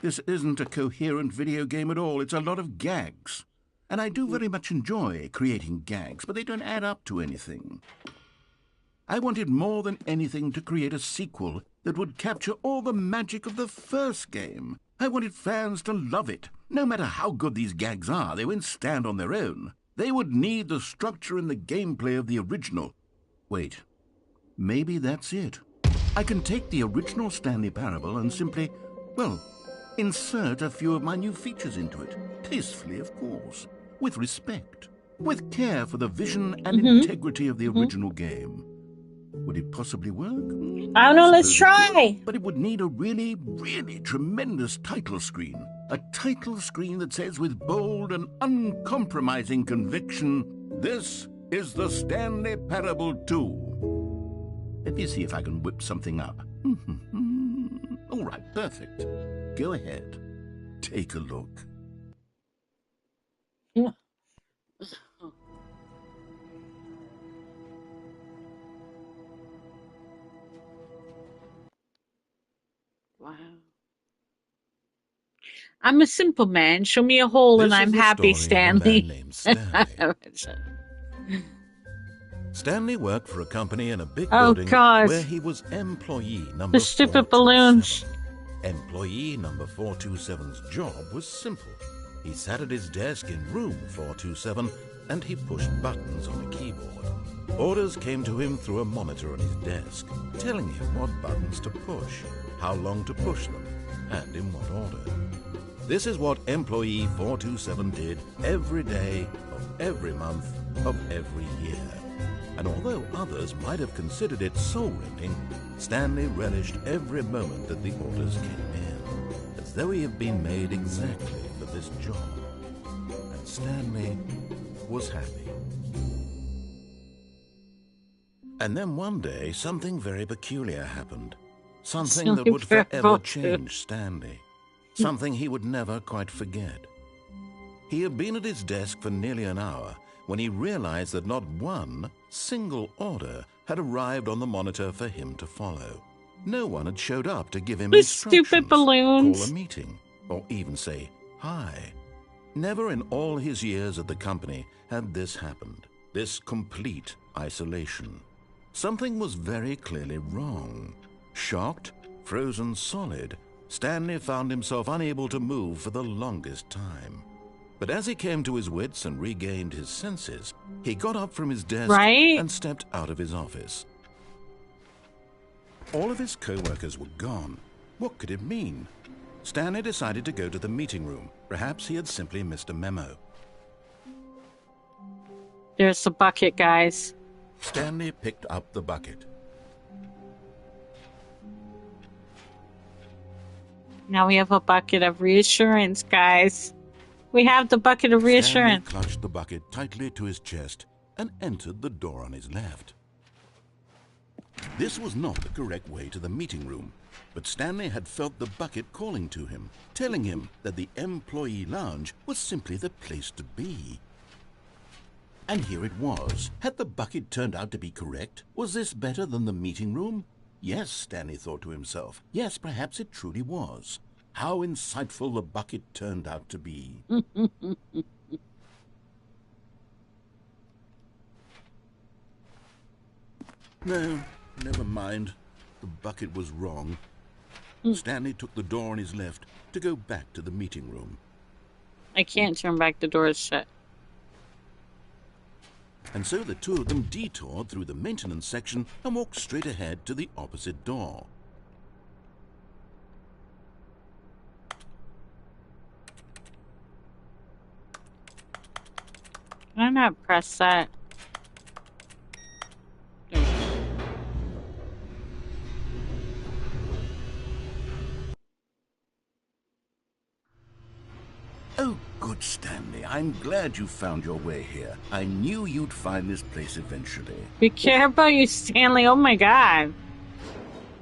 This isn't a coherent video game at all. It's a lot of gags. And I do very much enjoy creating gags, but they don't add up to anything. I wanted more than anything to create a sequel that would capture all the magic of the first game. I wanted fans to love it. No matter how good these gags are, they won't stand on their own. They would need the structure and the gameplay of the original. Wait, maybe that's it. I can take the original Stanley Parable and simply, well, insert a few of my new features into it. Tastefully, of course. With respect. With care for the vision and integrity of the original game. Would it possibly work? I don't know, let's Suppose it try. would, but it would need a really, really tremendous title screen. A title screen that says with bold and uncompromising conviction, "This is the Stanley Parable 2." Let me see if I can whip something up. All right, perfect. Go ahead. Take a look. Wow. I'm a simple man. Show me a hole This and is I'm the happy, story of a man Stanley. named Stanley. Stanley worked for a company in a big Oh, building God. where he was employee number The stupid 427. balloons. Employee number 427's job was simple. He sat at his desk in room 427 and he pushed buttons on a keyboard. Orders came to him through a monitor on his desk, telling him what buttons to push, how long to push them, and in what order. This is what employee 427 did every day of every month of every year. And although others might have considered it soul-rending, Stanley relished every moment that the orders came in, as though he had been made exactly for this job. And Stanley was happy. And then one day, something very peculiar happened. Something that would forever change Stanley. Something he would never quite forget. He had been at his desk for nearly an hour when he realized that not one single order had arrived on the monitor for him to follow. No one had showed up to give him The instructions, stupid balloons. call a meeting, or even say hi. Never in all his years at the company had this happened, this complete isolation. Something was very clearly wrong. Shocked, frozen solid, Stanley found himself unable to move for the longest time. But as he came to his wits and regained his senses, he got up from his desk and stepped out of his office. All of his co-workers were gone. What could it mean? Stanley decided to go to the meeting room. Perhaps he had simply missed a memo. There's the bucket, guys. Stanley picked up the bucket. Now we have a bucket of reassurance, guys. We have the bucket of reassurance. Stanley clutched the bucket tightly to his chest and entered the door on his left. This was not the correct way to the meeting room, but Stanley had felt the bucket calling to him, telling him that the employee lounge was simply the place to be. And here it was. Had the bucket turned out to be correct? Was this better than the meeting room? Yes, Stanley thought to himself. Yes, perhaps it truly was. How insightful the bucket turned out to be. No, never mind. The bucket was wrong. Stanley took the door on his left to go back to the meeting room. I can't turn back, the door is shut. And so the two of them detoured through the maintenance section and walked straight ahead to the opposite door. Can I not press that? Oh, good Stanley. I'm glad you found your way here. I knew you'd find this place eventually. We care about you, Stanley. Oh my god.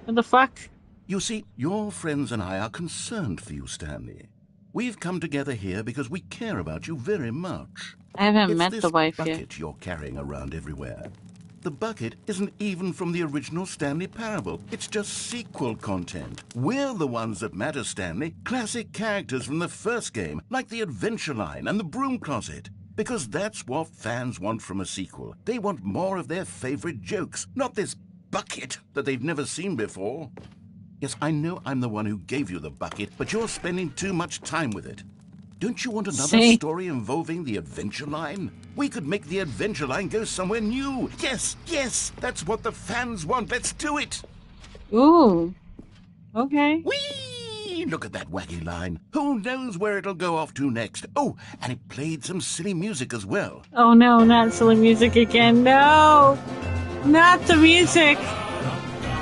What the fuck? You see, your friends and I are concerned for you, Stanley. We've come together here because we care about you very much. I haven't It's met this the wife bucket yet. you're carrying around everywhere. The bucket isn't even from the original Stanley Parable. It's just sequel content. We're the ones that matter, Stanley. Classic characters from the first game, like the Adventure Line and the Broom Closet. Because that's what fans want from a sequel. They want more of their favorite jokes, not this bucket that they've never seen before. Yes, I know I'm the one who gave you the bucket, but you're spending too much time with it. Don't you want another story involving the Adventure Line? We could make the Adventure Line go somewhere new. Yes, yes, that's what the fans want. Let's do it. Ooh. Okay. Whee! Look at that wacky line. Who knows where it'll go off to next? Oh, and it played some silly music as well. Oh no, not silly music again. No! Not the music!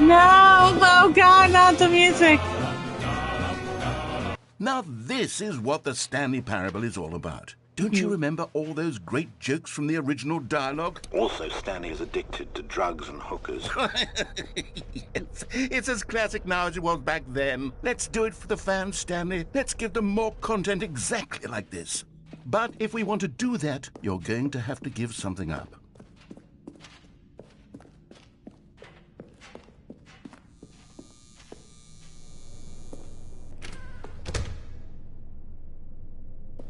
No! Oh god, not the music! Now this is what the Stanley Parable is all about. Don't you remember all those great jokes from the original dialogue? Also, Stanley is addicted to drugs and hookers. It's as classic now as it was back then. Let's do it for the fans, Stanley. Let's give them more content exactly like this. But if we want to do that, you're going to have to give something up.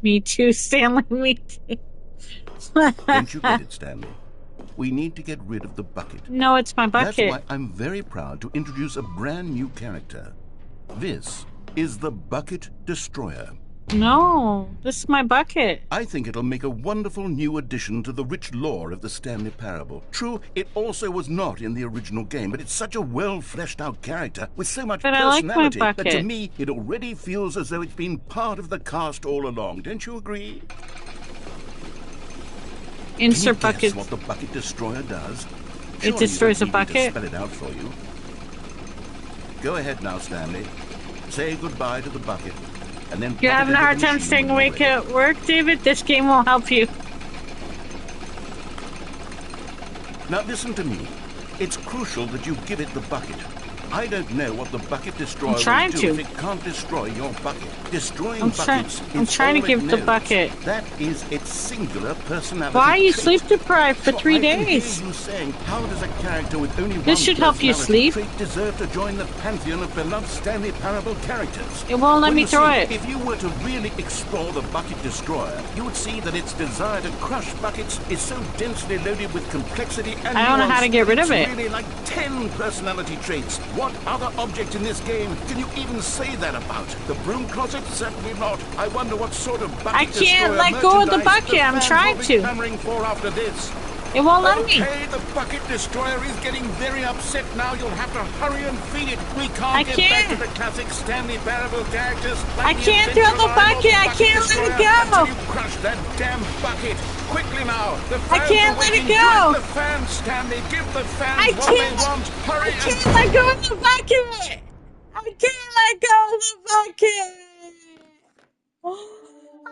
Me too, Stanley, me too. Don't you get it, Stanley? We need to get rid of the bucket. No, it's my bucket. That's why I'm very proud to introduce a brand new character. This is the Bucket Destroyer. No, this is my bucket. I think it'll make a wonderful new addition to the rich lore of the Stanley Parable. True, it also was not in the original game, but it's such a well-fleshed-out character with so much personality that to me, it already feels as though it's been part of the cast all along. Don't you agree? Insert bucket. Can you bucket. guess what the Bucket Destroyer does? It destroys a bucket? Me to spell it out for you. Go ahead now, Stanley. Say goodbye to the bucket. And then you're having a hard time staying awake at work, David? This game will help you. Now listen to me. It's crucial that you give it the bucket. I don't know what the Bucket Destroyer will do if it can't destroy your bucket. Destroying buckets I'm trying to give the bucket. That is its singular personality. Why are you sleep deprived for 3 days? I can hear you saying, how does a character with only this should help you sleep. Deserve to join the pantheon of beloved Stanley Parable characters? It won't let me throw it. If you were to really explore the Bucket Destroyer, you would see that its desire to crush buckets is so densely loaded with complexity and I don't know how to get rid of it. Really like 10 personality traits. What other object in this game can you even say that about? The broom closet? Certainly not. I wonder what sort of bucket I can't let go of the bucket. I'm trying to. For after this. It won't let me. Okay, the Bucket Destroyer is getting very upset now. You'll have to hurry and feed it. We can't get back to the classic Stanley Parable characters. Like I can't throw the bucket. I can't let it go. Until you crush that damn bucket. Quickly now. The fans I can't let it go. The fans, Stanley. Give the fans what they want. Hurry. I can't let go of the bucket. I can't let go of the bucket.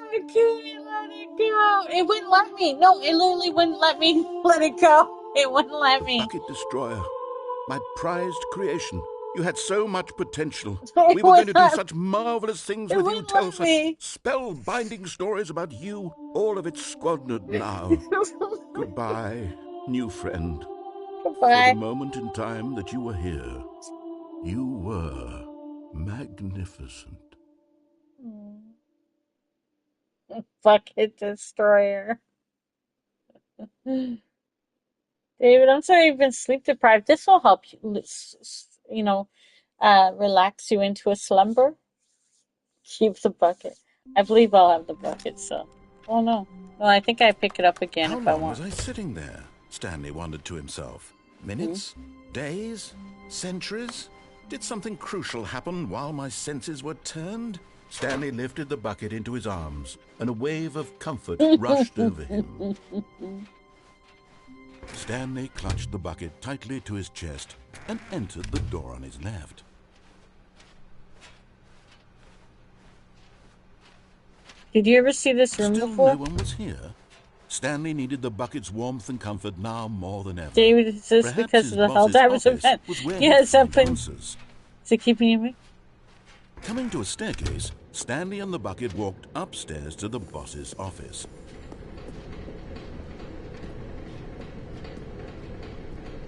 I couldn't let it go. It wouldn't let me. No, it literally wouldn't let me let it go. It wouldn't let me. Bucket Destroyer, my prized creation. You had so much potential. We were going to do such marvelous things with you. Tell such spellbinding stories about you. All of it squandered now. Goodbye, new friend. Goodbye. For the moment in time that you were here, you were magnificent. Bucket destroyer. David, I'm sorry you've been sleep deprived. This will help you, you know, relax you into a slumber. Keep the bucket. I believe I'll have the bucket, so. Oh no. Well, I think I pick it up again How if I long was want. I sitting there? Stanley wondered to himself. Hmm? Minutes? Days? Centuries? Did something crucial happen while my senses were turned? Stanley lifted the bucket into his arms, and a wave of comfort rushed over him. Stanley clutched the bucket tightly to his chest and entered the door on his left. Did you ever see this room Still no before? one was here. Stanley needed the bucket's warmth and comfort now more than ever. David, is this Perhaps because his of the boss's Helldivers office event? was where he'd Yes, find up in. answers. Is it keeping you awake? Coming to a staircase, Stanley and the bucket walked upstairs to the boss's office.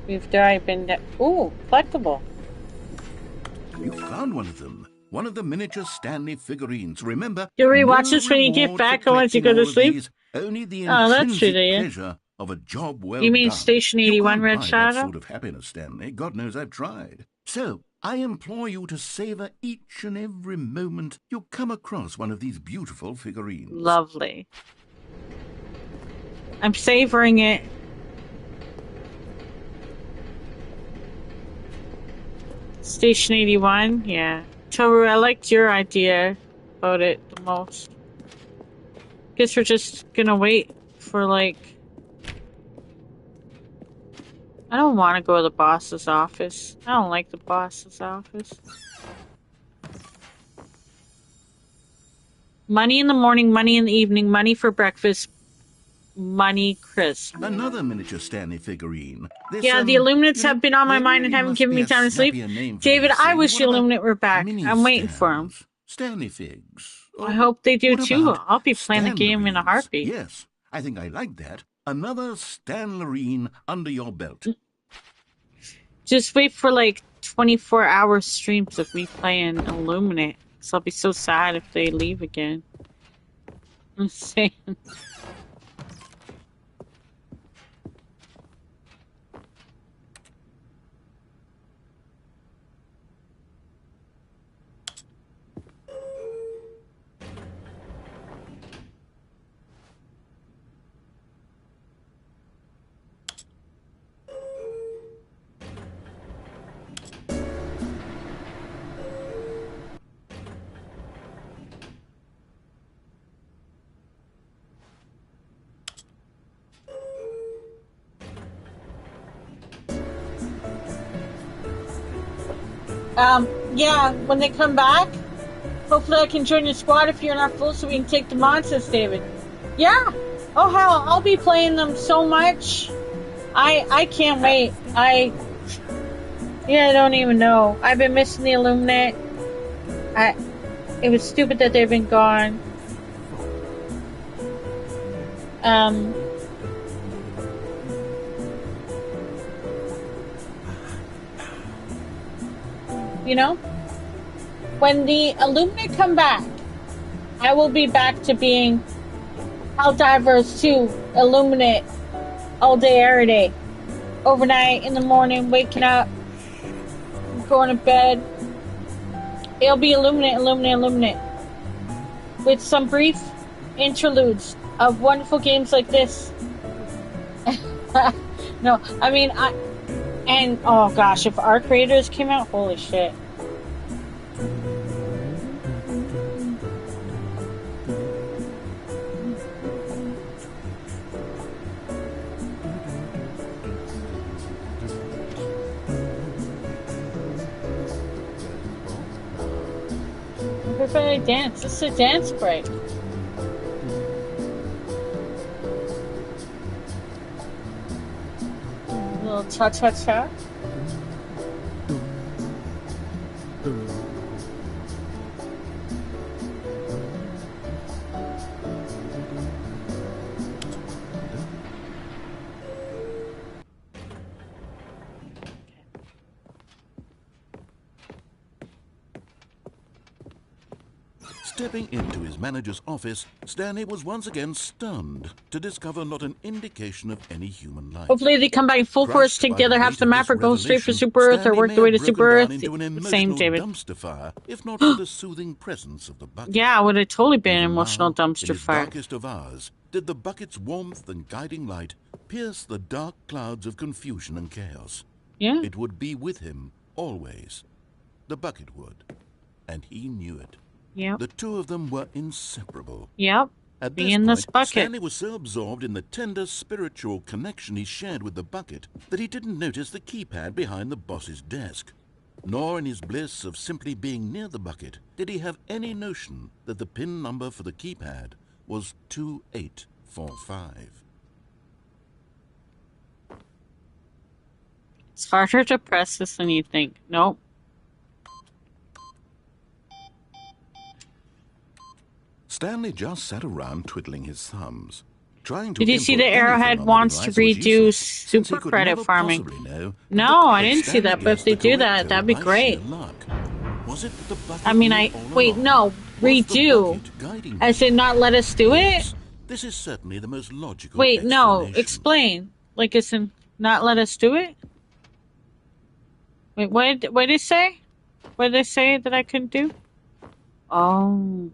We've died, been down. Ooh, collectible. You found one of them. One of the miniature Stanley figurines. Remember, You'll rewatch no this when you get reward back for or once you collecting go to all of sleep? these. Only the Oh, that's sweet of intrinsic you. pleasure of a job well You mean done. Station You 81 can't Red buy that Shadow? sort of happiness, Stanley. God knows I've tried. So, I implore you to savor each and every moment you come across one of these beautiful figurines. Lovely. I'm savoring it. Station 81, yeah. Toru, I liked your idea about it the most. Guess we're just gonna wait for, like... I don't want to go to the boss's office. I don't like the boss's office. Money in the morning, money in the evening, money for breakfast, money crisp. Another miniature Stanley figurine. This, Yeah, the Illuminates have been on my there mind and really haven't must given be me a time to sleep. snappier name for David, these I things. wish What the about Illuminate were back. mini I'm waiting for them. stands? Stanley figs. I hope they do What too. about I'll be playing the game in a Stanlerines? heartbeat. Yes, I think I like that. Another Stanlerine under your belt. Just wait for like 24-hour streams of me playing Illuminate. So I'll be so sad if they leave again. I'm saying. Yeah, when they come back, hopefully I can join your squad if you're not full so we can take the monsters, David. Yeah! Oh hell, I'll be playing them so much. I can't wait. I don't even know. I've been missing the Illuminate. It was stupid that they've been gone. You know? When the Illuminate come back, I will be back to being Helldivers 2, Illuminate, all day, every day. Overnight, in the morning, waking up, going to bed. It'll be Illuminate, Illuminate, Illuminate. With some brief interludes of wonderful games like this. No, I mean, oh gosh, if our creators came out, holy shit. Everybody dance. This is a dance break. A little cha-cha-cha. Stepping into his manager's office, Stanley was once again stunned to discover not an indication of any human life. Hopefully they come back full force, Crushed take by the other the half of the weight of map, this or go straight for revelation, Super Earth, or Stanley work may their way have to Super broken Earth. down into an Same, emotional David. dumpster fire, if not for the soothing presence of the bucket. Yeah, it would have totally been an Even emotional now, in dumpster his fire. darkest of hours, did the bucket's warmth and guiding light pierce the dark clouds of confusion and chaos. Yeah. It would be with him always. The bucket would, and he knew it. Yep. The two of them were inseparable. Yep. At Be this in point, this bucket. Stanley was so absorbed in the tender spiritual connection he shared with the bucket that he didn't notice the keypad behind the boss's desk. Nor in his bliss of simply being near the bucket did he have any notion that the PIN number for the keypad was 2845. It's harder to press this than you think. Nope. Stanley just sat around twiddling his thumbs, trying to Did you see the input anything Arrowhead on the wants to device was redo useless, since he super could credit never farming? possibly know No, I that didn't see Stanley that, but if guessed they the do correct that, code that'd be by great. sheer luck. Was it the bucket I mean, knew all wait, along? no, Was the redo. bucket guiding As him? in not let us do it? Yes, this is certainly the most logical Wait, no, explanation. explain. Like, as in not let us do it? Wait, what did they say? What did they say that I couldn't do? Oh.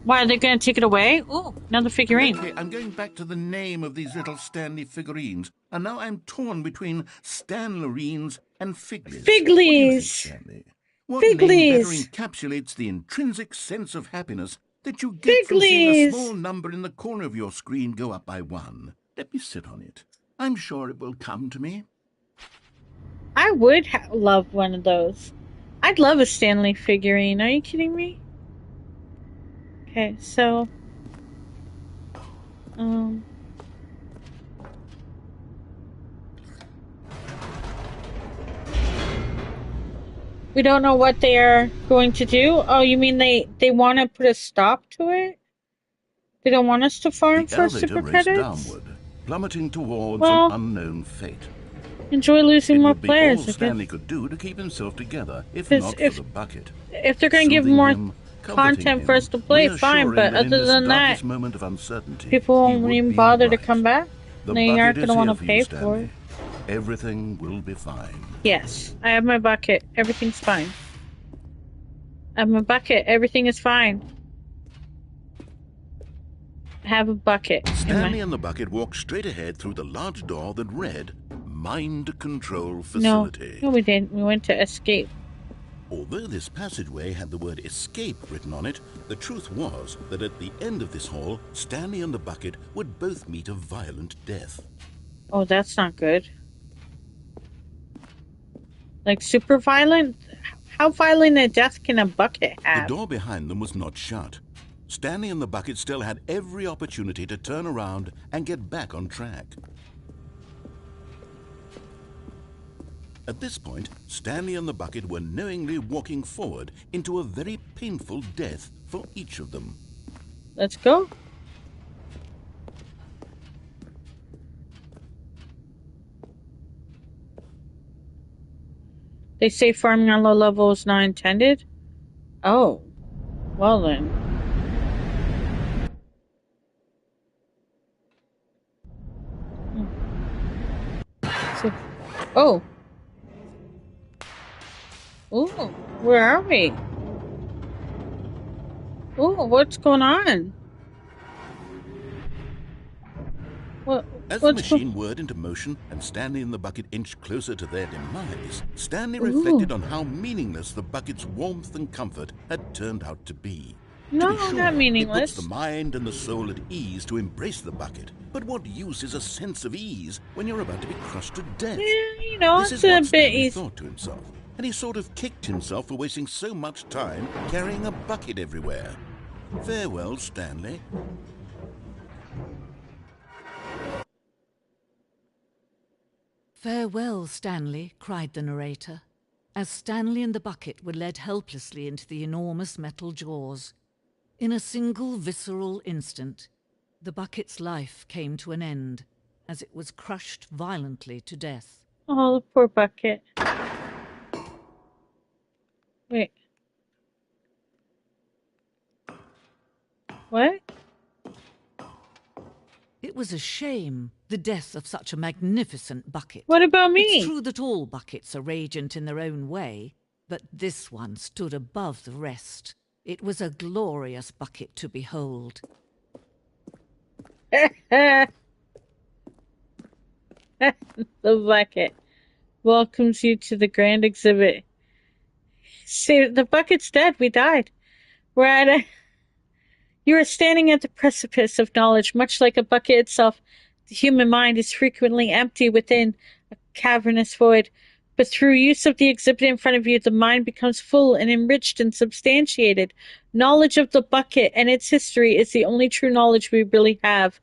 Why, are they going to take it away? Ooh, another figurine. Okay, I'm going back to the name of these little Stanley figurines, and now I'm torn between Stanlerines and Figlies. What do you think, Figlies! Stanley? What name better Figlies! encapsulates the intrinsic sense of happiness that you get from seeing a Figlies! small number in the corner of your screen go up by 1? Let me sit on it. I'm sure it will come to me. I would love one of those. I'd love a Stanley figurine. Are you kidding me? Okay, so... we don't know what they are going to do? Oh, you mean they want to put a stop to it? They don't want us to farm The for elevator super raced credits? downward, plummeting towards Well, an unknown fate. enjoy losing It more would be players, all I guess. Stanley could do to keep himself together, if 'Cause not if- for the bucket. If they're going to give Soothing more him, comforting content him, for us to play, fine, reassuring but that in other this than that, darkest moment of uncertainty, people he won't would even be bother to right. come back. The They aren't bucket going to is want here to for pay you, for Stanley. it. Everything will be fine. Yes, I have my bucket. Everything's fine. I have my bucket. Everything is fine. I have a bucket. Stanley and the bucket walked straight ahead through the large door that read Mind Control No, Facility. we didn't. We went to escape. Although this passageway had the word escape written on it, the truth was that at the end of this hall, Stanley and the bucket would both meet a violent death. Oh, that's not good. Like super violent? How violent a death can a bucket The have? door behind them was not shut. Stanley and the bucket still had every opportunity to turn around and get back on track. At this point, Stanley and the bucket were knowingly walking forward into a very painful death for each of them. Let's go. They say farming on low level is not intended? Oh. Well then. So, oh. Ooh, where are we? Ooh, what's going on? As the machine whirred into motion and Stanley and the bucket inched closer to their demise, Stanley reflected on how meaningless the bucket's warmth and comfort had turned out to be. No, To be sure, not meaningless. It puts the mind and the soul at ease to embrace the bucket. But what use is a sense of ease when you're about to be crushed to death? Yeah, you know, This it's is what a bit Stanley easy. thought to himself, and he sort of kicked himself for wasting so much time carrying a bucket everywhere. Farewell, Stanley. "Farewell, Stanley," cried the narrator, as Stanley and the bucket were led helplessly into the enormous metal jaws. In a single visceral instant, the bucket's life came to an end, as it was crushed violently to death. Oh, the poor bucket. Wait. What? It was a shame, the death of such a magnificent bucket. What about me? It's true that all buckets are radiant in their own way, but this one stood above the rest. It was a glorious bucket to behold. The bucket welcomes you to the grand exhibit. See, the bucket's dead. We died. We're at a... You are standing at the precipice of knowledge, much like a bucket itself. The human mind is frequently empty within a cavernous void, but through use of the exhibit in front of you, the mind becomes full and enriched and substantiated. Knowledge of the bucket and its history is the only true knowledge we really have.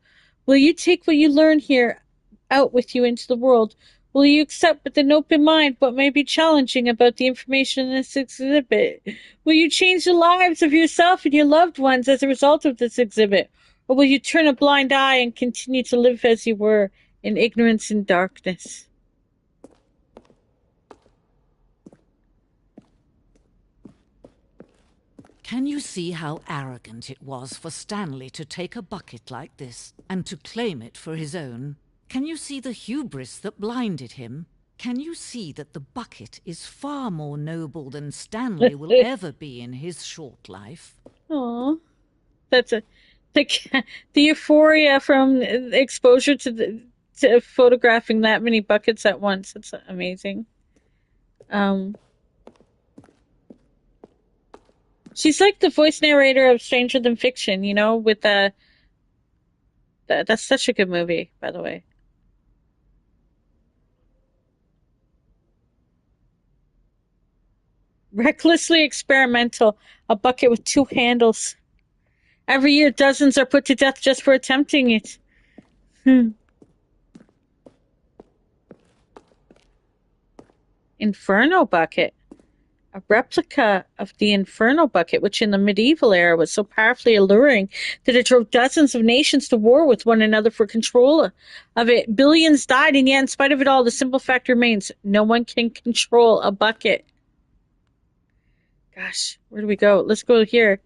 Will you take what you learn here out with you into the world? Will you accept with an open mind what may be challenging about the information in this exhibit? Will you change the lives of yourself and your loved ones as a result of this exhibit? Or will you turn a blind eye and continue to live as you were, in ignorance and darkness? Can you see how arrogant it was for Stanley to take a bucket like this and to claim it for his own? Can you see the hubris that blinded him? Can you see that the bucket is far more noble than Stanley will ever be in his short life? Aww. That's the euphoria from exposure to photographing that many buckets at once. That's amazing. She's like the voice narrator of Stranger Than Fiction, you know, with that's such a good movie, by the way. Recklessly experimental, a bucket with 2 handles. Every year, dozens are put to death just for attempting it. Inferno bucket. A replica of the Inferno bucket, which in the medieval era was so powerfully alluring that it drove dozens of nations to war with one another for control of it. Billions died, and yet, in spite of it all, the simple fact remains: no one can control a bucket. Gosh, where do we go? Let's go here.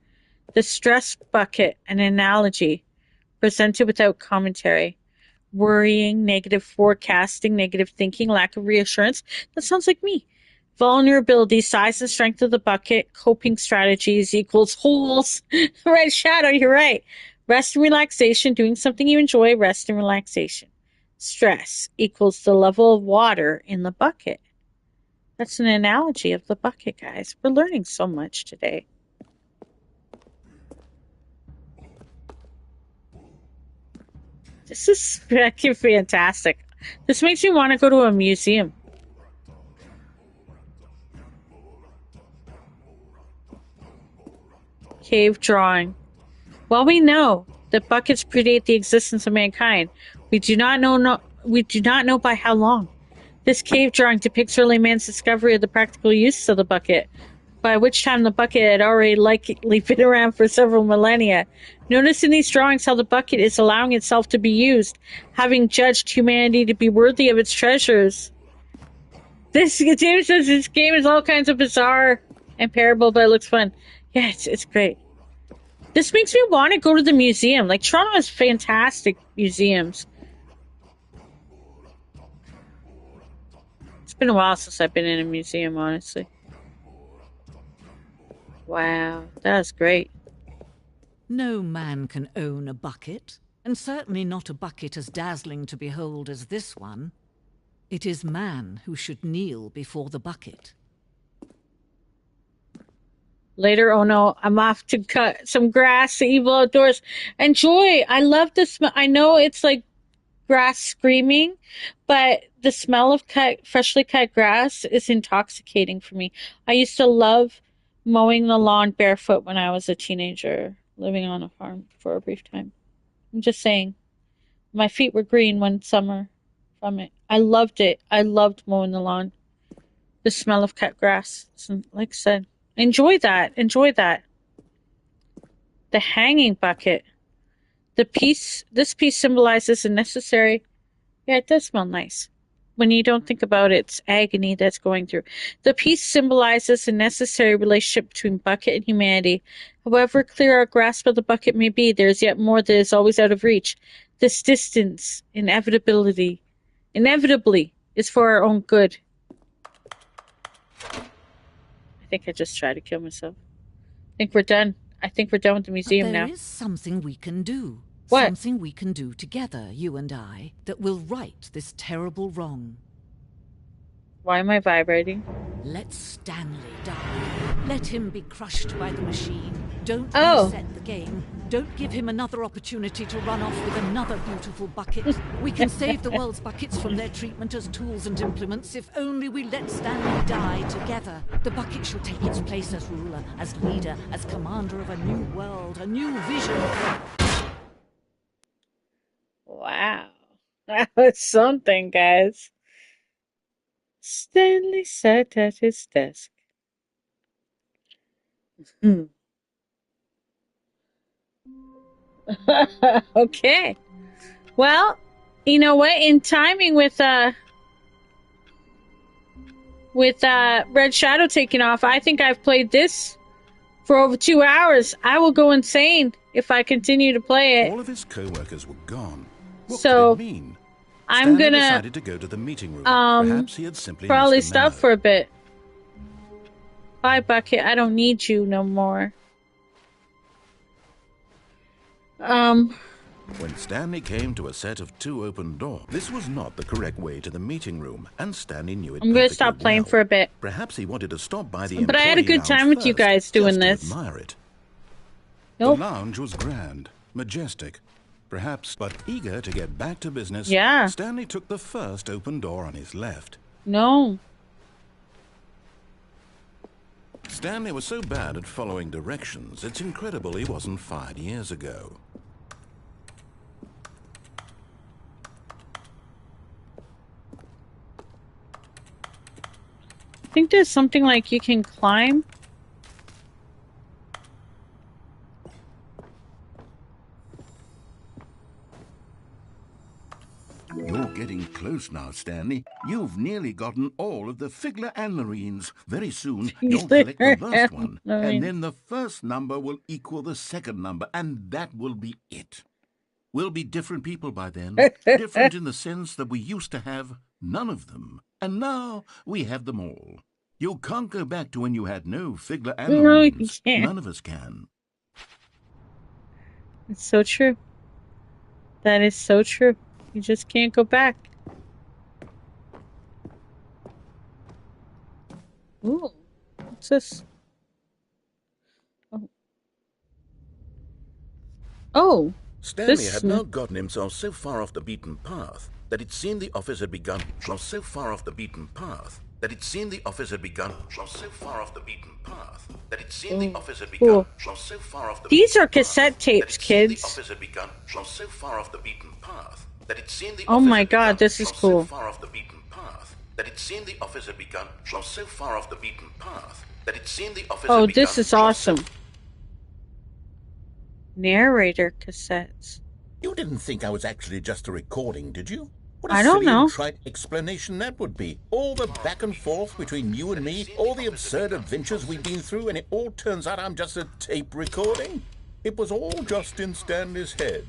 The stress bucket, an analogy presented without commentary. Worrying, negative forecasting, negative thinking, lack of reassurance. That sounds like me. Vulnerability, size and strength of the bucket, coping strategies equals holes. Red shadow, you're right. Rest and relaxation, doing something you enjoy, rest and relaxation. Stress equals the level of water in the bucket. That's an analogy of the bucket, guys. We're learning so much today. This is freaking fantastic. This makes me want to go to a museum. Cave drawing. While we know that buckets predate the existence of mankind, we do not know by how long. This cave drawing depicts early man's discovery of the practical use of the bucket, by which time the bucket had already likely been around for several millennia. Notice in these drawings how the bucket is allowing itself to be used, having judged humanity to be worthy of its treasures. James says this game is all kinds of bizarre and parable, but it looks fun. Yeah, it's great. This makes me want to go to the museum. Like, Toronto has fantastic museums. It's been a while since I've been in a museum, honestly. Wow, that's great. No man can own a bucket, and certainly not a bucket as dazzling to behold as this one. It is man who should kneel before the bucket. Later, oh no, I'm off to cut some grass, evil outdoors. Enjoy. I love the smell. I know it's like grass screaming, but the smell of freshly cut grass is intoxicating for me. I used to love mowing the lawn barefoot when I was a teenager, living on a farm for a brief time. I'm just saying, my feet were green one summer from it. I loved it. I loved mowing the lawn. The smell of cut grass. So, like I said, enjoy that. Enjoy that. The hanging bucket. This piece symbolizes a necessary... Yeah, it does smell nice. when you don't think about it, it's agony that's going through. The piece symbolizes a necessary relationship between Bucket and humanity. However clear our grasp of the Bucket may be, there is yet more that is always out of reach. This distance, inevitably, is for our own good. I think I just tried to kill myself. I think we're done. I think we're done with the museum now. There is something we can do. What? Something we can do together, you and I, that will right this terrible wrong. Why am I vibrating? Let Stanley die. Let him be crushed by the machine. Don't Oh. reset the game. Don't give him another opportunity to run off with another beautiful bucket. We can save the world's buckets from their treatment as tools and implements if only we let Stanley die together. The bucket shall take its place as ruler, as leader, as commander of a new world, a new vision. Wow. That was something, guys. Stanley sat at his desk. Okay. Well, you know what? In timing with Red Shadow taking off, I think I've played this for over 2 hours. I will go insane if I continue to play it. All of his co-workers were gone. What So, could it mean? I'm Stanley gonna decided to go to the meeting room. Perhaps he had simply probably missed the memo. stop for a bit. Bye, Bucket. I don't need you no more. When Stanley came to a set of 2 open doors, this was not the correct way to the meeting room, and Stanley knew it I'm gonna perfectly stop playing well. for a bit. Perhaps he wanted to stop by the But I had a employee good time lounge with you first, guys doing just this. to admire it. Nope. The lounge was grand, majestic, perhaps, but eager to get back to business. Yeah. Stanley took the first open door on his left. No. Stanley was so bad at following directions, it's incredible he wasn't fired years ago. I think there's something like you can climb. You're getting close now, Stanley. You've nearly gotten all of the Figler and Marines. Very soon, you'll collect the last one. And then the first number will equal the second number, and that will be it. We'll be different people by then. Different in the sense that we used to have none of them. And now we have them all. You can't go back to when you had no Figler and Marines. No, you can't. None of us can. It's so true. That is so true. You just can't go back. Ooh, what's this? Oh. Oh. Stanley had now gotten himself so far off the beaten path that it seemed the office had begun. So far off the beaten path that it seemed the office had begun. So far off the beaten path that it seemed the office had begun. So far off the These are cassette tapes, kids. The office had begun. So far off the beaten path that it seemed the Oh my God, this is cool. So far off the beaten path that it seemed the office had begun. So far off the beaten path that it seemed the office had begun. Oh, this is awesome. Narrator cassettes. You didn't think I was actually just a recording, did you? What a I don't silly know. and trite explanation that would be. All the back and forth between you and me, all the absurd adventures we've been through, and it all turns out I'm just a tape recording? It was all just in Stanley's head.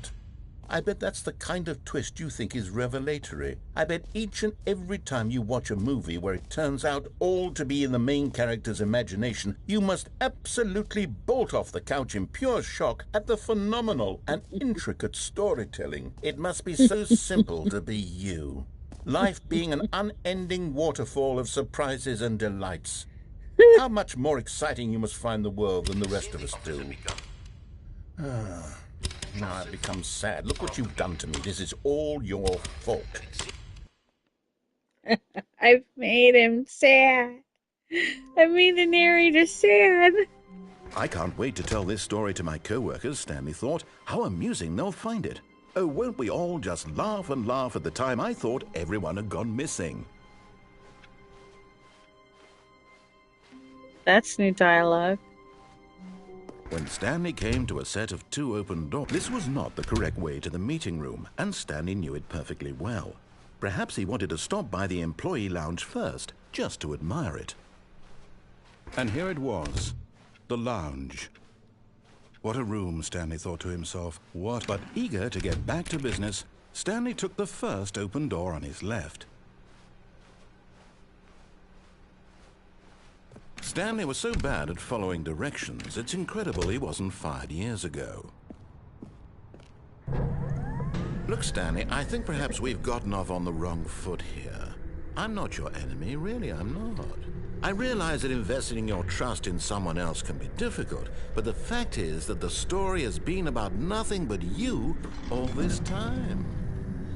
I bet that's the kind of twist you think is revelatory. I bet each and every time you watch a movie where it turns out all to be in the main character's imagination, you must absolutely bolt off the couch in pure shock at the phenomenal and intricate storytelling. It must be so simple to be you. Life being an unending waterfall of surprises and delights. How much more exciting you must find the world than the rest of us do. Now I've become sad. Look what you've done to me. This is all your fault. I've made him sad. I made the narrator sad. I can't wait to tell this story to my co-workers, Stanley thought. How amusing they'll find it. Oh, won't we all just laugh and laugh at the time I thought everyone had gone missing. That's new dialogue. When Stanley came to a set of 2 open doors, this was not the correct way to the meeting room, and Stanley knew it perfectly well. Perhaps he wanted to stop by the employee lounge first, just to admire it. And here it was, the lounge. What a room, Stanley thought to himself. What? But eager to get back to business, Stanley took the first open door on his left. Stanley was so bad at following directions, it's incredible he wasn't fired years ago. Look, Stanley, I think perhaps we've gotten off on the wrong foot here. I'm not your enemy, really, I'm not. I realize that investing your trust in someone else can be difficult, but the fact is that the story has been about nothing but you all this time.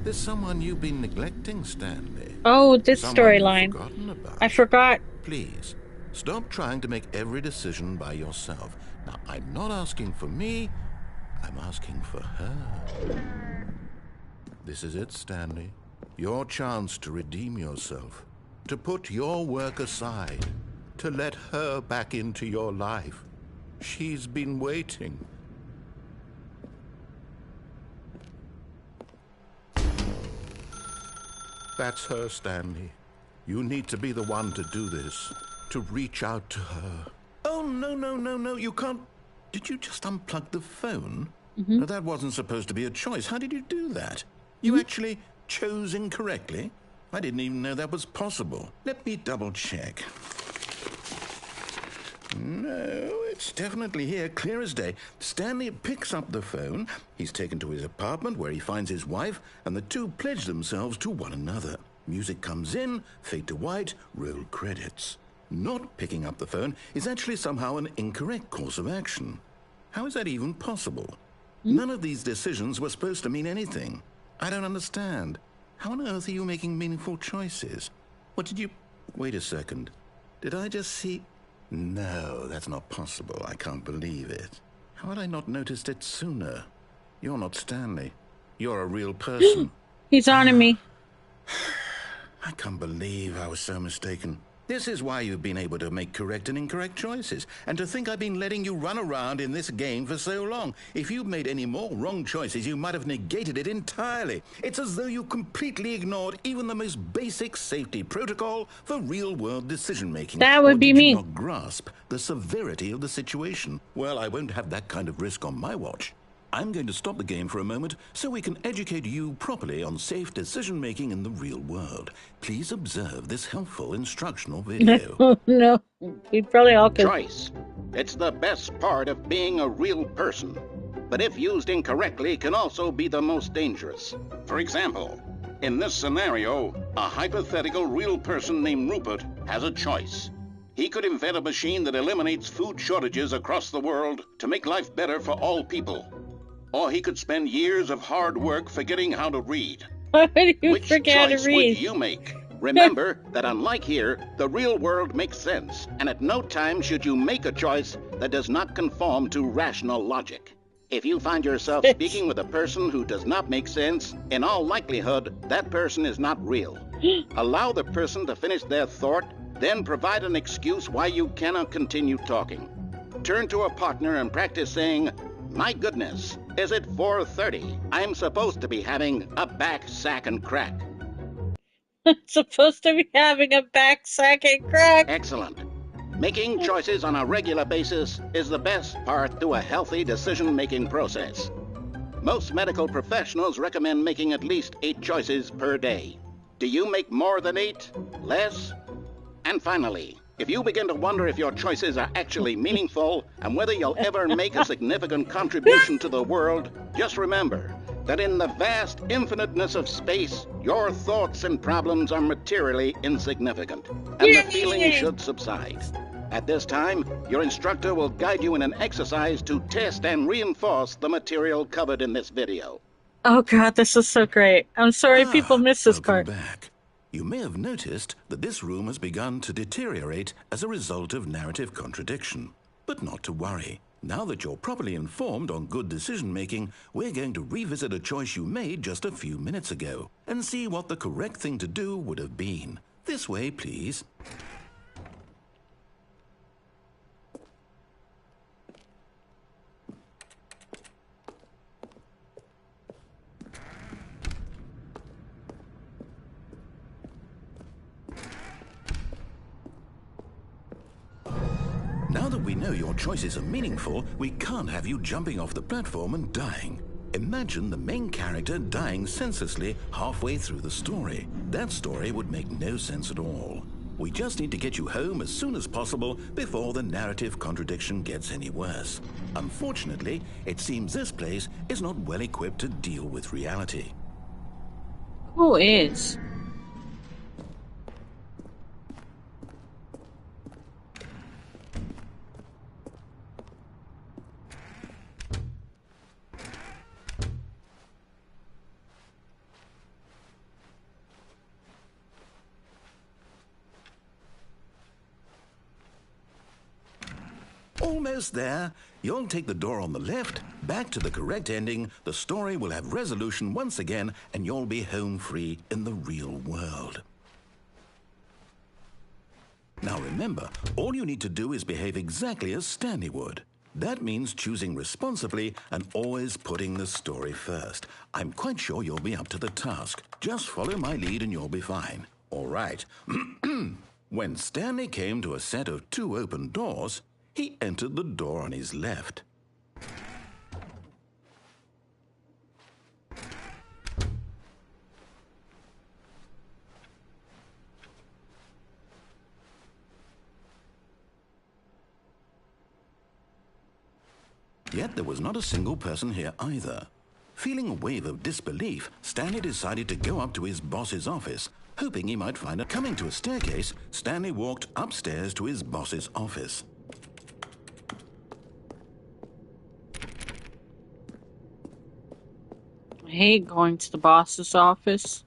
There's someone you've been neglecting, Stanley. Oh, this Someone you've storyline. forgotten about. I forgot. Please, stop trying to make every decision by yourself. Now, I'm not asking for me, I'm asking for her. This is it, Stanley. Your chance to redeem yourself. To put your work aside. To let her back into your life. She's been waiting. That's her, Stanley. You need to be the one to do this. To reach out to her. Oh, no, you can't. Did you just unplug the phone? No, that wasn't supposed to be a choice. How did you do that? You actually chose incorrectly? I didn't even know that was possible. Let me double check. No, it's definitely here, clear as day. Stanley picks up the phone. He's taken to his apartment where he finds his wife, and the two pledge themselves to one another. Music comes in, fade to white, roll credits. Not picking up the phone is actually somehow an incorrect course of action. How is that even possible? None of these decisions were supposed to mean anything. I don't understand. How on earth are you making meaningful choices? What did you... Wait a second. Did I just see... No, that's not possible. I can't believe it. How had I not noticed it sooner? You're not Stanley. You're a real person. He's on to me. I can't believe I was so mistaken. This is why you've been able to make correct and incorrect choices. And to think I've been letting you run around in this game for so long. If you'd made any more wrong choices, you might have negated it entirely. It's as though you completely ignored even the most basic safety protocol for real-world decision-making. That would be me. Did you not grasp the severity of the situation? Well, I won't have that kind of risk on my watch. I'm going to stop the game for a moment so we can educate you properly on safe decision-making in the real world. Please observe this helpful instructional video. Oh, no. We probably all could. Choice. It's the best part of being a real person. But if used incorrectly, can also be the most dangerous. For example, in this scenario, a hypothetical real person named Rupert has a choice. He could invent a machine that eliminates food shortages across the world to make life better for all people. Or he could spend years of hard work forgetting how to read. Why would you Which forget how choice to read? would you make? Remember that unlike here, the real world makes sense, and at no time should you make a choice that does not conform to rational logic. If you find yourself speaking with a person who does not make sense, in all likelihood, that person is not real. Allow the person to finish their thought, then provide an excuse why you cannot continue talking. Turn to a partner and practice saying, "My goodness, is it 4:30? I'm supposed to be having a back, sack, and crack." I'm supposed to be having a back sack and crack. Excellent. Making choices on a regular basis is the best part to a healthy decision-making process. Most medical professionals recommend making at least 8 choices per day. Do you make more than 8? Less? And finally, if you begin to wonder if your choices are actually meaningful and whether you'll ever make a significant contribution to the world, just remember that in the vast infiniteness of space, your thoughts and problems are materially insignificant, and the feeling should subside. At this time, your instructor will guide you in an exercise to test and reinforce the material covered in this video. Oh god, this is so great. I'm sorry people missed this Welcome part. back. You may have noticed that this room has begun to deteriorate as a result of narrative contradiction. But not to worry. Now that you're properly informed on good decision-making, we're going to revisit a choice you made just a few minutes ago and see what the correct thing to do would have been. This way, please. Now that we know your choices are meaningful, we can't have you jumping off the platform and dying. Imagine the main character dying senselessly halfway through the story. That story would make no sense at all. We just need to get you home as soon as possible before the narrative contradiction gets any worse. Unfortunately, it seems this place is not well equipped to deal with reality. Who is? Almost there. You'll take the door on the left, back to the correct ending, the story will have resolution once again, and you'll be home free in the real world. Now remember, all you need to do is behave exactly as Stanley would. That means choosing responsibly and always putting the story first. I'm quite sure you'll be up to the task. Just follow my lead and you'll be fine. All right. When Stanley came to a set of 2 open doors, he entered the door on his left. Yet there was not a single person here either. Feeling a wave of disbelief, Stanley decided to go up to his boss's office, hoping he might find it. Coming to a staircase, Stanley walked upstairs to his boss's office. I hate going to the boss's office.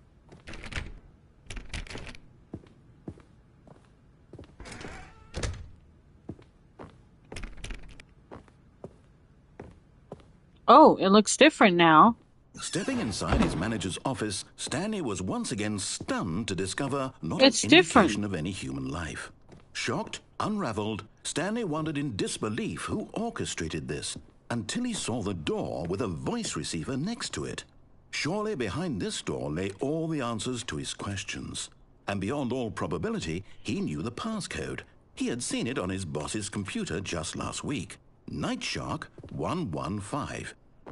Oh, it looks different now. Stepping inside his manager's office, Stanley was once again stunned to discover not It's an different. indication of any human life. Shocked, unraveled, Stanley wondered in disbelief who orchestrated this, until he saw the door with a voice receiver next to it. Surely behind this door lay all the answers to his questions. And beyond all probability, he knew the passcode. He had seen it on his boss's computer just last week. Night Shark 115.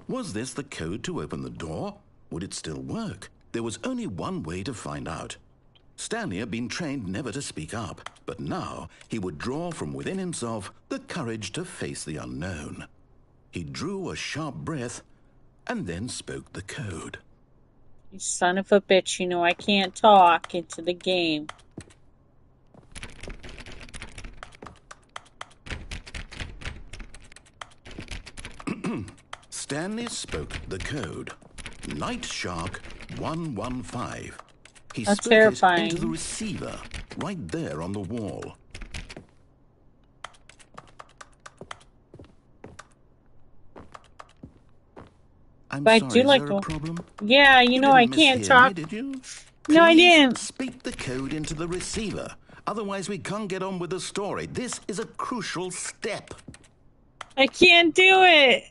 Was this the code to open the door? Would it still work? There was only one way to find out. Stanley had been trained never to speak up, but now he would draw from within himself the courage to face the unknown. He drew a sharp breath and then spoke the code. You son of a bitch, you know I can't talk into the game. Stanley spoke the code. Night Shark 115. He That's spoke terrifying. it into the receiver, right there on the wall. I'm But I sorry, do is like there a the- problem? Yeah, you know I didn't can't mishear talk. me, did you? No, I Please didn't. speak the code into the receiver. Otherwise, we can't get on with the story. This is a crucial step. I can't do it.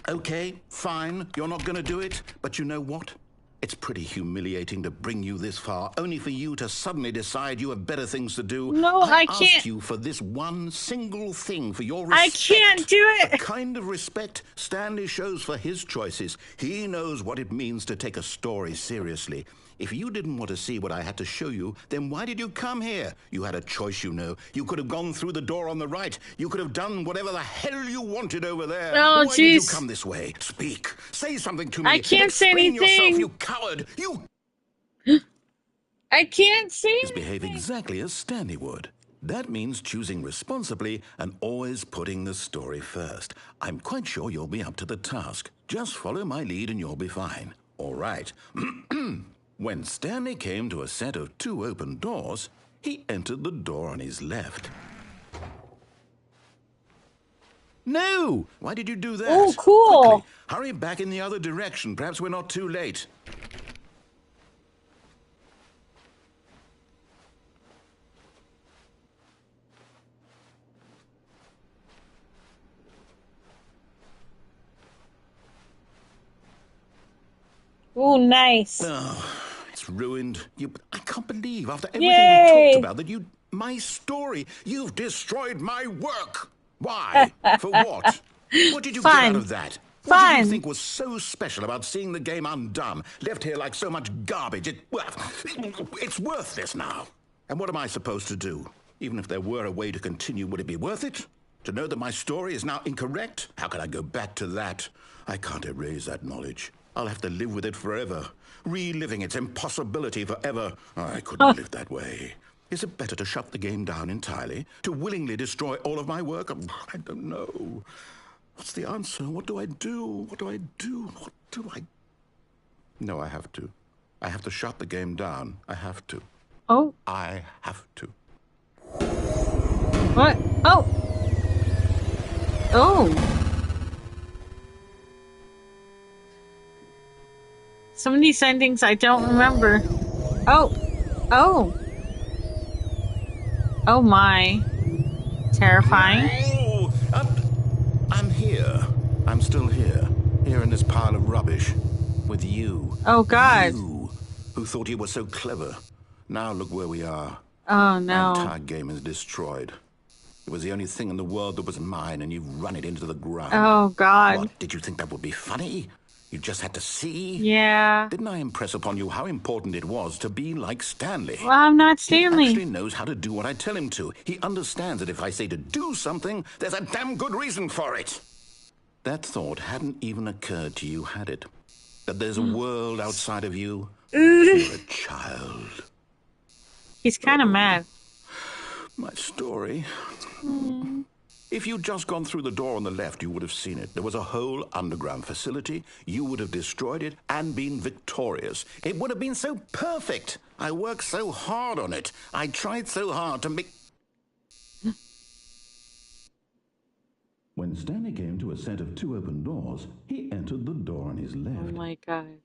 Okay, fine, you're not going to do it, but you know what? It's pretty humiliating to bring you this far, only for you to suddenly decide you have better things to do. No, I asked can't. you for this one single thing, for your I respect. can't do The it. kind of respect Stanley shows for his choices. He knows what it means to take a story seriously. If you didn't want to see what I had to show you, then why did you come here? You had a choice, you know. You could have gone through the door on the right. You could have done whatever the hell you wanted over there. Oh, why did you jeez. come this way? Speak. Say something to me. I can't say Explain yourself, anything. you coward. You I can't say behave anything. exactly as Stanley would. That means choosing responsibly and always putting the story first. I'm quite sure you'll be up to the task. Just follow my lead and you'll be fine. All right. When Stanley came to a set of 2 open doors, he entered the door on his left. No! Why did you do that? Oh, cool. Quickly, hurry back in the other direction. Perhaps we're not too late. Oh, nice. Oh, it's ruined. I can't believe after everything we Yay! talked about that you... My story. You've destroyed my work. Why? For what? What did you get out of that? What did you think was so special about seeing the game undone, left here like so much garbage? It's worthless now. And what am I supposed to do? Even if there were a way to continue, would it be worth it? To know that my story is now incorrect? How can I go back to that? I can't erase that knowledge. I'll have to live with it forever, reliving its impossibility forever. I couldn't live that way. Is it better to shut the game down entirely? To willingly destroy all of my work? I don't know. What's the answer? What do I do? What do I do? What do I... No, I have to. I have to shut the game down. I have to. Oh. I have to. What? Oh. Oh. Some of these endings I don't remember. Oh. Oh. Oh my. Terrifying. Oh, I'm here. I'm still here. Here in this pile of rubbish. With you. Oh God. You, who thought you were so clever. Now look where we are. Oh no. My entire game is destroyed. It was the only thing in the world that was mine, and you've run it into the ground. Oh God. What, did you think that would be funny? You just had to see? Yeah. Didn't I impress upon you how important it was to be like Stanley? Well, I'm not Stanley. He actually knows how to do what I tell him to. He understands that if I say to do something, there's a damn good reason for it. That thought hadn't even occurred to you, had it? That there's a world outside of you? You're a child. He's kind of mad. My story. If you'd just gone through the door on the left, you would have seen it. There was a whole underground facility. You would have destroyed it and been victorious. It would have been so perfect. I worked so hard on it. I tried so hard to make... When Stanley came to a set of 2 open doors, he entered the door on his left. Oh my God.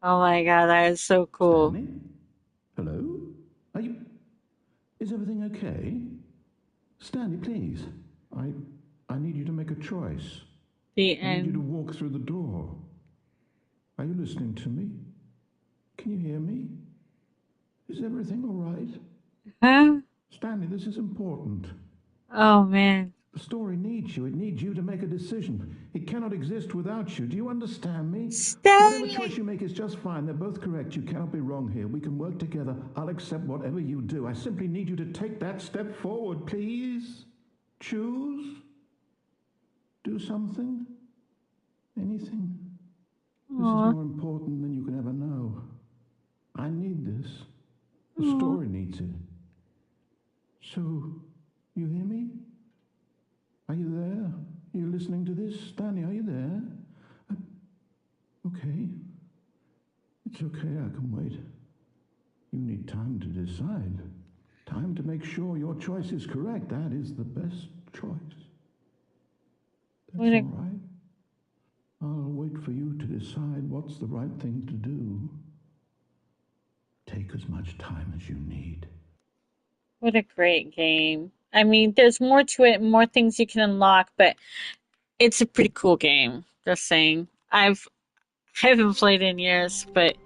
Oh my God, that is so cool. Stanley? Hello? Are you... Is everything okay? Stanley, please. I need you to make a choice. The I need you to end. walk through the door. Are you listening to me? Can you hear me? Is everything all right? Huh? Stanley, this is important. Oh man. The story needs you. It needs you to make a decision. It cannot exist without you. Do you understand me? Stanley! Whatever choice you make is just fine. They're both correct. You cannot be wrong here. We can work together. I'll accept whatever you do. I simply need you to take that step forward, please. Choose. Do something. Anything. This is more important than you can ever know. I need this. The story needs it. So, you hear me? Are you there? Are you listening to this? Stanley, are you there? Okay. It's okay, I can wait. You need time to decide. Time to make sure your choice is correct. That is the best choice. That's all right. I'll wait for you to decide what's the right thing to do. Take as much time as you need. What a great game. I mean, there's more to it, more things you can unlock, but it's a pretty cool game. Just saying. I haven't played in years, but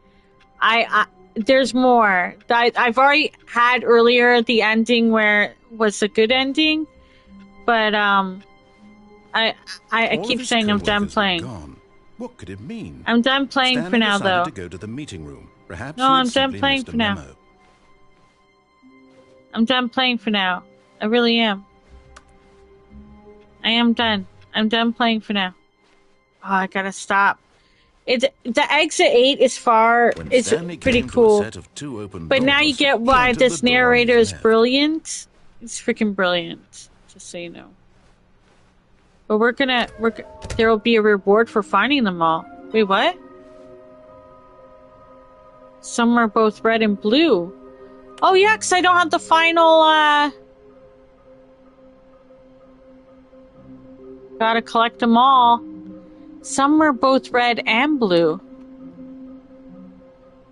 I there's more. I've already had earlier the ending where it was a good ending, but I keep saying I'm done playing. Gone. What could it mean? I'm done playing Stanley for now, decided though. to go to the meeting room. Perhaps No, I'm done playing for now. I'm done playing for now. I really am. I am done. I'm done playing for now. Oh, I gotta stop. The exit 8 is far. It's pretty cool. But now you get why this narrator is brilliant. It's freaking brilliant. Just so you know. But there will be a reward for finding them all. Wait, what? Some are both red and blue. Oh yeah, because I don't have the final, gotta collect them all. Some are both red and blue.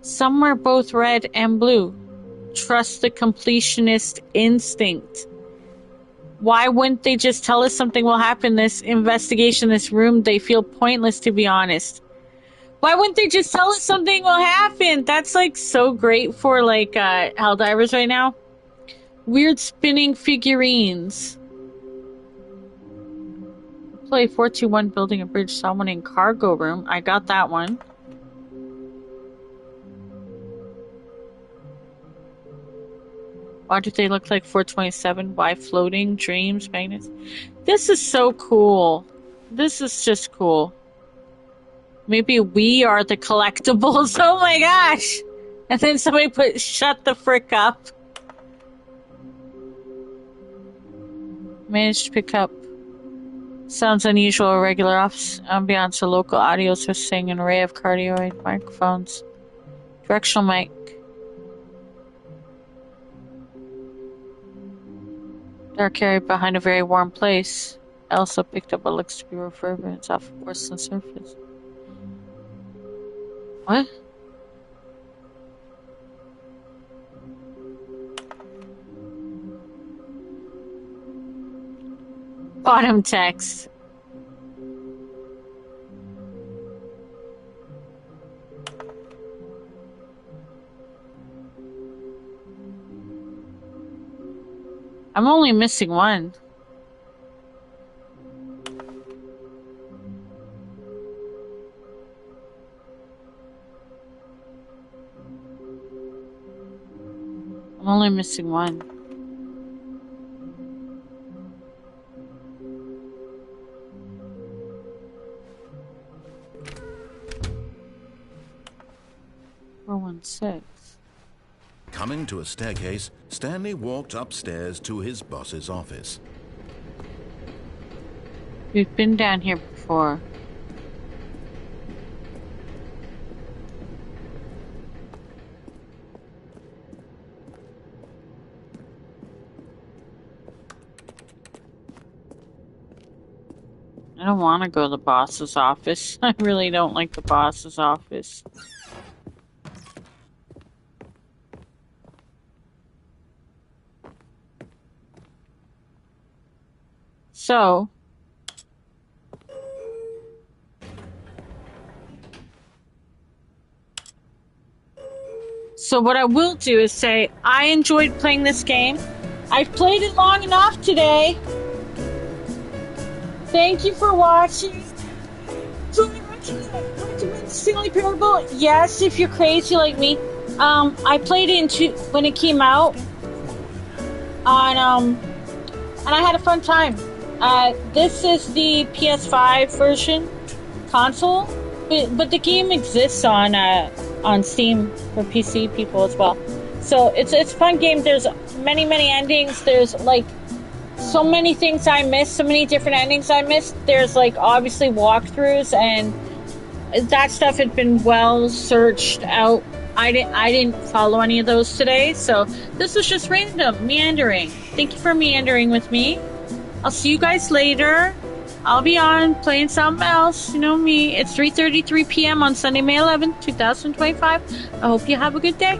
Some are both red and blue. Trust the completionist instinct. Why wouldn't they just tell us something will happen this investigation, this room? They feel pointless, to be honest. Why wouldn't they just tell us something will happen? That's like so great for like Helldivers right now. Weird spinning figurines. Play 421 building a bridge summoning cargo room. I got that one. Why do they look like 427? Why floating? Dreams? Magnets? This is so cool. This is just cool. Maybe we are the collectibles. Oh my gosh! And then somebody put shut the frick up. Managed to pick up sounds unusual or regular office ambiance or local audio sourcing an array of cardioid microphones. Directional mic. Dark area behind a very warm place. I also picked up what looks to be refurbishments off a porcelain surface. What? Bottom text. I'm only missing one. I'm only missing one. Coming to a staircase, Stanley walked upstairs to his boss's office. We've been down here before. I don't want to go to the boss's office. I really don't like the boss's office. So, what I will do is say, I enjoyed playing this game. I've played it long enough today. Thank you for watching. Do I recommend Stanley Parable? Yes, if you're crazy like me. I played it when it came out on and I had a fun time. This is the PS5 version console, but the game exists on Steam for PC people as well. So it's a fun game. There's many endings. There's like so many things I missed, so many different endings I missed. There's like obviously walkthroughs, and that stuff had been well searched out. I didn't follow any of those today, so this was just random meandering. Thank you for meandering with me. I'll see you guys later. I'll be on playing something else. You know me. It's 3:33 p.m. on Sunday, May 11th, 2025. I hope you have a good day.